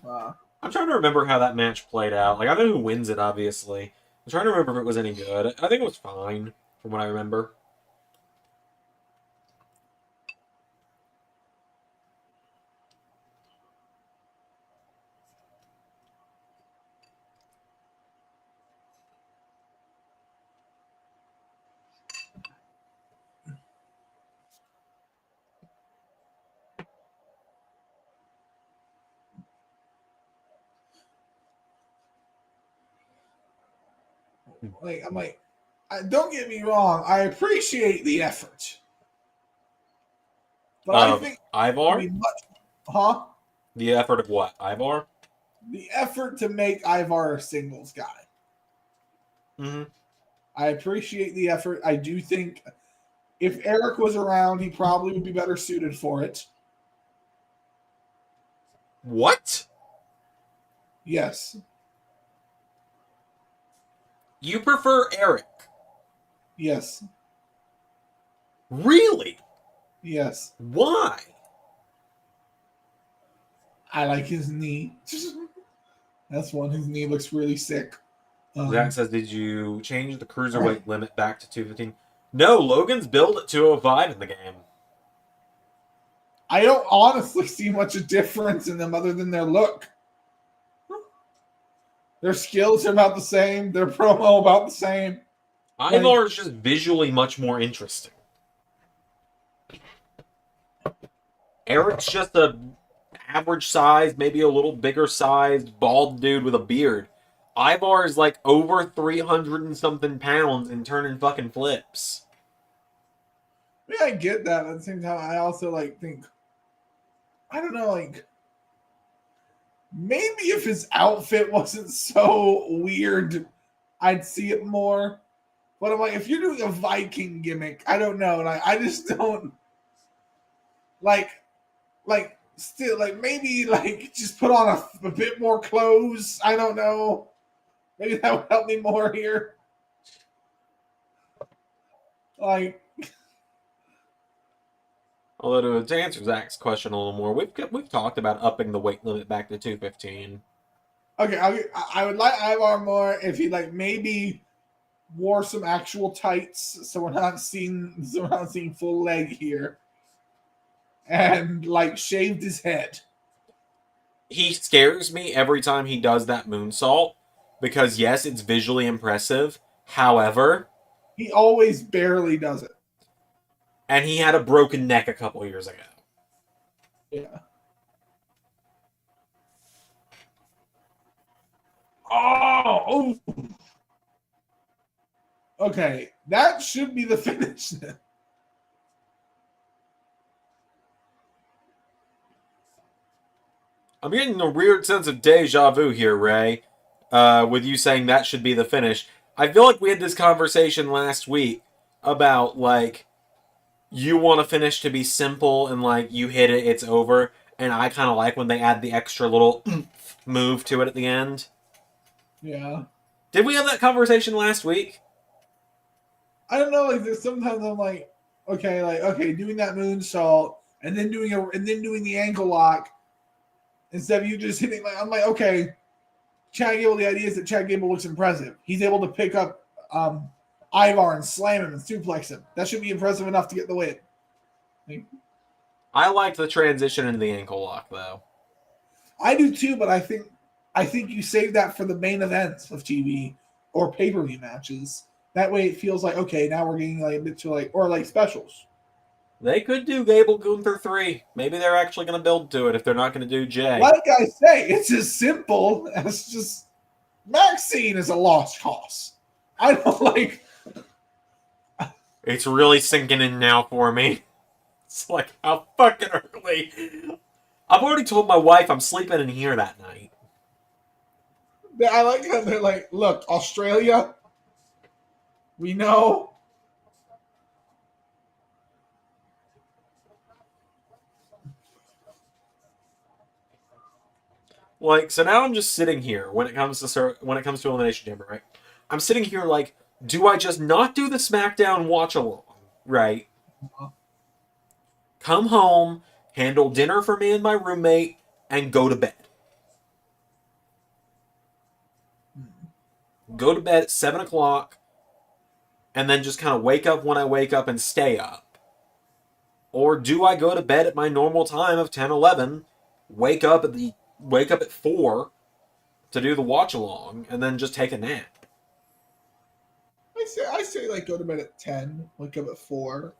I'm trying to remember how that match played out. Like, I know who wins it, obviously. I'm trying to remember if it was any good. I think it was fine, from what I remember. Don't get me wrong. I appreciate the effort, but I think Ivar? The effort of what? Ivar? The effort to make Ivar a singles guy. Mm-hmm. I appreciate the effort. I do think if Eric was around, he probably would be better suited for it. What? Yes. You prefer Eric? Yes. Really? Yes. Why? I like his knee. That's one. His knee looks really sick. Zach says, did you change the cruiserweight limit back to 215? No, Logan's billed at 205 in the game. I don't honestly see much of difference in them other than their look. Their skills are about the same. Their promo about the same. Ivar is just visually much more interesting. Eric's just a average size, maybe a little bigger sized, bald dude with a beard. Ivar is like over 300 and something pounds and turning fucking flips. Yeah, I get that. At the same time, I also think, I don't know, maybe if his outfit wasn't so weird, I'd see it more. But I'm like, if you're doing a Viking gimmick, I don't know. I just don't still maybe just put on a bit more clothes. I don't know. Maybe that would help me more here. Although to answer Zach's question a little more, we've talked about upping the weight limit back to 215. Okay, I would like Ivar more if he maybe wore some actual tights, so we're not seeing full leg here, and shaved his head. He scares me every time he does that moonsault because yes, it's visually impressive. However, he always barely does it. And he had a broken neck a couple years ago. Yeah. Oh! Okay, that should be the finish then. I'm getting a weird sense of deja vu here, Ray, with you saying that should be the finish. I feel like we had this conversation last week about, you want a finish to be simple and, you hit it, it's over. And I kind of like when they add the extra little move to it at the end. Yeah. Did we have that conversation last week? I don't know. There's sometimes I'm okay, doing that moonsault and then doing the ankle lock instead of you just hitting. I'm okay. Chad Gable. The idea is that Chad Gable looks impressive. He's able to pick up Ivar and slam him and suplex him. That should be impressive enough to get the win. I liked the transition into the ankle lock, though. I do too, but I think you save that for the main events of TV or pay-per-view matches. That way it feels okay, now we're getting a bit to or specials. They could do Gable Gunther 3. Maybe they're actually going to build to it if they're not going to do Jay. Like I say, it's as simple as just Maxine is a lost cause. I don't It's really sinking in now for me. It's how fucking early. I've already told my wife I'm sleeping in here that night. I like how they're look, Australia, We know. Like, so now I'm just sitting here when it comes to Elimination Chamber, right? I'm sitting here like, do I just not do the SmackDown watch along, right? Come home, handle dinner for me and my roommate, and go to bed. Go to bed at 7 o'clock, and then just kind of wake up when I wake up and stay up. Or do I go to bed at my normal time of 10, 11, wake up at 4 to do the watch along, and then just take a nap? I say like go to bed at 10, wake up at 4,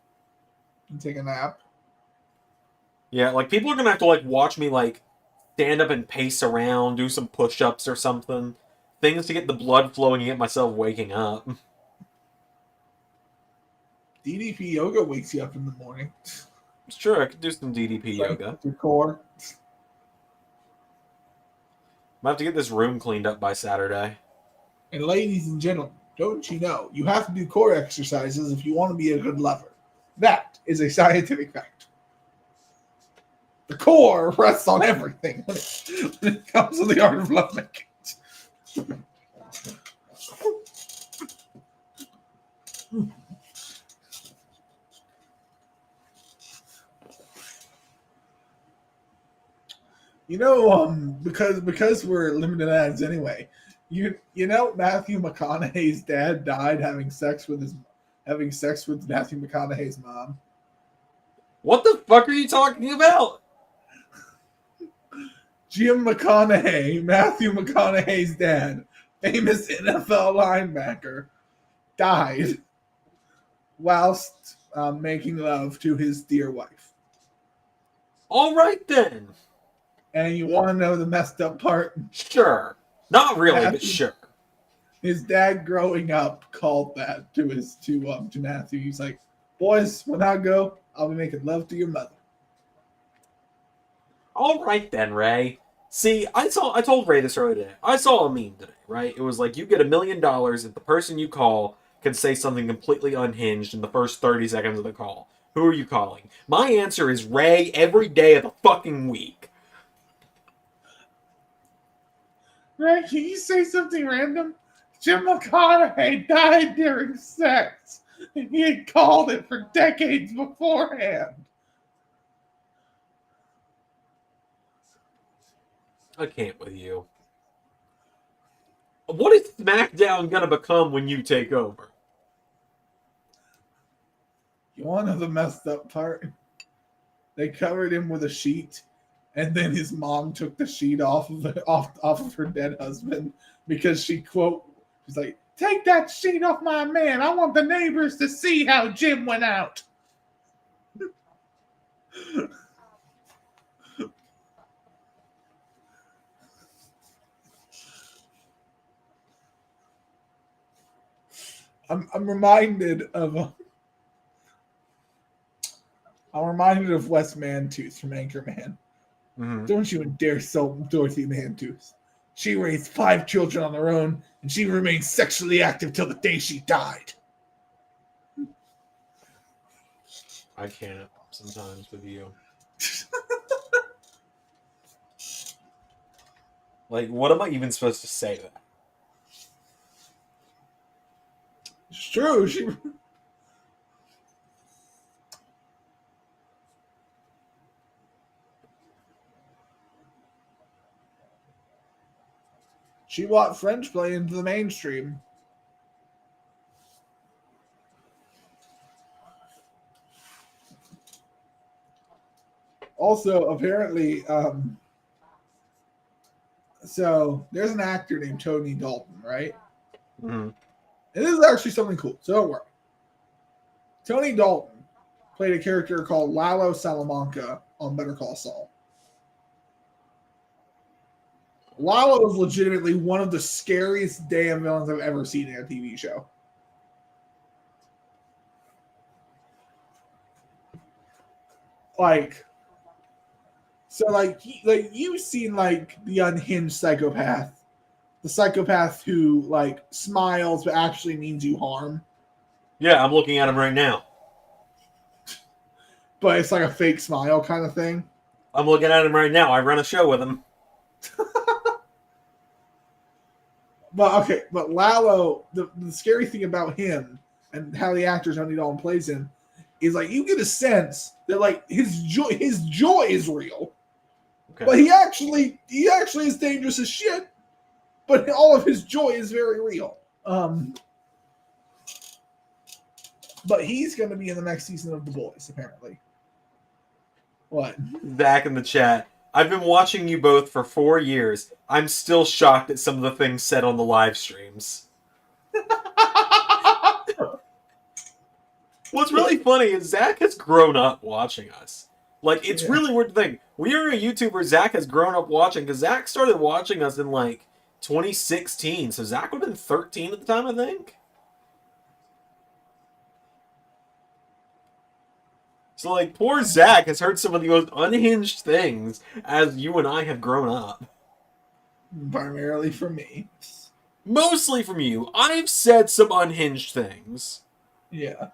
and take a nap. Yeah, like people are gonna have to like watch me like stand up and pace around, do some push-ups or something. Things to get the blood flowing and get myself waking up. DDP yoga wakes you up in the morning. Sure, I could do some DDP yoga. Your core. Might have to get this room cleaned up by Saturday. And ladies and gentlemen, don't you know, you have to do core exercises if you want to be a good lover. That is a scientific fact. The core rests on everything when it comes to the art of lovemaking. You know, because we're limited ads anyway. You know Matthew McConaughey's dad died having sex with Matthew McConaughey's mom. What the fuck are you talking about? Jim McConaughey, Matthew McConaughey's dad, famous NFL linebacker, died whilst making love to his dear wife. All right then. And you want to know the messed up part? Sure. Not really, but sure. His dad growing up called that to Matthew. He's like, boys, when I go, I'll be making love to your mother. All right then, Ray. See, I told Ray this earlier today. I saw a meme today, right? It was like, you get $1 million if the person you call can say something completely unhinged in the first 30 seconds of the call. Who are you calling? My answer is Ray every day of the fucking week. Ray, can you say something random? Jim McConaughey died during sex, and he had called it for decades beforehand. I can't with you. What is SmackDown gonna become when you take over? You want to know the messed up part? They covered him with a sheet, and then his mom took the sheet off of her dead husband because she's like, take that sheet off my man. I want the neighbors to see how Jim went out. I'm reminded of Wes Mantooth from Anchorman. Mm-hmm. Don't you dare sell Dorothy Mantooth. She raised 5 children on her own, and she remained sexually active till the day she died. I can't sometimes with you. Like, what am I even supposed to say to that? It's true. She brought French play into the mainstream. Also, apparently, so there's an actor named Tony Dalton, right? Mm-hmm. And this is actually something cool, so don't worry. Tony Dalton played a character called Lalo Salamanca on Better Call Saul. Lalo is legitimately one of the scariest damn villains I've ever seen in a TV show. You've seen like the unhinged psychopath, the psychopath who like smiles but actually means you harm. Yeah, I'm looking at him right now. But it's like a fake smile kind of thing. I'm looking at him right now. I run a show with him. But Lalo, the scary thing about him and how the actor Tony Dalton plays him is like you get a sense that like his joy is real. Okay. But he actually is dangerous as shit. But all of his joy is very real. But he's going to be in the next season of The Boys, apparently. What? Back in the chat. I've been watching you both for 4 years. I'm still shocked at some of the things said on the live streams. What's really funny is Zach has grown up watching us. Like, it's really weird to think. We are a YouTuber Zach has grown up watching, because Zach started watching us in, like, 2016. So Zach would have been 13 at the time, I think. So, like, poor Zach has heard some of the most unhinged things as you and I have grown up. Primarily from me. Mostly from you. I've said some unhinged things. Yeah.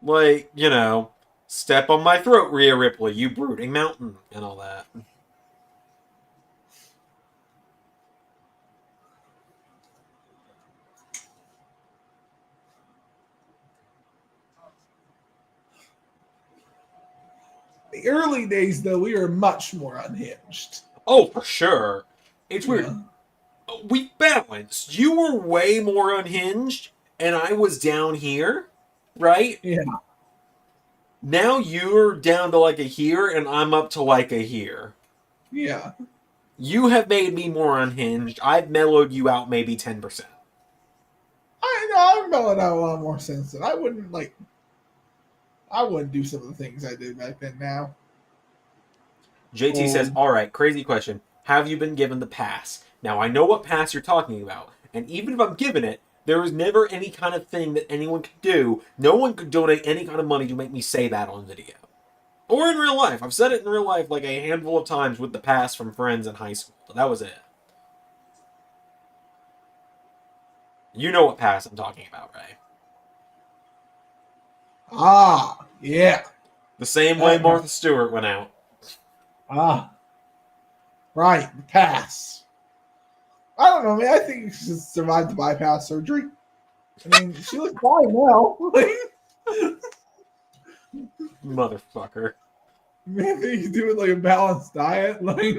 Like, you know, step on my throat, Rhea Ripley, you brooding mountain, and all that. The early days, though, we were much more unhinged. Oh, for sure. It's weird. We balanced. You were way more unhinged, and I was down here, right? Yeah. Now you're down to like a here, and I'm up to like a here. Yeah. You have made me more unhinged. I've mellowed you out maybe 10%. I know, I've mellowed out a lot more since then. I wouldn't do some of the things I did back then now. JT says, alright, crazy question. Have you been given the pass? Now, I know what pass you're talking about, and even if I'm given it, there is never any kind of thing that anyone could do. No one could donate any kind of money to make me say that on video. Or in real life. I've said it in real life like a handful of times with the pass from friends in high school. But that was it. You know what pass I'm talking about, right? Ah, yeah. The same way Martha Stewart went out. Ah. Right, the pass. I don't know, man. I think she survived the bypass surgery. I mean, she looks fine now. Motherfucker. Man, you can do it like a balanced diet. Like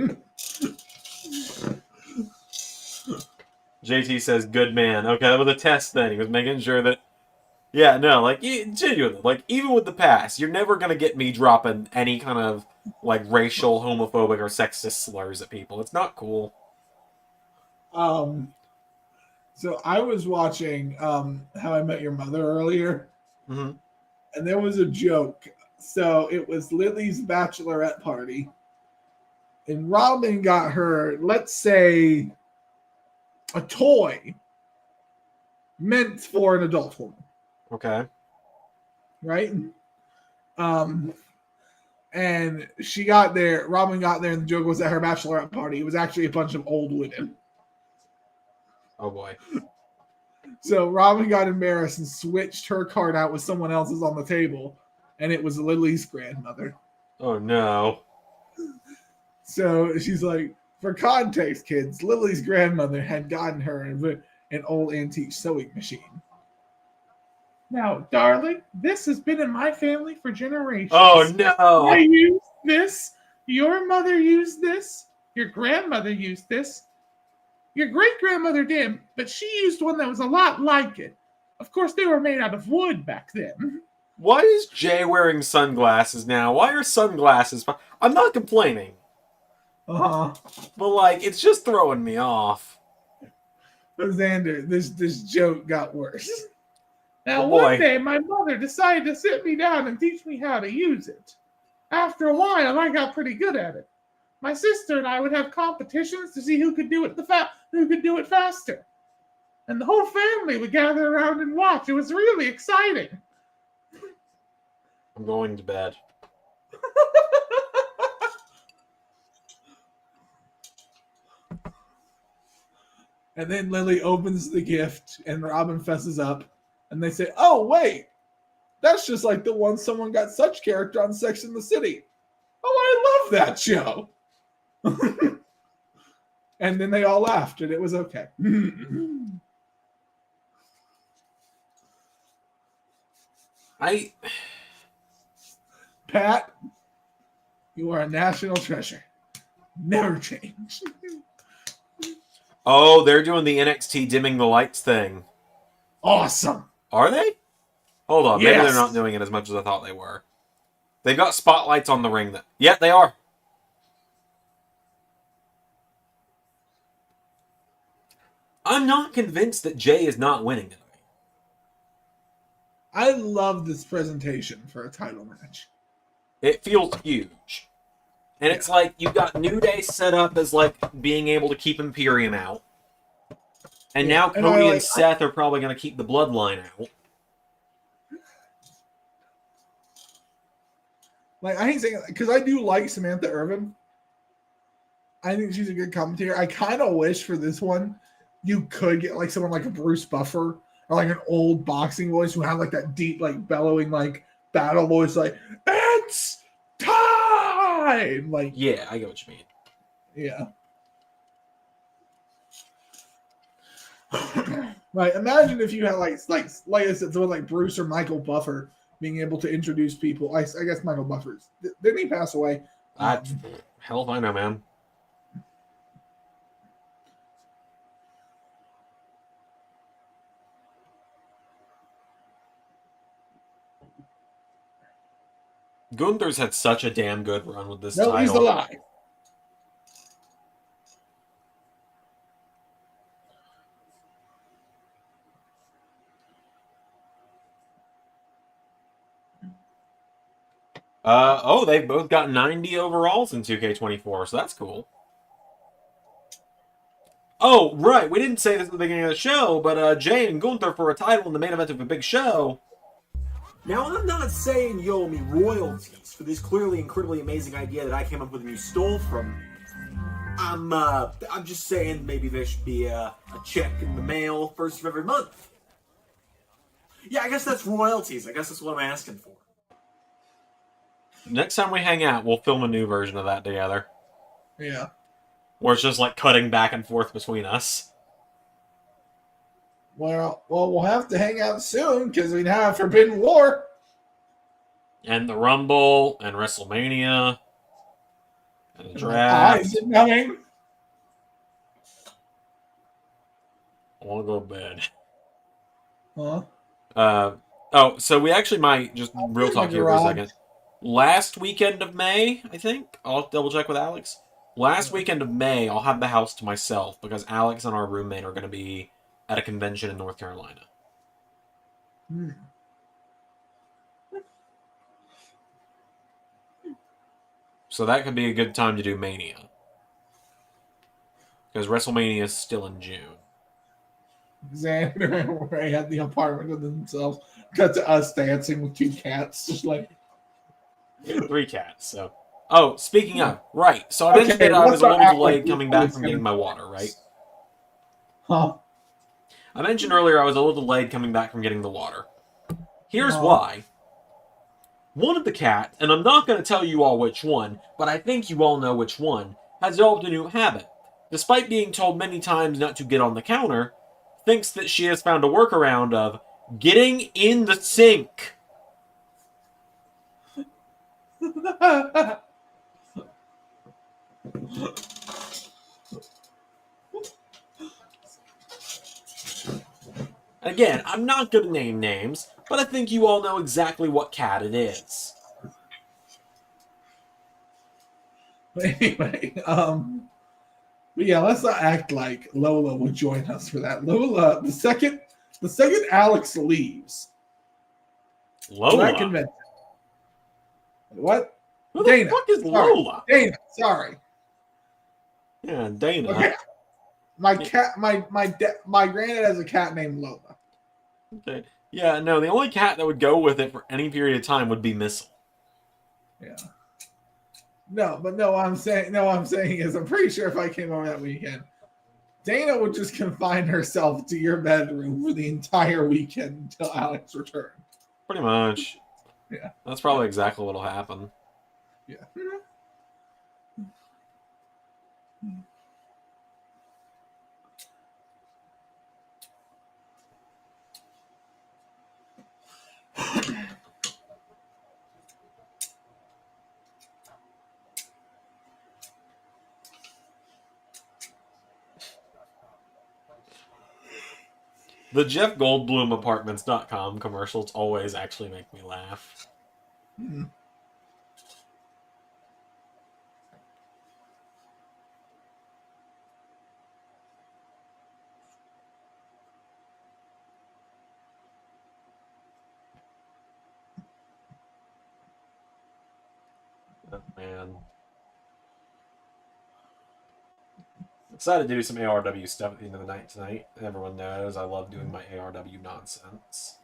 JT says, good man. Okay, that was a test then. He was making sure that... Yeah, no, like, genuinely. Like, even with the pass, you're never going to get me dropping any kind of, like, racial, homophobic, or sexist slurs at people. It's not cool. So I was watching How I Met Your Mother earlier. Mm-hmm. And there was a joke. So it was Lily's bachelorette party. And Robin got her, let's say, a toy meant for an adult woman. Okay. Right? And she got there, Robin got there, and the joke was at her bachelorette party. It was actually a bunch of old women. Oh, boy. So Robin got embarrassed and switched her card out with someone else's on the table, and it was Lily's grandmother. Oh, no. So she's like, for context, kids, Lily's grandmother had gotten her an old antique sewing machine. Now, darling, this has been in my family for generations. Oh, no. I used this. Your mother used this. Your grandmother used this. Your great-grandmother did, but she used one that was a lot like it. Of course, they were made out of wood back then. Why is Jay wearing sunglasses now? Why are sunglasses... I'm not complaining. Uh-huh. But, like, it's just throwing me off. But Zander, this joke got worse. Now, one day, my mother decided to sit me down and teach me how to use it. After a while, I got pretty good at it. My sister and I would have competitions to see who could do it faster. And the whole family would gather around and watch. It was really exciting. I'm going to bed. And then Lily opens the gift, and Robin fesses up, and they say, "Oh wait, that's just like the one someone got such character on Sex and the City. Oh, I love that show." And then they all laughed, and it was okay. Pat, you are a national treasure. Never change. Oh, they're doing the NXT dimming the lights thing. Awesome. Are they? Hold on. Maybe Yes. they're not doing it as much as I thought they were. They've got spotlights on the ring. Yeah, they are. I'm not convinced that Jay is not winning tonight. I love this presentation for a title match. It feels huge. And it's like you've got New Day set up as like being able to keep Imperium out. And now Cody and Seth are probably going to keep the Bloodline out. Like, I hate saying it, because I do like Samantha Irvin. I think she's a good commentator. I kind of wish for this one you could get like someone like a Bruce Buffer or like an old boxing voice who had like that deep, like bellowing, like battle voice, like, "It's time!" Like, yeah, I get what you mean. Yeah. Right. Imagine if you had like I said, someone like Bruce or Michael Buffer being able to introduce people. I guess Michael Buffer's didn't he pass away? Hell if I know, man. Gunther's had such a damn good run with this title. No, he's alive. They both got 90 overalls in 2K24, so that's cool. Oh, right, we didn't say this at the beginning of the show, but Jay and Gunther for a title in the main event of a big show. Now, I'm not saying you owe me royalties for this clearly incredibly amazing idea that I came up with and you stole from me. I'm just saying maybe there should be a check in the mail first of every month. Yeah, I guess that's royalties. I guess that's what I'm asking for. Next time we hang out, we'll film a new version of that together. Yeah. Where it's just like cutting back and forth between us. Well, we'll have to hang out soon because we now have Forbidden War. And the Rumble, and WrestleMania, and the draft. Is it coming? I want to go to bed. Huh? So we actually might, just real talk here for a second. Last weekend of May, I think. I'll double check with Alex. Last weekend of May, I'll have the house to myself because Alex and our roommate are going to be at a convention in North Carolina. So that could be a good time to do Mania. Because WrestleMania is still in June. Xander and Ray had the apartment with themselves. Cut to us dancing with two cats, just like 3 cats, so. Oh, speaking of, right. So I mentioned that I was a little delayed coming back from getting my water, right? Huh? I mentioned earlier I was a little delayed coming back from getting the water. Here's why. One of the cats, and I'm not going to tell you all which one, but I think you all know which one, has developed a new habit. Despite being told many times not to get on the counter, thinks that she has found a workaround of getting in the sink. Again, I'm not going to name names, but I think you all know exactly what cat it is. Anyway, but yeah, let's not act like Lola would join us for that. Lola, the second Alex leaves, Lola? that convention. What? Who the Dana. fuck is Sorry. Lola? Dana, sorry. Yeah, Dana. Okay. My granddad has a cat named Lola. Okay. Yeah, no, the only cat that would go with it for any period of time would be Nizzle. Yeah. No, but what I'm saying is I'm pretty sure if I came over that weekend, Dana would just confine herself to your bedroom for the entire weekend until Alex returned. Pretty much. Yeah. That's probably exactly what'll happen. Yeah. The Jeff Goldblum Apartments.com commercials always actually make me laugh. Mm-hmm. Oh, man. Excited to do some ARW stuff at the end of the night tonight. Everyone knows I love doing my ARW nonsense.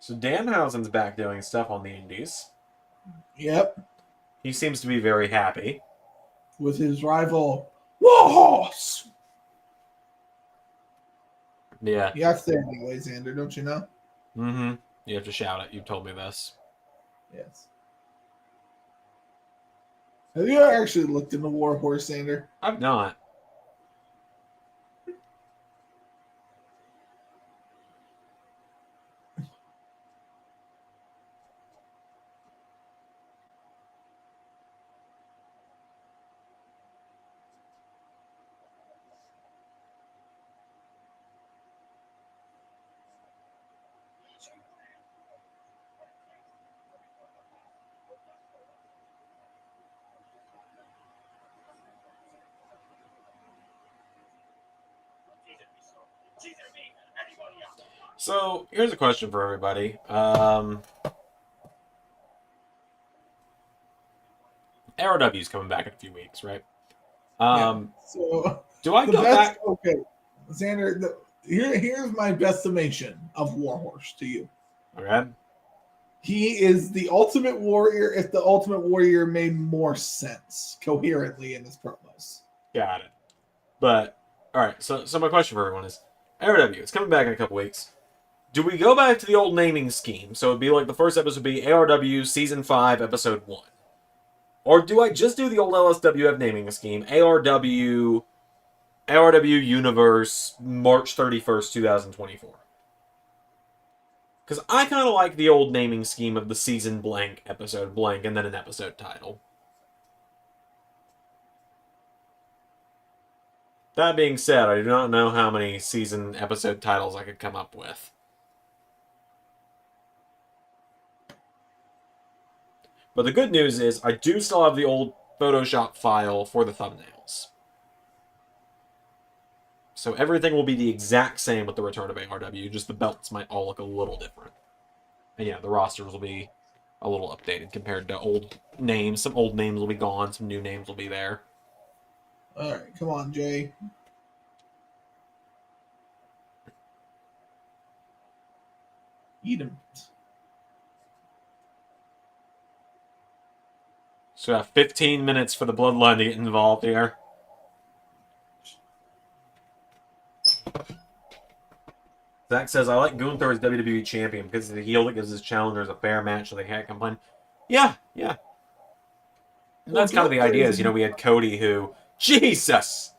So Danhausen's back doing stuff on the indies. Yep. He seems to be very happy. With his rival, Warhorse. Yeah. You have to say it anyway, Zander, don't you know? Mm-hmm. You have to shout it. You told me this. Yes. Have you ever actually looked into Warhorse, Zander? I've not. So here's a question for everybody. ARW's coming back in a few weeks, right? So do I go back? Okay, Zander. Here's my best summation of Warhorse to you. Okay. He is the Ultimate Warrior if the Ultimate Warrior made more sense coherently in his promos. Got it. But all right. So my question for everyone is, ARW. It's coming back in a couple weeks. Do we go back to the old naming scheme? So it'd be like the first episode would be ARW Season 5, Episode 1. Or do I just do the old LSWF naming scheme? ARW Universe, March 31st, 2024. Because I kind of like the old naming scheme of the season blank, episode blank, and then an episode title. That being said, I do not know how many season episode titles I could come up with. But the good news is, I do still have the old Photoshop file for the thumbnails. So everything will be the exact same with the return of ARW, just the belts might all look a little different. And yeah, the rosters will be a little updated compared to old names. Some old names will be gone, some new names will be there. All right, come on, Jay. Eat him. So we have 15 minutes for the Bloodline to get involved here. Zach says, I like Gunther as WWE champion because he's the heel that gives his challengers a fair match so they can't complain. Yeah. And that's kind of the idea is, we had Cody who... Jesus!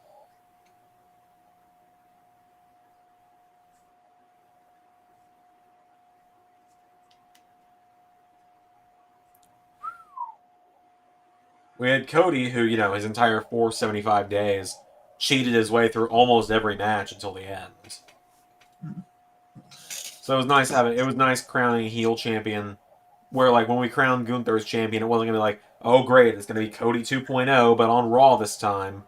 We had Cody who, his entire 475 days cheated his way through almost every match until the end. So it was nice crowning a heel champion where, like, when we crowned Gunther as champion, it wasn't going to be like, oh, great, it's going to be Cody 2.0, but on Raw this time,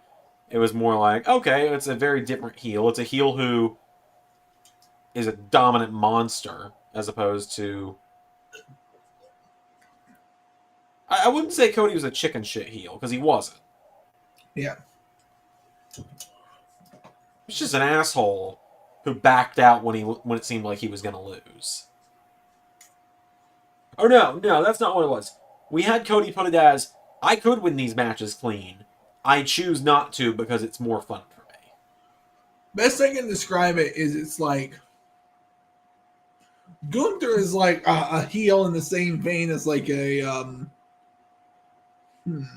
it was more like, okay, it's a very different heel. It's a heel who is a dominant monster, as opposed to... I wouldn't say Cody was a chicken shit heel, because he wasn't. Yeah. He's just an asshole who backed out when it seemed like he was going to lose. Or no, that's not what it was. We had Cody put it as, I could win these matches clean. I choose not to because it's more fun for me. Best I can describe it is it's like Gunther is like a heel in the same vein as like a the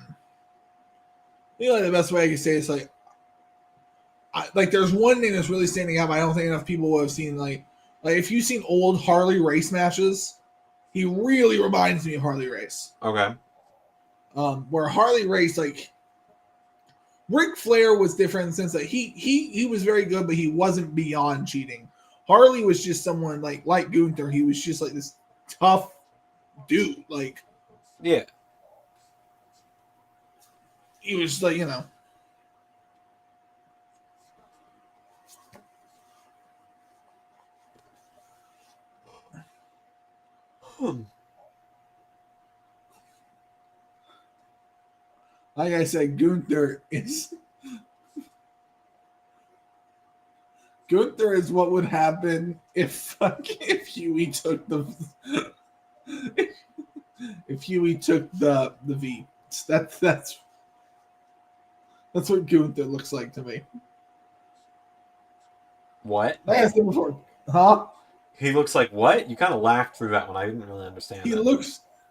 best way I can say it's like there's one thing that's really standing out, but I don't think enough people have seen like if you've seen old Harley Race matches, he really reminds me of Harley Race. Okay. Where Harley Race, like Ric Flair was different in the sense that he was very good, but he wasn't beyond cheating. Harley was just someone like Gunther. He was just like this tough dude. Like, yeah, he was like, like I said, Gunther is what would happen if Huey took the V. That's what Gunther looks like to me. What? Like I said before, huh? He looks like what? You kind of laughed through that one. I didn't really understand.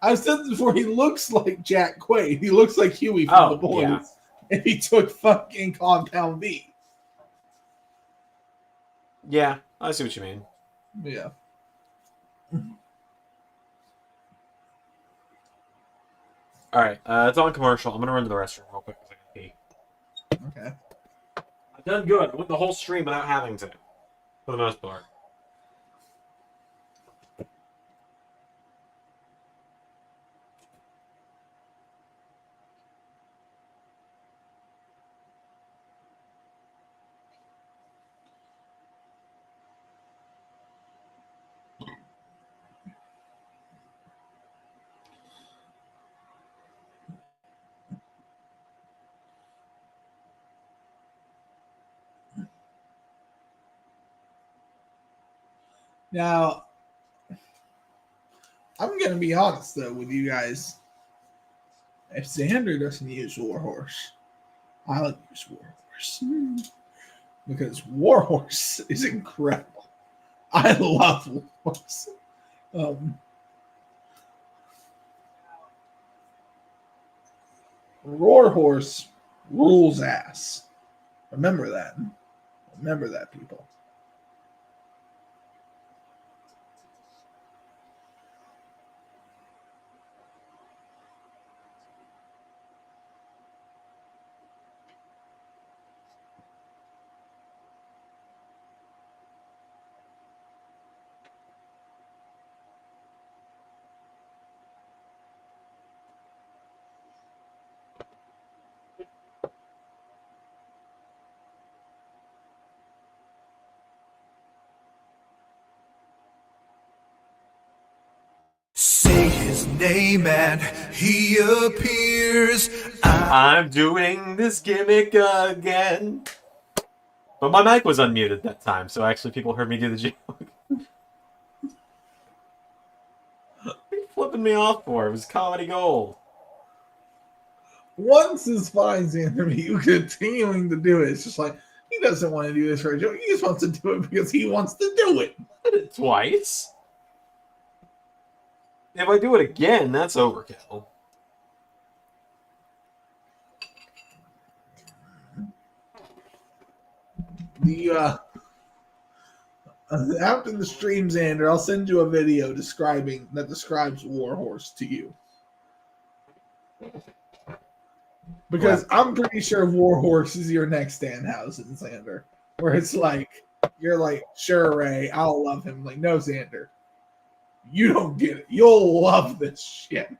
I've said this before. He looks like Jack Quaid. He looks like Huey from The Boys. Yeah. And he took fucking Compound V. Yeah, I see what you mean. Yeah. All right, it's on commercial. I'm gonna run to the restroom real quick because I can pee. Okay. I've done good. I went the whole stream without having to, for the most part. Now, I'm going to be honest, though, with you guys. If Zander doesn't use Warhorse, I'll use Warhorse. Because Warhorse is incredible. I love Warhorse. Warhorse rules ass. Remember that. Remember that, people. Say his name and he appears. I'm doing this gimmick again. But my mic was unmuted that time, so actually people heard me do the joke. What are you flipping me off for? It was comedy gold. Once is fine, Xander, but you continuing to do it. It's just like, he doesn't want to do this for a joke. He just wants to do it because he wants to do it. I did it twice. If I do it again, that's overkill. After the stream, Xander, I'll send you a video that describes Warhorse to you. Because I'm pretty sure Warhorse is your next Danhausen, Xander. Where it's like, you're like, sure, Ray, I'll love him. Like, no, Xander. You don't get it. You'll love this shit.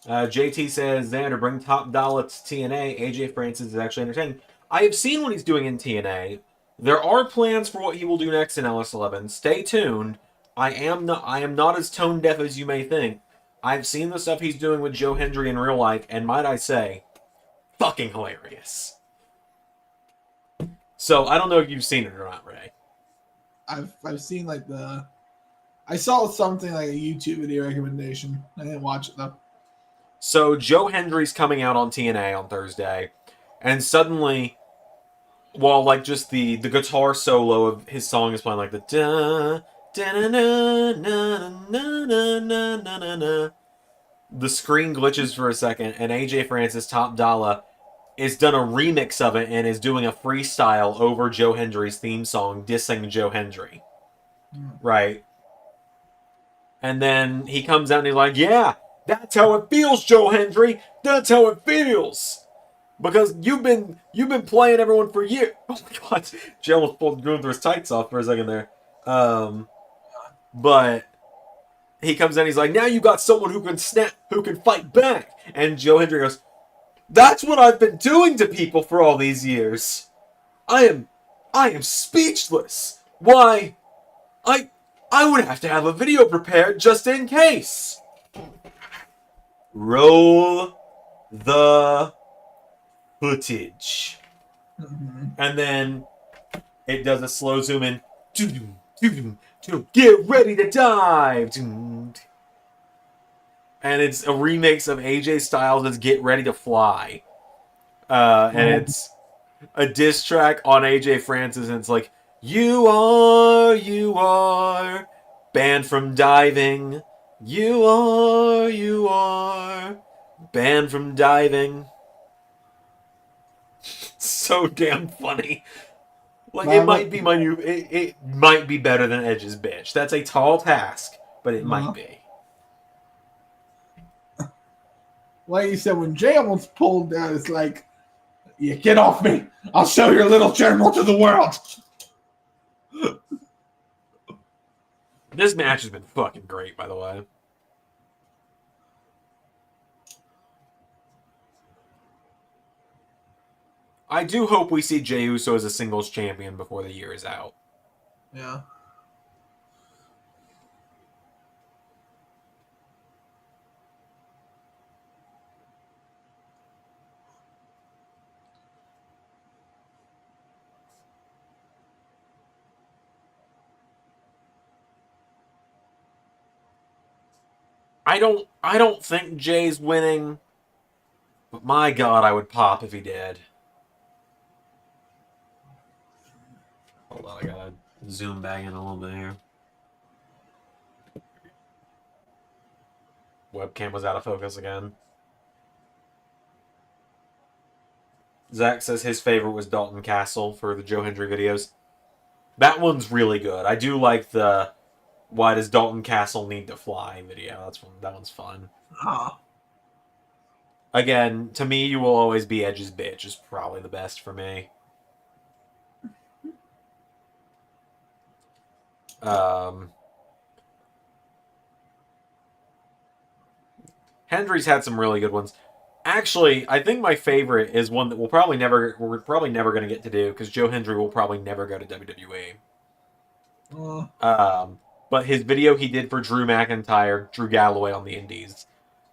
JT says, Xander, bring top dollar to TNA. AJ Francis is actually entertaining. I have seen what he's doing in TNA. There are plans for what he will do next in LS11. Stay tuned. I am not as tone deaf as you may think. I've seen the stuff he's doing with Joe Hendry in real life, and might I say, fucking hilarious. So I don't know if you've seen it or not, Ray. I've seen like I saw something like a YouTube video recommendation. I didn't watch it though. So Joe Hendry's coming out on TNA on Thursday, and suddenly, while like just the guitar solo of his song is playing, like the da da na na na na na na na na, the screen glitches for a second, and AJ Francis Top Dollar is done a remix of it and is doing a freestyle over Joe Hendry's theme song, dissing Joe Hendry. Right. And then he comes out and he's like, yeah, that's how it feels, Joe Hendry. That's how it feels. Because you've been playing everyone for years. Oh my god. Joe was going through his tights off for a second there. But he comes in and he's like, now you got someone who can snap, who can fight back. And Joe Hendry goes, that's what I've been doing to people for all these years. I am speechless. Why? I would have to have a video prepared just in case. Roll the footage. And then it does a slow zoom in. Get ready to dive. And it's a remix of AJ Styles' Get Ready to Fly. And it's a diss track on AJ Francis, and it's like, you are banned from diving. You are banned from diving. So damn funny. Like, it might be it might be better than Edge's bitch. That's a tall task, but it might be. Like you said, when Jay almost pulled down, it's like, yeah, get off me. I'll show your little general to the world. This match has been fucking great, by the way. I do hope we see Jey Uso as a singles champion before the year is out. Yeah. I don't think Jay's winning, but my god, I would pop if he did. Hold on, I gotta zoom back in a little bit here. Webcam was out of focus again. Zach says his favorite was Dalton Castle for the Joe Hendry videos. That one's really good. I do like the why does Dalton Castle need to fly video. That one's fun. Huh. Again, to me, you will always be Edge's bitch is probably the best for me. Hendry's had some really good ones. Actually, I think my favorite is one that we're probably never going to get to do because Joe Hendry will probably never go to WWE. But his video he did for Drew McIntyre, Drew Galloway on the Indies,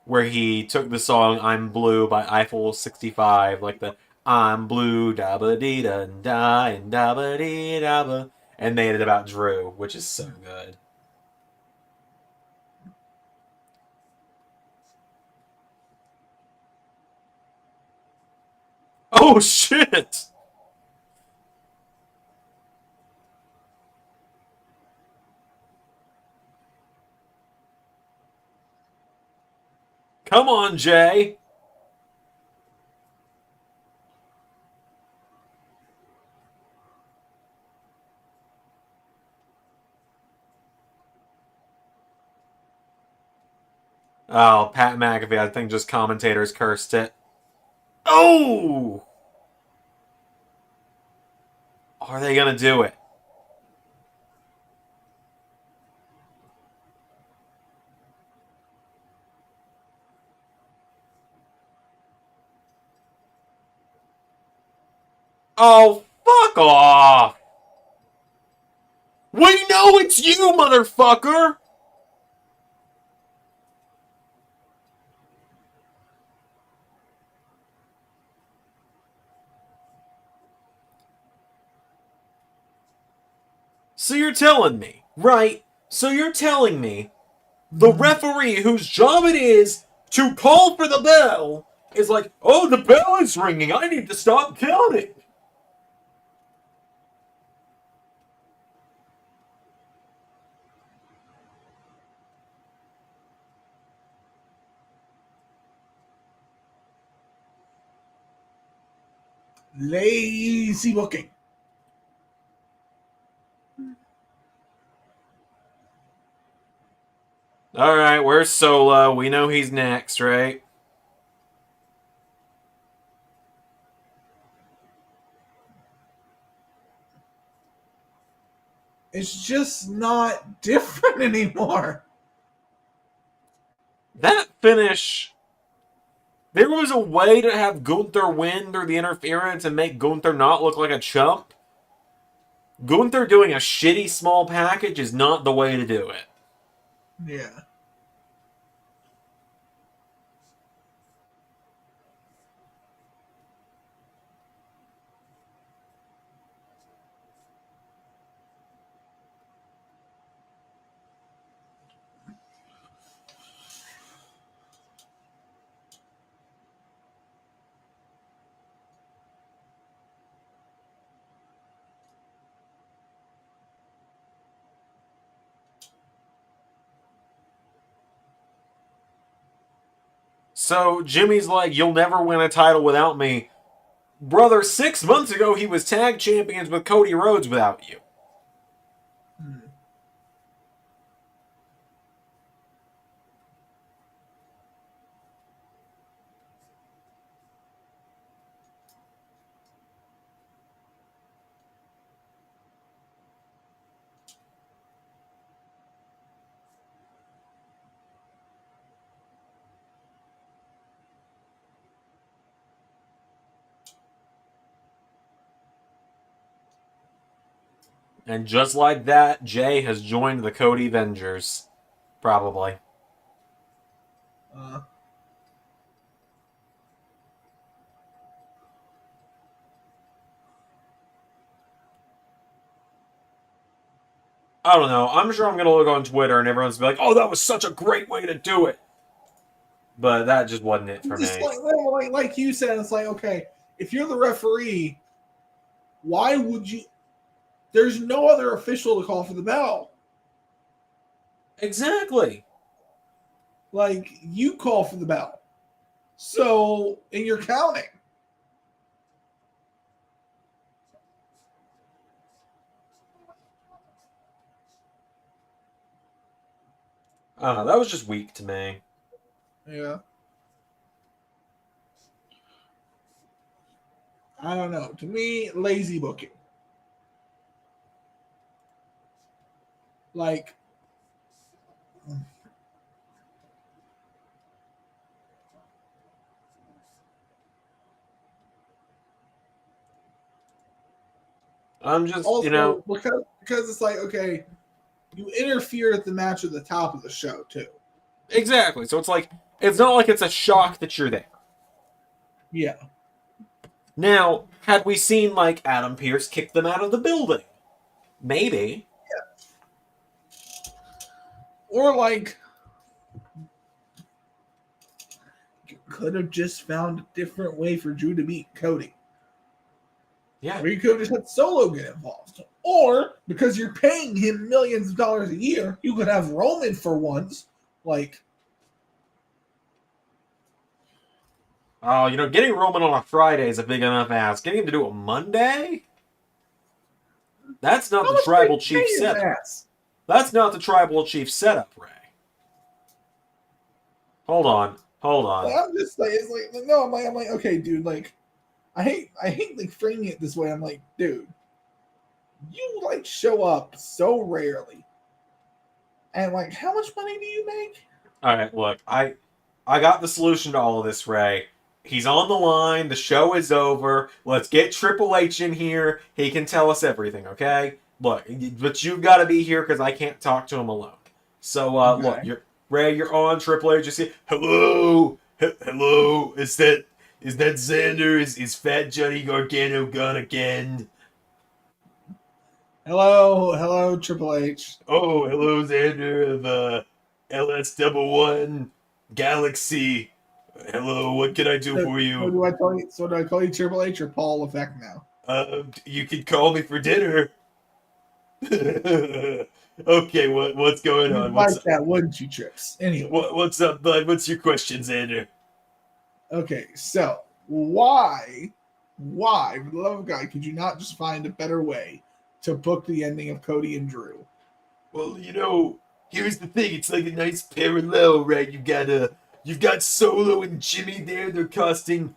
where he took the song "I'm Blue" by Eiffel 65, like the "I'm blue da ba dee da da and da ba dee da ba," and made it about Drew, which is so good. Oh shit! Come on, Jay! Oh, Pat McAfee, I think just commentators cursed it. Oh! Are they gonna do it? Oh, fuck off! We know it's you, motherfucker! So you're telling me, right? So you're telling me the referee whose job it is to call for the bell is like, oh, the bell is ringing. I need to stop counting. Lazy booking. All right, where's Solo? We know he's next, right? It's just not different anymore. That finish. There was a way to have Gunther win through the interference and make Gunther not look like a chump. Gunther doing a shitty small package is not the way to do it. Yeah. So Jimmy's like, you'll never win a title without me. Brother, 6 months ago he was tag champions with Cody Rhodes without you. And just like that, Jay has joined the Cody Vengers. Probably. I don't know. I'm sure I'm going to look on Twitter and everyone's going to be like, oh, that was such a great way to do it. But that just wasn't it for me. Like you said, it's like, okay, if you're the referee, why would you? There's no other official to call for the bell. Exactly. Like, you call for the bell. So, and you're counting. I don't know. That was just weak to me. Yeah. I don't know. To me, lazy booking. Like, I'm just, also, because it's like, okay, you interfered at the match at the top of the show, too. Exactly. So it's like, it's not like it's a shock that you're there. Yeah. Now, had we seen, like, Adam Pearce kick them out of the building? Maybe. Yeah. Or, like, you could have just found a different way for Drew to beat Cody. Yeah. Or you could have just had Solo get involved. Or, because you're paying him millions of dollars a year, you could have Roman for once. Like, oh, getting Roman on a Friday is a big enough ask. Getting him to do it Monday? That's not the tribal chief setup. That's not the tribal chief setup, Ray. Hold on. I'm just like, it's like, no, I'm like, okay, dude, like, I hate like framing it this way. I'm like, dude, you like show up so rarely, and like, how much money do you make? All right, look, I got the solution to all of this, Ray. He's on the line. The show is over. Let's get Triple H in here. He can tell us everything, okay? Look, but you've got to be here because I can't talk to him alone. So, Okay. look, Ray, you're on. Triple H, you see, hello, is that Zander? Is Fat Johnny Gargano gone again? Hello, Triple H. Oh, hello, Zander of LS11 Galaxy. Hello, what can I do for So you? do I call you? So do I call you Triple H or Paul Levesque now? You can call me for dinner. Okay, what's going You'd on? like that, wouldn't you, Trips? Anyway, What's up, bud? What's your question, Zander? okay. So why, for the love of God, could you not just find a better way to book the ending of Cody and Drew? Well, here's the thing. It's like a nice parallel, right? You've got Solo and Jimmy there. They're costing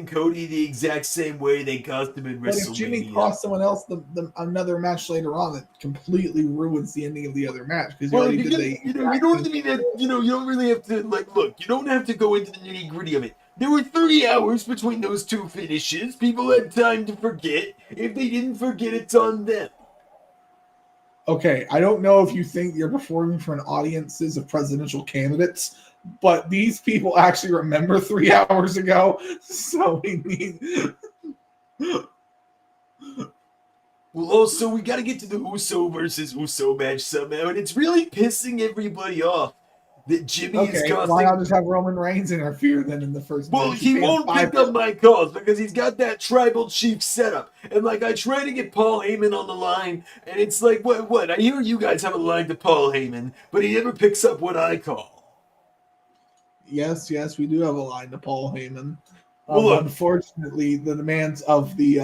Cody the exact same way they cost him in But if Jimmy WrestleMania. costs someone else another match later on, that completely ruins the ending of the other match because you Well, already you did get, the. you don't have to be that, you don't really have to, look, you don't have to go into the nitty gritty of it. There were 3 hours between those 2 finishes. People had time to forget. If they didn't forget, it's on them. Okay, I don't know if you think you're performing for an audiences of presidential candidates, but these people actually remember 3 hours ago, so we need. Well, also, we gotta get to the Uso versus Uso match somehow, and it's really pissing everybody off that Jimmy is Okay, why not just have Roman Reigns interfere then in the first Well, match? he won't pick up my calls because he's got that tribal chief setup. And, I try to get Paul Heyman on the line, and it's like, what? I hear you guys have a line to Paul Heyman, but he never picks up what I call. Yes, we do have a line to Paul Heyman. Well, look. Unfortunately, the demands of the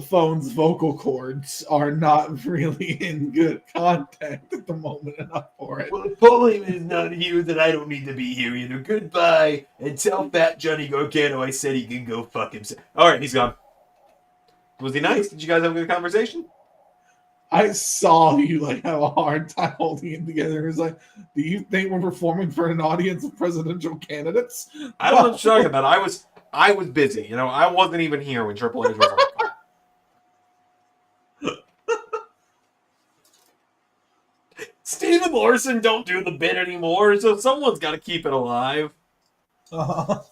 phone's vocal cords are not really in good contact at the moment enough for it. Well, if Paul Heyman is not here, then I don't need to be here either. Goodbye, and tell fat Johnny Gargano I said he can go fuck himself. All right, he's gone. Was he nice? Did you guys have a good conversation? I saw you have a hard time holding it together. It's like, do you think we're performing for an audience of presidential candidates? I don't know what you're talking about. I was busy. I wasn't even here when Triple H was on the call. Steven Larson don't do the bit anymore, so someone's got to keep it alive. All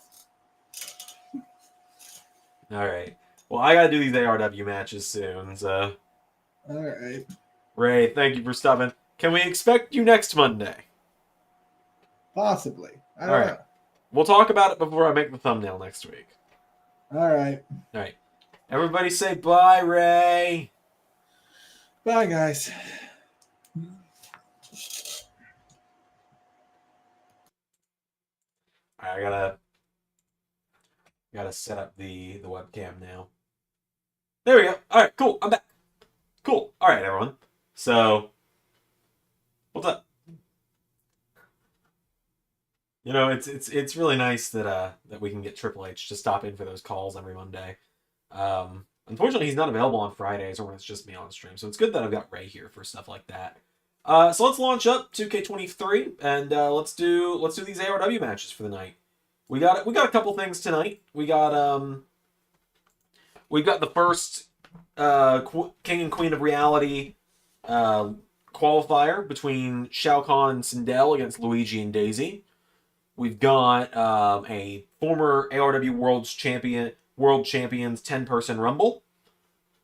right. Well, I got to do these ARW matches soon, so. All right. Ray, thank you for stopping. Can we expect you next Monday? Possibly. I All don't right. know. We'll talk about it before I make the thumbnail next week. All right. All right. Everybody say bye, Ray. Bye, guys. All right, I gotta set up the webcam now. There we go. All right, cool. I'm back. Cool. All right, everyone. So, what's up? It's really nice that we can get Triple H to stop in for those calls every Monday. Unfortunately, he's not available on Fridays or when it's just me on stream, so it's good that I've got Ray here for stuff like that. So let's launch up 2K23 and let's do these ARW matches for the night. We got a couple things tonight. We've got the first King and Queen of Reality qualifier between Shao Kahn and Sindel against Luigi and Daisy. We've got a former ARW World Champions 10-person Rumble,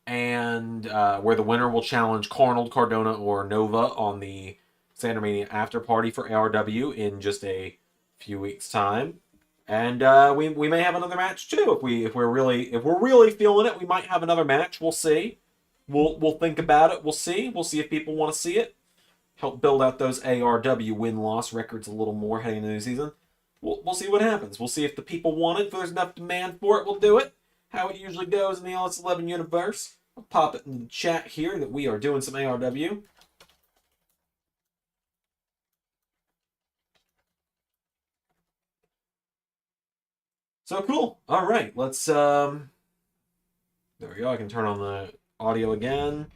and where the winner will challenge Arnold, Cardona, or Nova on the Sandermania After Party for ARW in just a few weeks' time. And we may have another match too if we're really feeling it. We might have another match. We'll see. We'll think about it. We'll see if people want to see it. Help build out those ARW win-loss records a little more heading into the new season. We'll see what happens. We'll see if the people want it. If there's enough demand for it, we'll do it. How it usually goes in the LS11 universe. I'll pop it in the chat here that we are doing some ARW. So cool. All right, let's there we go. I can turn on the audio again.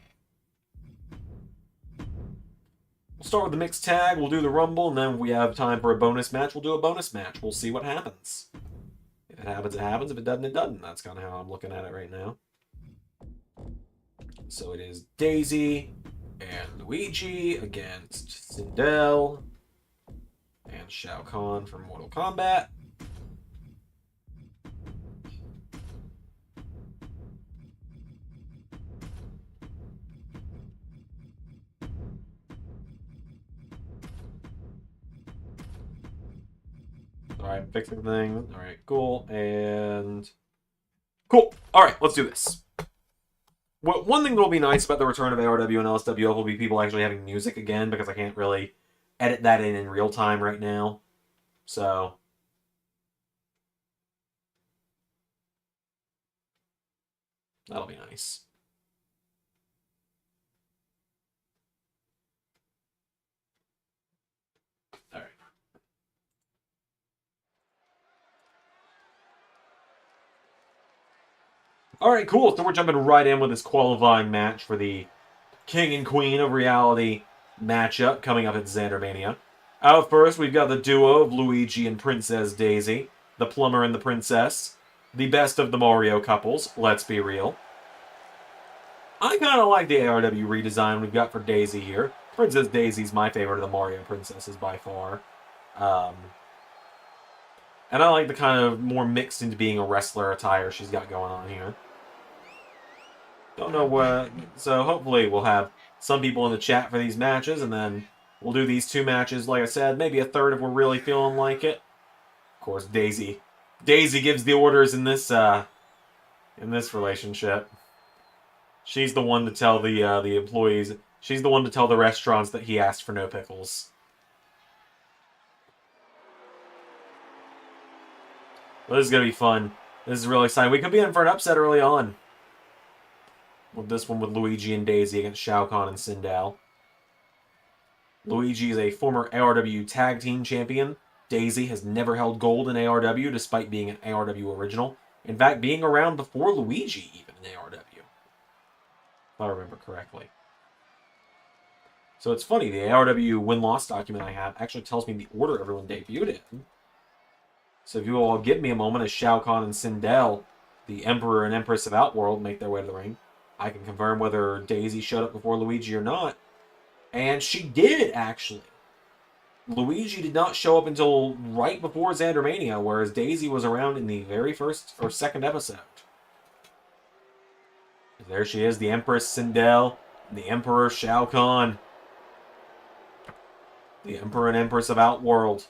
We'll start with the mixed tag, we'll do the Rumble, and then if we have time for a bonus match, we'll do a bonus match. We'll see what happens. If it happens, it happens. If it doesn't, it doesn't. That's kind of how I'm looking at it right now. So it is Daisy and Luigi against Sindel and Shao Kahn from Mortal Kombat. Alright, fix everything. Alright, cool. And... Cool. Alright, let's do this. Well, one thing that will be nice about the return of ARW and LSWF will be people actually having music again, because I can't really edit that in real time right now. So... that'll be nice. Alright. Alright, cool. So we're jumping right in with this qualifying match for the King and Queen of Reality matchup coming up at Zander Mania. Out first, we've got the duo of Luigi and Princess Daisy, the plumber and the princess, the best of the Mario couples, let's be real. I kind of like the ARW redesign we've got for Daisy here. Princess Daisy's my favorite of the Mario princesses by far. And I like the kind of more mixed into being a wrestler attire she's got going on here. Don't know what... So hopefully we'll have some people in the chat for these matches, and then we'll do these 2 matches, like I said, maybe a third if we're really feeling like it. Of course, Daisy gives the orders in this relationship. She's the one to tell the employees. She's the one to tell the restaurants that he asked for no pickles. Well, this is going to be fun. This is really exciting. We could be in for an upset early on. With this one with Luigi and Daisy against Shao Kahn and Sindel. Luigi is a former ARW Tag Team Champion. Daisy has never held gold in ARW despite being an ARW original. In fact, being around before Luigi even in ARW. If I remember correctly. So it's funny, the ARW win-loss document I have actually tells me the order everyone debuted in. So if you all give me a moment as Shao Kahn and Sindel, the Emperor and Empress of Outworld, make their way to the ring, I can confirm whether Daisy showed up before Luigi or not. And she did, actually. Luigi did not show up until right before Zander Mania, whereas Daisy was around in the very first or second episode. There she is, the Empress Sindel, and the Emperor Shao Kahn. The Emperor and Empress of Outworld.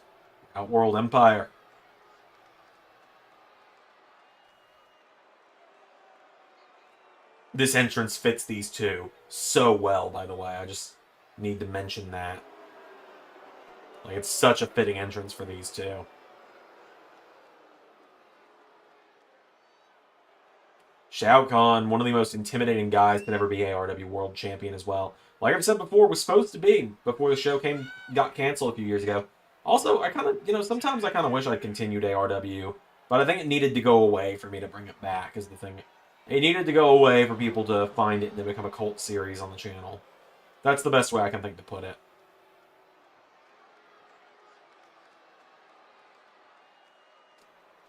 Outworld Empire. This entrance fits these two so well, by the way. I just need to mention that. Like, it's such a fitting entrance for these two. Shao Kahn, one of the most intimidating guys to ever be ARW World Champion as well. Like I've said before, was supposed to be before the show got canceled a few years ago. Also, I kind of, sometimes I kind of wish I'd continued ARW, but I think it needed to go away for me to bring it back, is the thing. It needed to go away for people to find it and to become a cult series on the channel. That's the best way I can think to put it.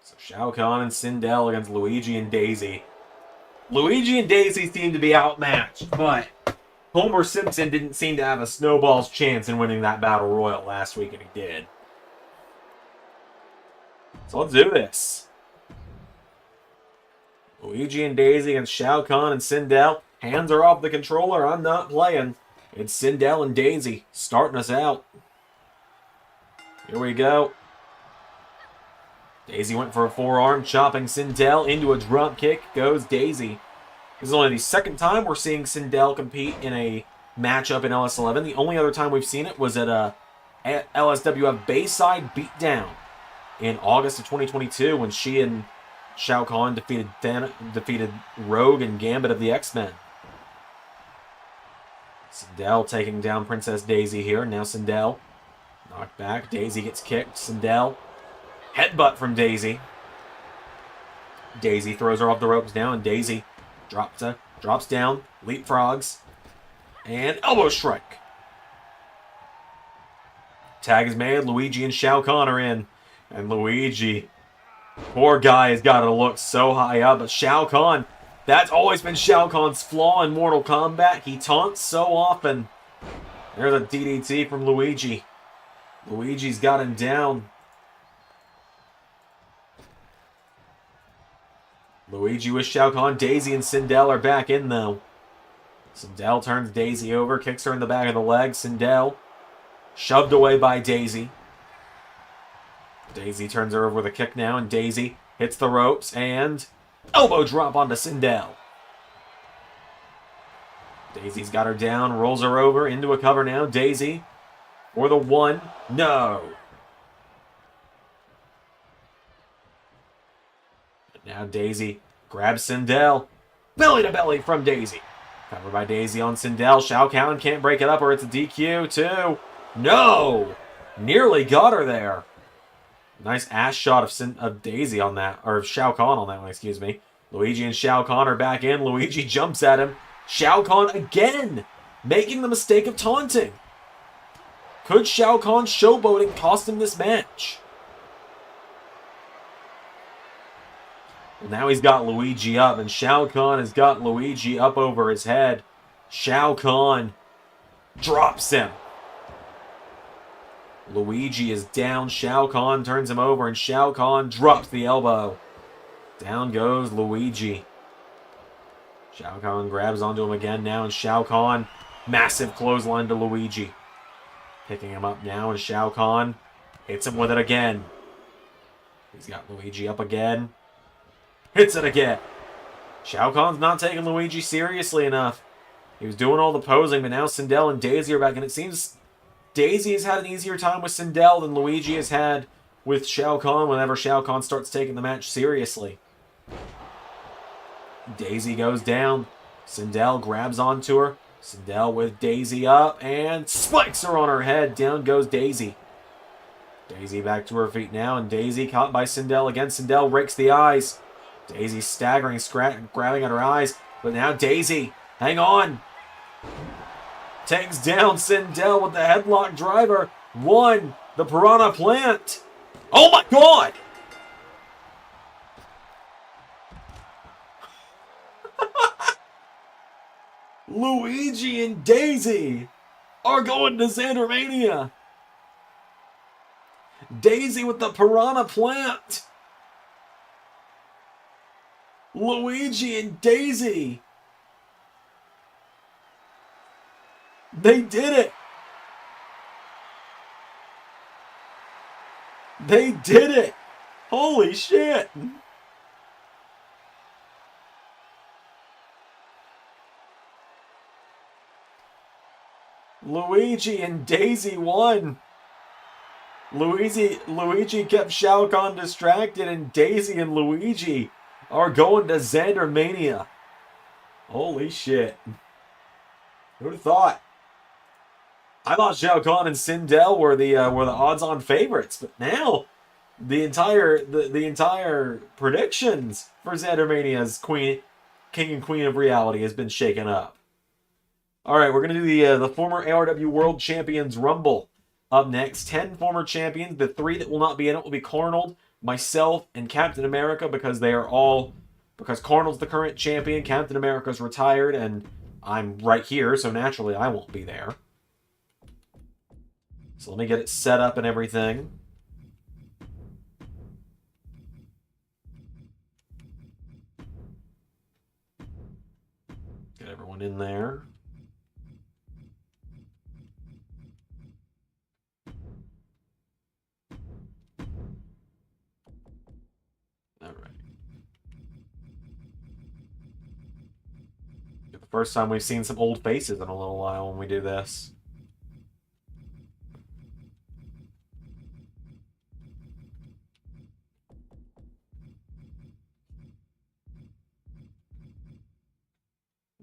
So Shao Kahn and Sindel against Luigi and Daisy. Luigi and Daisy seem to be outmatched, but Homer Simpson didn't seem to have a snowball's chance in winning that Battle Royal last week, and he did. So let's do this. Luigi and Daisy against Shao Kahn and Sindel. Hands are off the controller. I'm not playing. It's Sindel and Daisy starting us out. Here we go. Daisy went for a forearm, chopping Sindel into a drop kick. Goes Daisy. This is only the second time we're seeing Sindel compete in a matchup in LS11. The only other time we've seen it was at a LSWF Bayside Beatdown in August of 2022 when she and Shao Kahn defeated Rogue and Gambit of the X-Men. Sindel taking down Princess Daisy here. Now Sindel knocked back. Daisy gets kicked. Sindel headbutt from Daisy. Daisy throws her off the ropes now, and Daisy drops down, leapfrogs, and elbow strike. Tag is made. Luigi and Shao Kahn are in. And Luigi, poor guy, has got to look so high up. But Shao Kahn, that's always been Shao Kahn's flaw in Mortal Kombat. He taunts so often. There's a DDT from Luigi. Luigi's got him down. Luigi with Shao Kahn. Daisy and Sindel are back in, though. Sindel turns Daisy over, kicks her in the back of the leg. Sindel shoved away by Daisy. Daisy turns her over with a kick now, and Daisy hits the ropes, and elbow drop onto Sindel. Daisy's got her down, rolls her over into a cover now. Daisy for the 1. No. And now Daisy grabs Sindel. Belly to belly from Daisy. Covered by Daisy on Sindel. Shao Kahn can't break it up, or it's a DQ too. No. Nearly got her there. Nice ass shot of Daisy on that, or Shao Kahn on that one, excuse me. Luigi and Shao Kahn are back in. Luigi jumps at him. Shao Kahn again, making the mistake of taunting. Could Shao Kahn's showboating cost him this match? Well, now he's got Luigi up, and Shao Kahn has got Luigi up over his head. Shao Kahn drops him. Luigi is down. Shao Kahn turns him over, and Shao Kahn drops the elbow. Down goes Luigi. Shao Kahn grabs onto him again now, and Shao Kahn, massive clothesline to Luigi. Picking him up now, and Shao Kahn hits him with it again. He's got Luigi up again. Hits it again. Shao Kahn's not taking Luigi seriously enough. He was doing all the posing, but now Sindel and Daisy are back, and it seems Daisy has had an easier time with Sindel than Luigi has had with Shao Kahn whenever Shao Kahn starts taking the match seriously. Daisy goes down. Sindel grabs onto her. Sindel with Daisy up and spikes her on her head. Down goes Daisy. Daisy back to her feet now, and Daisy caught by Sindel again. Sindel rakes the eyes. Daisy staggering, grabbing at her eyes. But now Daisy, hang on. Takes down Sindel with the headlock driver. 1, the Piranha Plant. Oh my God! Luigi and Daisy are going to Zandermania. Daisy with the Piranha Plant. Luigi and Daisy. They did it. They did it. Holy shit. Luigi and Daisy won. Luigi kept Shao Kahn distracted, and Daisy and Luigi are going to Zandermania. Holy shit. Who'd have thought? I thought Shao Kahn and Sindel were the odds-on favorites, but now the entire predictions for Zandermania's King and Queen of Reality has been shaken up. All right, we're gonna do the former ARW World Champions Rumble up next. 10 former champions. The 3 that will not be in it will be Carnold, myself, and Captain America, because Carnold's the current champion, Captain America's retired, and I'm right here, so naturally I won't be there. So let me get it set up and everything. Get everyone in there. All right. The first time we've seen some old faces in a little while when we do this.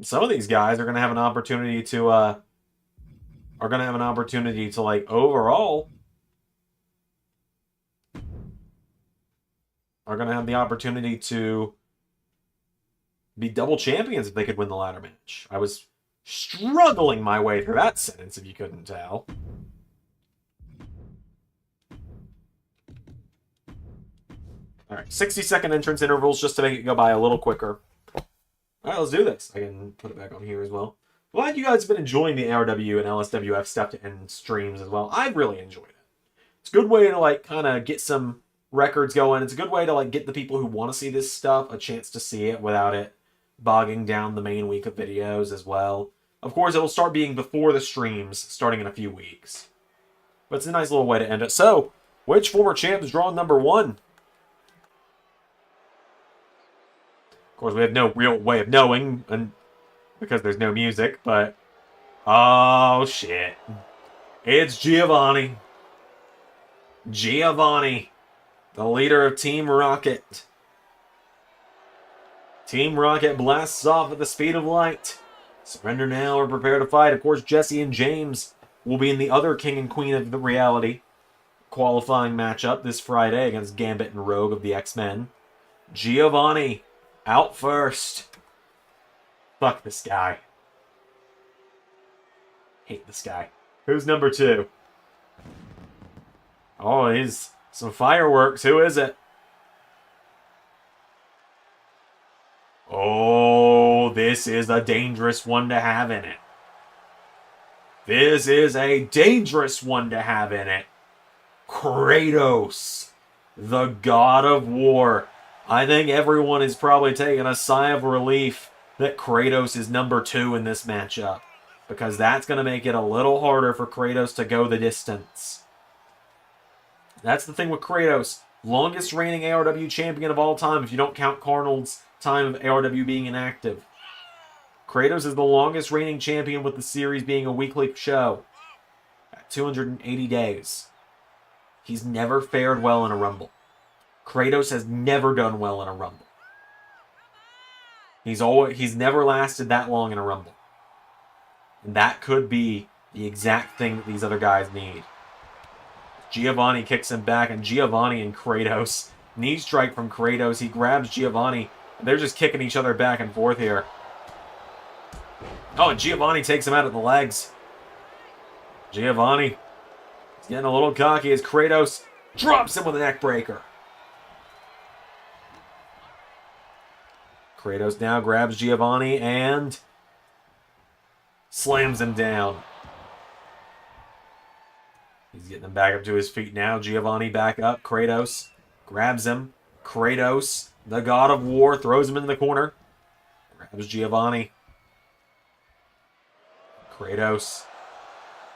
Some of these guys are going to have an opportunity to like overall are going to have the opportunity to be double champions if they could win the ladder match. I was struggling my way through that sentence, if you couldn't tell. All right, 60-second entrance intervals just to make it go by a little quicker. All right, let's do this. I can put it back on here as well. Glad you guys have been enjoying the ARW and LSWF stuff and streams as well. I've really enjoyed it. It's a good way to like kind of get some records going. It's a good way to like get the people who want to see this stuff a chance to see it without it bogging down the main week of videos as well. Of course, it will start being before the streams starting in a few weeks. But it's a nice little way to end it. So, Which former champ is drawn number 1? Of course, we have no real way of knowing, and because there's no music, but... Oh, shit. It's Giovanni. Giovanni, the leader of Team Rocket. Team Rocket blasts off at the speed of light. Surrender now or prepare to fight. Of course, Jesse and James will be in the other King and Queen of the Reality qualifying matchup this Friday against Gambit and Rogue of the X-Men. Giovanni, out first. Fuck this guy. Hate this guy. Who's number 2? Oh, he's some fireworks. Who is it? Oh, this is a dangerous one to have in it. This is a dangerous one to have in it. Kratos, the god of war. I think everyone is probably taking a sigh of relief that Kratos is number 2 in this matchup, because that's going to make it a little harder for Kratos to go the distance. That's the thing with Kratos. Longest reigning ARW champion of all time if you don't count Carnold's time of ARW being inactive. Kratos is the longest reigning champion with the series being a weekly show at 280 days. He's never fared well in a Rumble. Kratos has never done well in a Rumble. He's never lasted that long in a Rumble. And that could be the exact thing that these other guys need. Giovanni kicks him back, and Giovanni and Kratos. Knee strike from Kratos. He grabs Giovanni. And they're just kicking each other back and forth here. Oh, and Giovanni takes him out of the legs. Giovanni is getting a little cocky as Kratos drops him with a neck breaker. Kratos now grabs Giovanni and slams him down. He's getting him back up to his feet now. Giovanni back up. Kratos grabs him. Kratos, the god of war, throws him in the corner. Grabs Giovanni. Kratos.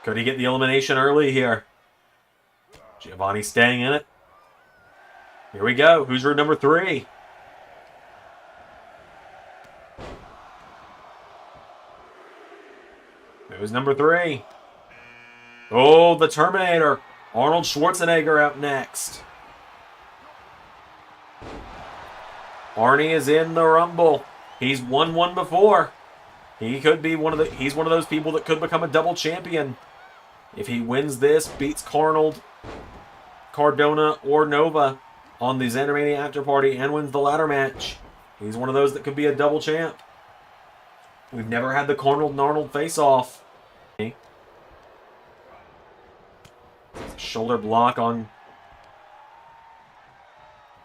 Could he get the elimination early here? Giovanni staying in it. Here we go. Who's your number 3? Who's number 3? Oh, the Terminator. Arnold Schwarzenegger out next. Arnie is in the Rumble. He's won one before. He could be he's one of those people that could become a double champion. If he wins this, beats Arnold, Cardona, or Nova on the Xandermania After Party and wins the ladder match, he's one of those that could be a double champ. We've never had the Arnold and Arnold face-off. Shoulder block on...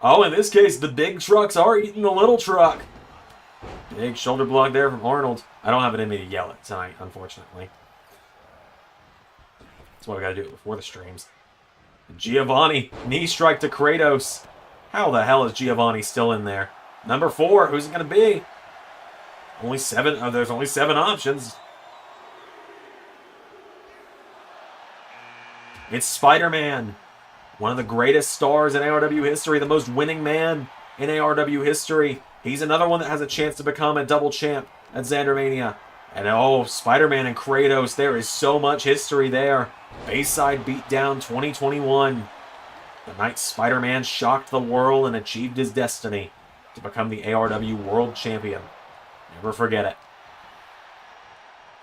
Oh, in this case, the big trucks are eating the little truck. Big shoulder block there from Arnold. I don't have it in me to yell it tonight, unfortunately. That's why we gotta do it before the streams. Giovanni, knee strike to Kratos. How the hell is Giovanni still in there? Number 4, who's it gonna be? Only 7. Oh, there's only 7 options. It's Spider-Man, one of the greatest stars in ARW history, the most winning man in ARW history. He's another one that has a chance to become a double champ at Xandermania. And oh, Spider-Man and Kratos, there is so much history there. Bayside Beatdown 2021. The night Spider-Man shocked the world and achieved his destiny to become the ARW World Champion. Never forget it.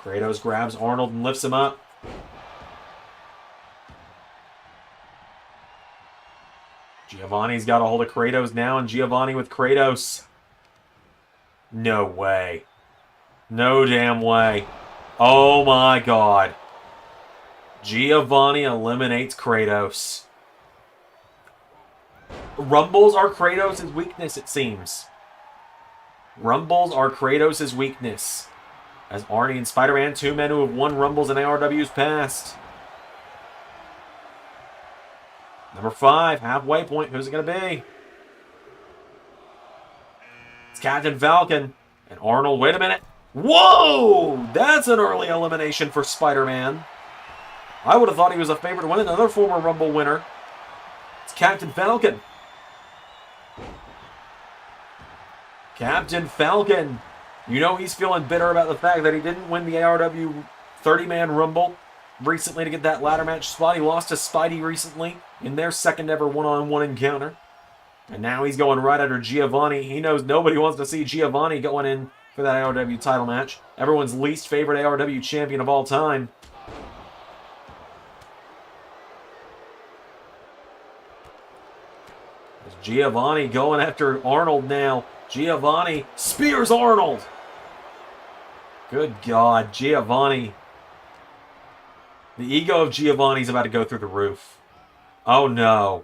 Kratos grabs Arnold and lifts him up. Giovanni's got a hold of Kratos now, and Giovanni with Kratos. No way. No damn way. Oh my god. Giovanni eliminates Kratos. Rumbles are Kratos' weakness, it seems. Rumbles are Kratos' weakness. As Arnie and Spider-Man, 2 men who have won Rumbles in ARW's past. Number 5, halfway point. Who's it going to be? It's Captain Falcon. And Arnold, wait a minute. Whoa! That's an early elimination for Spider-Man. I would have thought he was a favorite to win. Another former Rumble winner. Captain Falcon. Captain Falcon. You know he's feeling bitter about the fact that he didn't win the ARW 30-man Rumble recently to get that ladder match spot. He lost to Spidey recently in their second ever one-on-one encounter. And now he's going right under Giovanni. He knows nobody wants to see Giovanni going in for that ARW title match. Everyone's least favorite ARW champion of all time. There's Giovanni going after Arnold now. Giovanni spears Arnold. Good God, Giovanni. The ego of Giovanni's about to go through the roof. Oh no.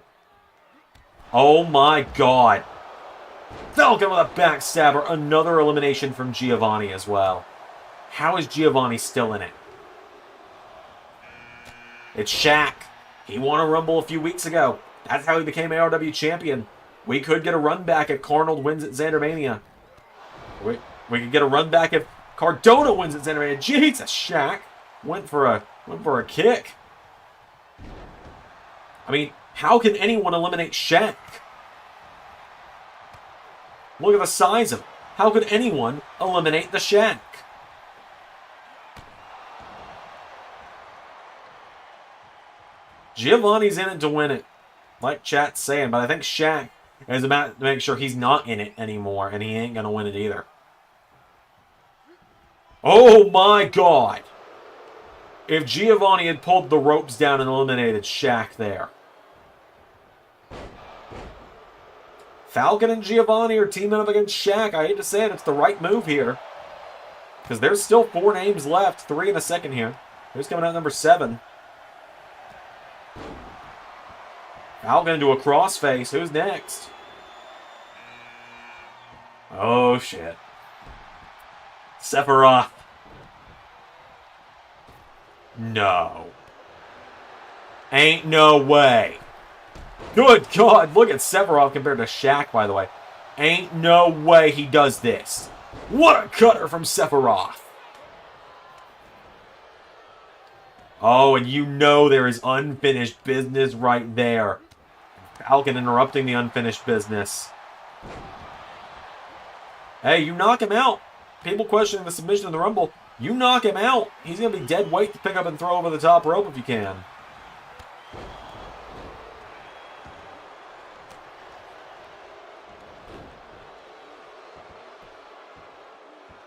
Oh my God. Falcon with a backstabber. Another elimination from Giovanni as well. How is Giovanni still in it? It's Shaq. He won a Rumble a few weeks ago. That's how he became ARW champion. We could get a run back if Arnold wins at Zandermania. We could get a run back if Cardona wins at Zandermania. Jesus, Shaq went for a kick. I mean, how can anyone eliminate Shaq? Look at the size of him. How could anyone eliminate the Shaq? Giovanni's in it to win it, like chat's saying, but I think Shaq is about to make sure he's not in it anymore, and he ain't going to win it either. Oh my God! If Giovanni had pulled the ropes down and eliminated Shaq there. Falcon and Giovanni are teaming up against Shaq. I hate to say it, it's the right move here. Because there's still 4 names left. 3 in a second here. Who's coming out number 7? Falcon into a crossface. Who's next? Oh, shit. Sephiroth. No. Ain't no way. Good God, look at Sephiroth compared to Shaq, by the way. Ain't no way he does this. What a cutter from Sephiroth. Oh, and you know there is unfinished business right there. Falcon interrupting the unfinished business. Hey, you knock him out. People questioning the submission of the Rumble. You knock him out. He's going to be dead weight to pick up and throw over the top rope if you can.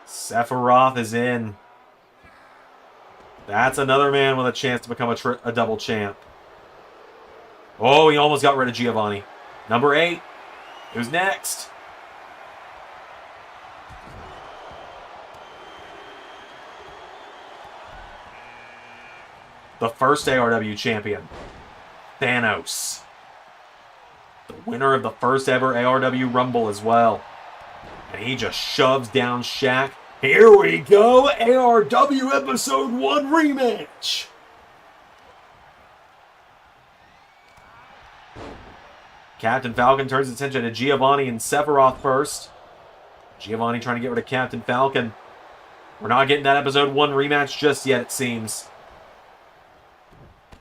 Sephiroth is in. That's another man with a chance to become a double champ. Oh, he almost got rid of Giovanni. Number 8. Who's next? The first ARW champion. Thanos. The winner of the first ever ARW Rumble as well. And he just shoves down Shaq. Here we go, ARW Episode 1 rematch. Captain Falcon turns his attention to Giovanni and Sephiroth first. Giovanni trying to get rid of Captain Falcon. We're not getting that Episode 1 rematch just yet, it seems.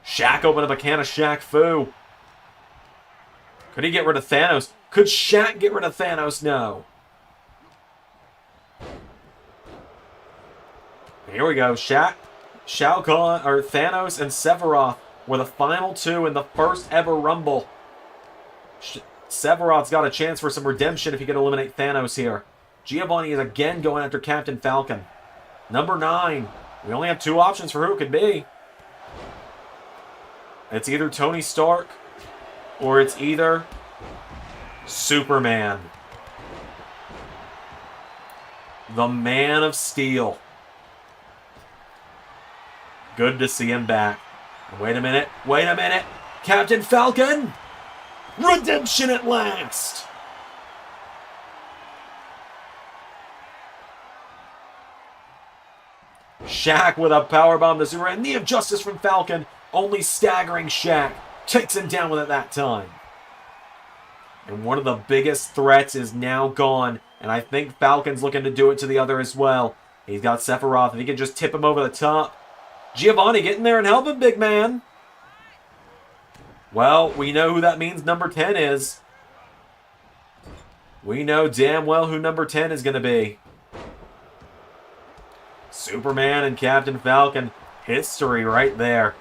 Shaq opened up a can of Shaq Fu. Could he get rid of Thanos? Could Shaq get rid of Thanos? No. Here we go. Shaq, Shao Kahn, or Thanos and Sephiroth were the final 2 in the first ever Rumble. Sephiroth's got a chance for some redemption if he can eliminate Thanos here. Giovanni is again going after Captain Falcon. Number 9. We only have 2 options for who it could be. It's either Tony Stark or it's either Superman. The Man of Steel. Good to see him back. Wait a minute. Wait a minute. Captain Falcon. Redemption at last. Shaq with a powerbomb to Superman. Knee of Justice from Falcon. Only staggering Shaq. Takes him down with it that time. And one of the biggest threats is now gone. And I think Falcon's looking to do it to the other as well. He's got Sephiroth. If he can just tip him over the top. Giovanni, get in there and help him, big man. Well, we know who that means number 10 is. We know damn well who number 10 is going to be. Superman and Captain Falcon. History right there.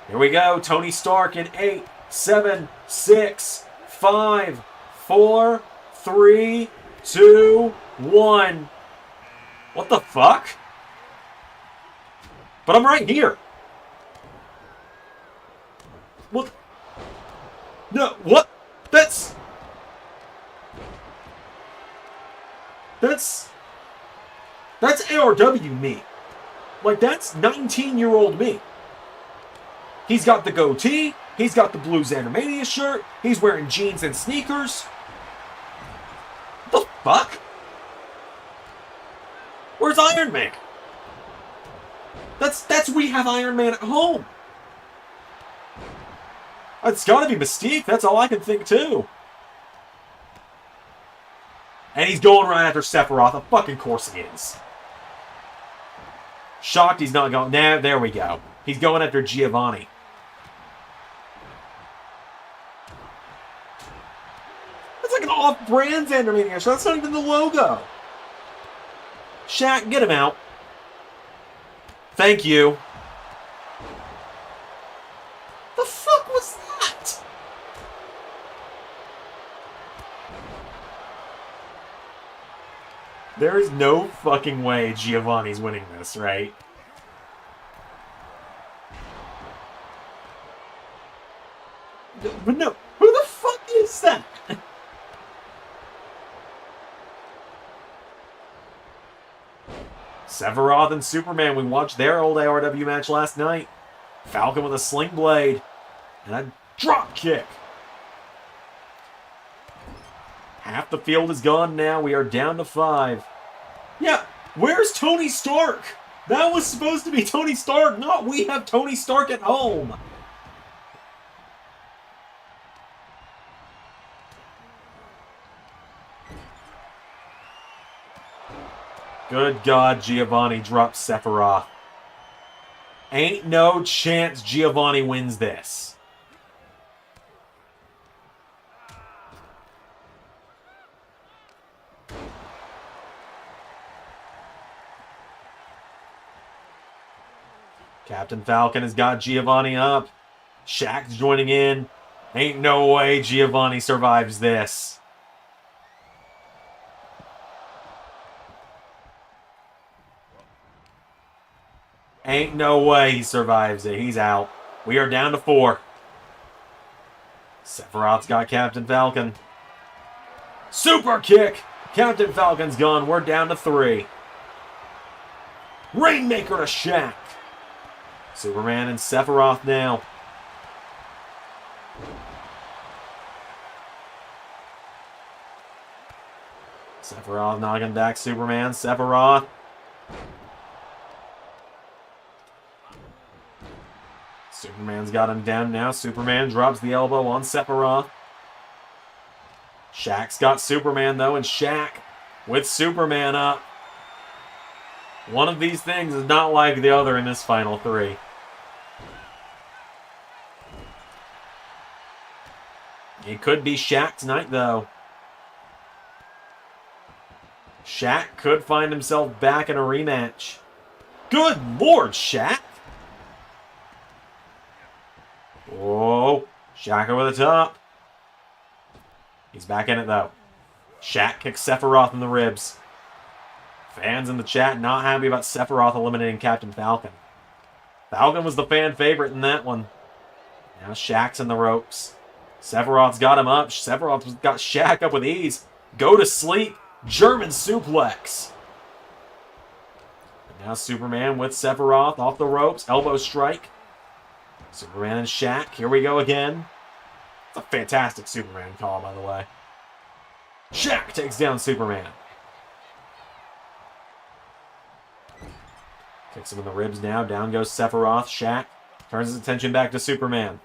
Here we go. Tony Stark in 8, 7, 6, 5, 4, 3, 2, 1. What the fuck? But I'm right here. What? No, what? That's ARW me. Like, that's 19-year-old me. He's got the goatee. He's got the blue Xandermania shirt. He's wearing jeans and sneakers. What the fuck? Where's Iron Man? That's we have Iron Man at home. It's gotta be Mystique. That's all I can think too. And he's going right after Sephiroth. Of fucking course he is. Shocked he's not going. Nah, there we go. He's going after Giovanni. That's like an off-brand Xandermania, so that's not even the logo. Shaq, get him out. Thank you. The fuck was that? There is no fucking way Giovanni's winning this, right? But no, who the fuck is that? Sephiroth and Superman, we watched their old ARW match last night. Falcon with a sling blade and a drop kick. Half the field is gone now. We are down to 5. Yeah, where's Tony Stark? That was supposed to be Tony Stark, not we have Tony Stark at home. Good God, Giovanni drops Sephiroth. Ain't no chance Giovanni wins this. Captain Falcon has got Giovanni up. Shaq's joining in. Ain't no way Giovanni survives this. Ain't no way he survives it. He's out. We are down to 4. Sephiroth's got Captain Falcon. Super kick! Captain Falcon's gone. We're down to 3. Rainmaker to Shaq. Superman and Sephiroth now. Sephiroth knocking back Superman. Sephiroth. Superman's got him down now. Superman drops the elbow on Sephiroth. Shaq's got Superman, though, and Shaq with Superman up. One of these things is not like the other in this final 3. It could be Shaq tonight, though. Shaq could find himself back in a rematch. Good Lord, Shaq! Whoa. Shaq over the top. He's back in it, though. Shaq kicks Sephiroth in the ribs. Fans in the chat not happy about Sephiroth eliminating Captain Falcon. Falcon was the fan favorite in that one. Now Shaq's in the ropes. Sephiroth's got him up. Sephiroth's got Shaq up with ease. Go to sleep. German suplex. And now Superman with Sephiroth off the ropes. Elbow strike. Superman and Shaq. Here we go again. It's a fantastic Superman call, by the way. Shaq takes down Superman. Kicks him in the ribs now. Down goes Sephiroth. Shaq turns his attention back to Superman.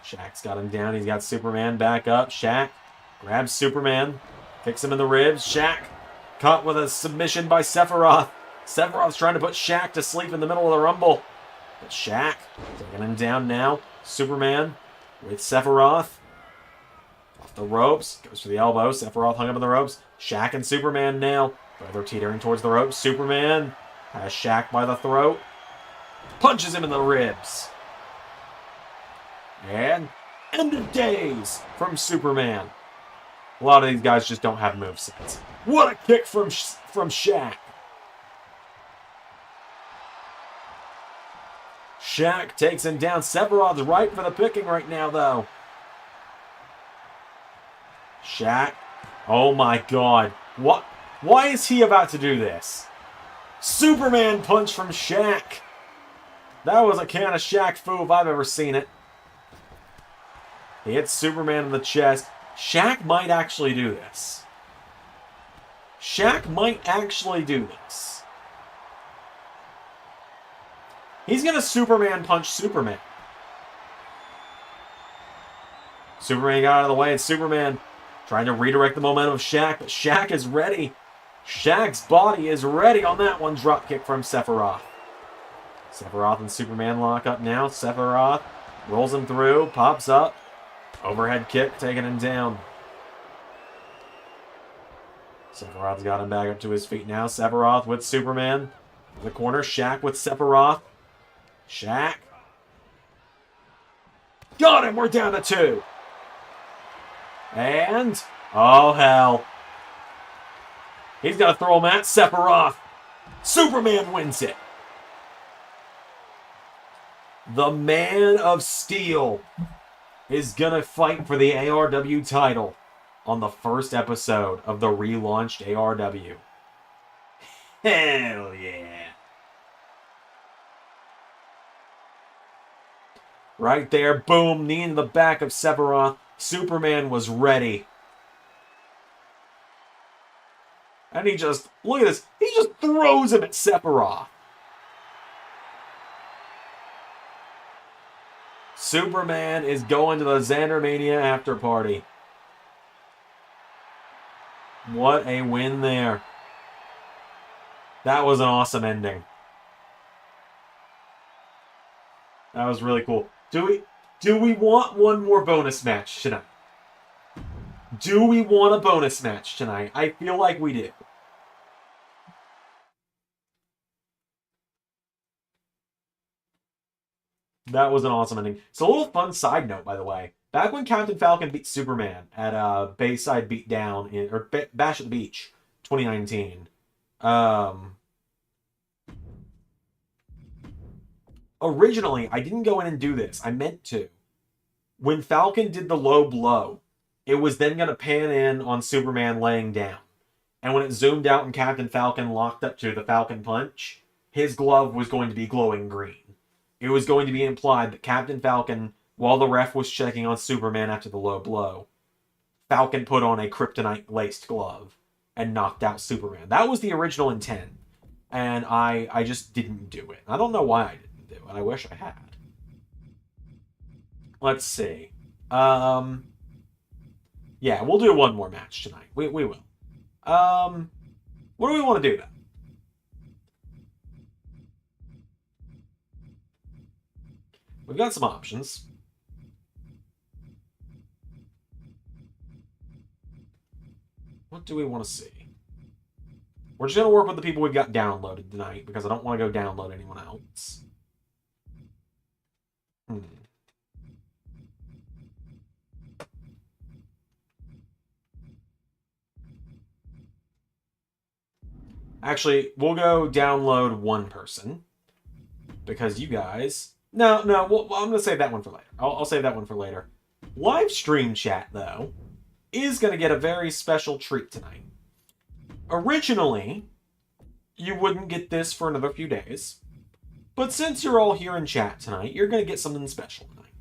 Shaq's got him down. He's got Superman back up. Shaq grabs Superman. Kicks him in the ribs. Shaq caught with a submission by Sephiroth. Sephiroth's trying to put Shaq to sleep in the middle of the Rumble. But Shaq taking him down now. Superman with Sephiroth. Off the ropes. Goes for the elbow. Sephiroth hung up on the ropes. Shaq and Superman now. Both are teetering towards the ropes. Superman has Shaq by the throat. Punches him in the ribs. And end of days from Superman. A lot of these guys just don't have movesets. What a kick from Shaq. Shaq takes him down. Sephiroth's ripe for the picking right now, though. Shaq. Oh my god. What? Why is he about to do this? Superman punch from Shaq. That was a can of Shaq Fu if I've ever seen it. He hits Superman in the chest. Shaq might actually do this. Shaq might actually do this. He's going to Superman punch Superman. Superman got out of the way, and Superman trying to redirect the momentum of Shaq, but Shaq is ready. Shaq's body is ready on that one. Drop kick from Sephiroth. Sephiroth and Superman lock up now. Sephiroth rolls him through, pops up. Overhead kick, taking him down. Sephiroth's got him back up to his feet now. Sephiroth with Superman. In the corner, Shaq with Sephiroth. Shaq. Got him! We're down to 2. And... oh, hell. He's going to throw him at Sephiroth. Superman wins it. The Man of Steel is going to fight for the ARW title on the first episode of the relaunched ARW. Hell yeah. Right there, boom, knee in the back of Sephiroth. Superman was ready. And he just, look at this, he just throws him at Sephiroth. Superman is going to the Zander Mania after party. What a win there. That was an awesome ending. That was really cool. Do we want one more bonus match tonight? Do we want a bonus match tonight? I feel like we do. That was an awesome ending. So a little fun side note, by the way. Back when Captain Falcon beat Superman at Bayside Beatdown, or Bash at the Beach, 2019, originally, I didn't go in and do this. I meant to. When Falcon did the low blow, it was then going to pan in on Superman laying down. And when it zoomed out and Captain Falcon locked up to the Falcon Punch, his glove was going to be glowing green. It was going to be implied that Captain Falcon, while the ref was checking on Superman after the low blow, Falcon put on a kryptonite-laced glove and knocked out Superman. That was the original intent. And I just didn't do it. I don't know why I didn't do it. I wish I had. Let's see. Yeah, we'll do one more match tonight. We will. What do we want to do then? We've got some options. What do we want to see? We're just going to work with the people we've got downloaded tonight because I don't want to go download anyone else. Actually, we'll go download one person because you guys... No, well, I'm going to save that one for later. I'll save that one for later. Live stream chat, though, is going to get a very special treat tonight. Originally, you wouldn't get this for another few days. But since you're all here in chat tonight, you're going to get something special tonight.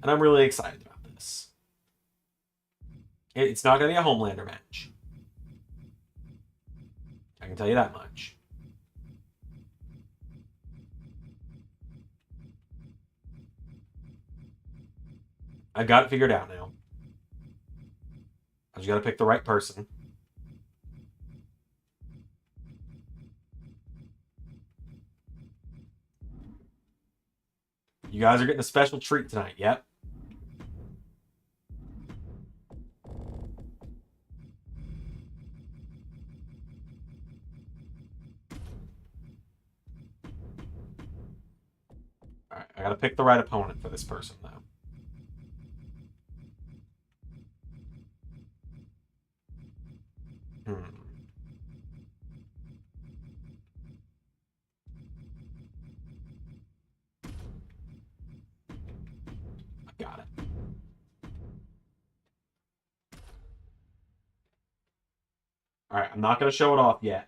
And I'm really excited about this. It's not going to be a Homelander match. I can tell you that much. I've got it figured out now. I just got to pick the right person. You guys are getting a special treat tonight. Yep. Alright, I gotta pick the right opponent for this person, though. I got it. Alright, I'm not gonna show it off yet.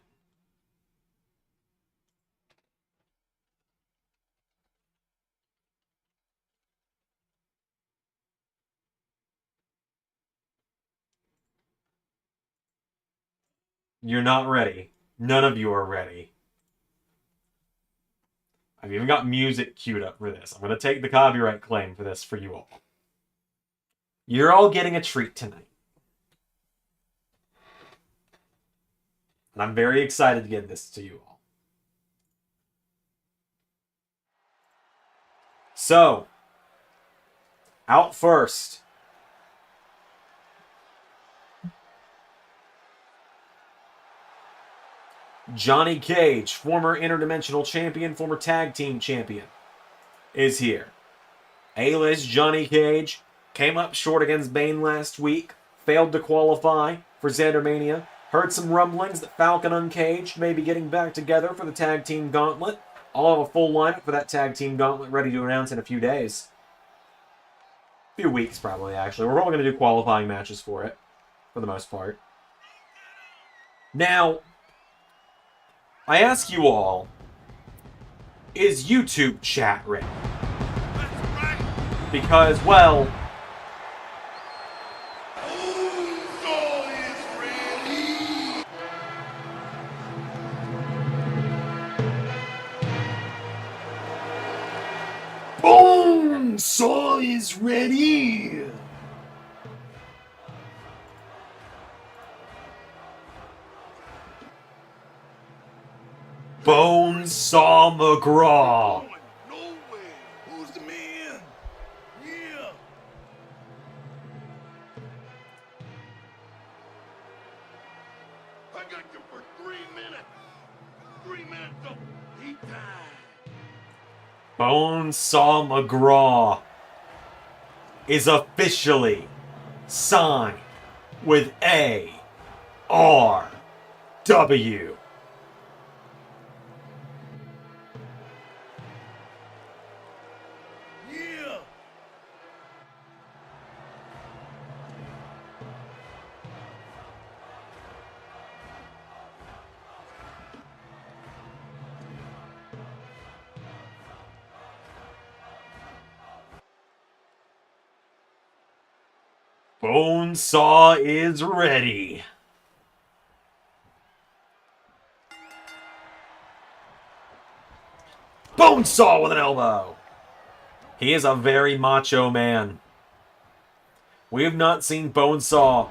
You're not ready. None of you are ready. I've even got music queued up for this. I'm going to take the copyright claim for this for you all. You're all getting a treat tonight. And I'm very excited to give this to you all. So, out first. Johnny Cage, former interdimensional champion, former tag team champion, is here. A-list Johnny Cage came up short against Bane last week, failed to qualify for Zander Mania. Heard some rumblings that Falcon Uncaged may be getting back together for the tag team gauntlet. I'll have a full lineup for that tag team gauntlet ready to announce in a few days. A few weeks, probably, actually. We're probably going to do qualifying matches for it, for the most part. Now, I ask you all, is YouTube chat ready? Because, well, Bonesaw is ready. Bonesaw McGraw. No way. Who's the man? Yeah. I got you for 3 minutes. 3 minutes of heat time. Bonesaw McGraw is officially signed with ARW. Yeah. Bonesaw is ready. Bonesaw with an elbow. He is a very macho man. We have not seen Bonesaw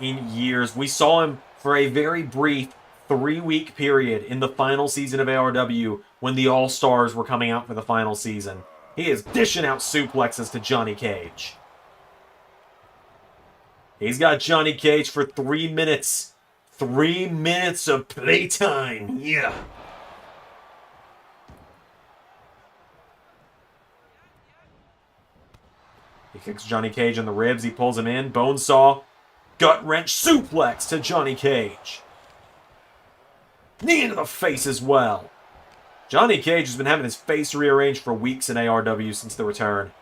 in years. We saw him for a very brief 3-week period in the final season of ARW when the All-Stars were coming out for the final season. He is dishing out suplexes to Johnny Cage. He's got Johnny Cage for 3 minutes. 3 minutes of playtime. Yeah. He kicks Johnny Cage in the ribs. He pulls him in. Bonesaw. Gut wrench suplex to Johnny Cage. Knee into the face as well. Johnny Cage has been having his face rearranged for weeks in ARW since the return.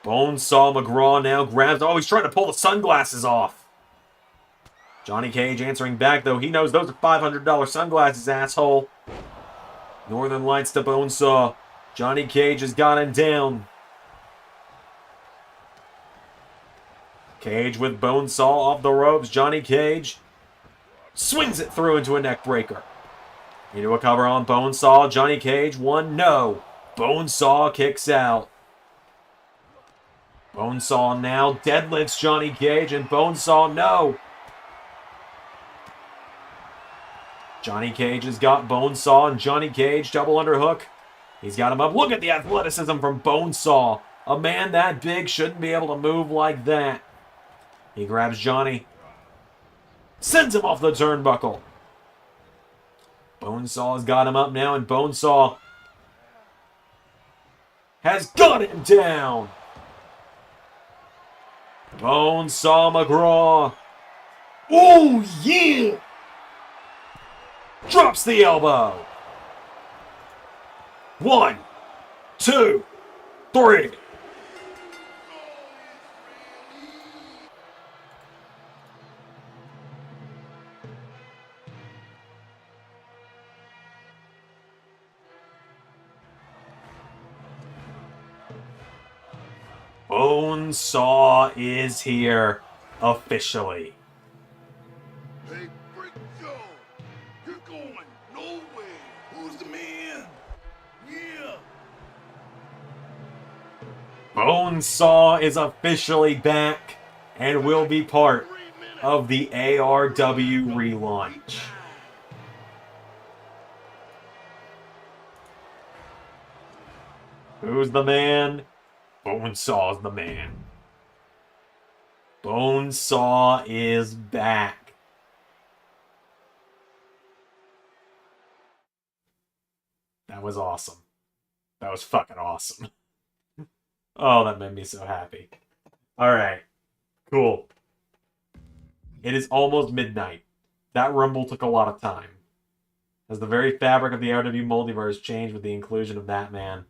Bonesaw McGraw now grabs... Oh, he's trying to pull the sunglasses off. Johnny Cage answering back, though. He knows those are $500 sunglasses, asshole. Northern Lights to Bonesaw. Johnny Cage has got him down. Cage with Bonesaw off the ropes. Johnny Cage swings it through into a neck breaker. Into a cover on Bonesaw. Johnny Cage, 1, no. Bonesaw kicks out. Bonesaw now deadlifts Johnny Cage, and Bonesaw, no. Johnny Cage has got Bonesaw, and Johnny Cage, double underhook. He's got him up. Look at the athleticism from Bonesaw. A man that big shouldn't be able to move like that. He grabs Johnny. Sends him off the turnbuckle. Bonesaw's got him up now, and Bonesaw has got him down. Bonesaw McGraw. Oh, yeah! Drops the elbow. 1, 2, 3. Bonesaw is here officially. Hey, Freak Joe, you're going nowhere. Who's the man? Yeah. Bonesaw is officially back and will be part of the ARW relaunch. Who's the man? Bonesaw's the man. Bonesaw is back. That was awesome. That was fucking awesome. Oh, that made me so happy. Alright. Cool. It is almost midnight. That Rumble took a lot of time. Has the very fabric of the ARW multiverse changed with the inclusion of that man?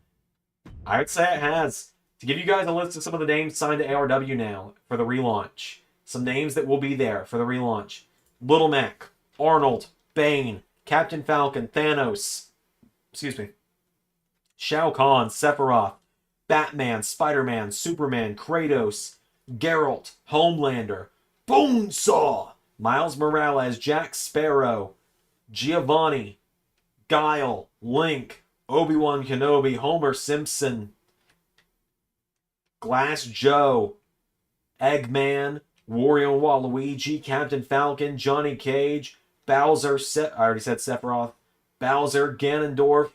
I would say it has. To give you guys a list of some of the names signed to ARW now for the relaunch. Some names that will be there for the relaunch. Little Mac, Arnold, Bane, Captain Falcon, Thanos, Shao Kahn, Sephiroth, Batman, Spider-Man, Superman, Kratos, Geralt, Homelander, Bonesaw, Miles Morales, Jack Sparrow, Giovanni, Guile, Link, Obi-Wan Kenobi, Homer Simpson, Glass Joe, Eggman, Wario Waluigi, Captain Falcon, Johnny Cage, Bowser, I already said Sephiroth, Bowser, Ganondorf,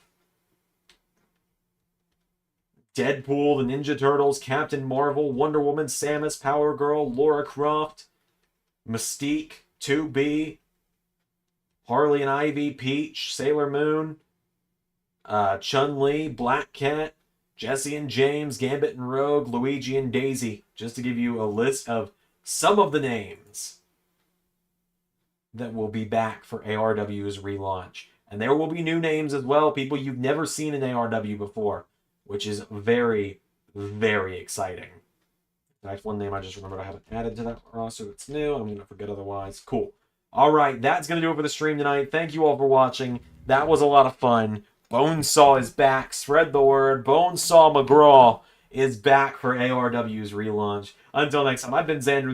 Deadpool, the Ninja Turtles, Captain Marvel, Wonder Woman, Samus, Power Girl, Laura Croft, Mystique, 2B, Harley and Ivy, Peach, Sailor Moon, Chun-Li, Black Cat, Jesse and James, Gambit and Rogue, Luigi and Daisy, just to give you a list of some of the names that will be back for ARW's relaunch. And there will be new names as well, people you've never seen in ARW before, which is very, very exciting. That's one name I just remembered I haven't added to that roster that's new. I'm going to forget otherwise. Cool. All right, that's going to do it for the stream tonight. Thank you all for watching. That was a lot of fun. Bonesaw is back. Spread the word. Bonesaw McGraw is back for ARW's relaunch. Until next time, I've been Zander.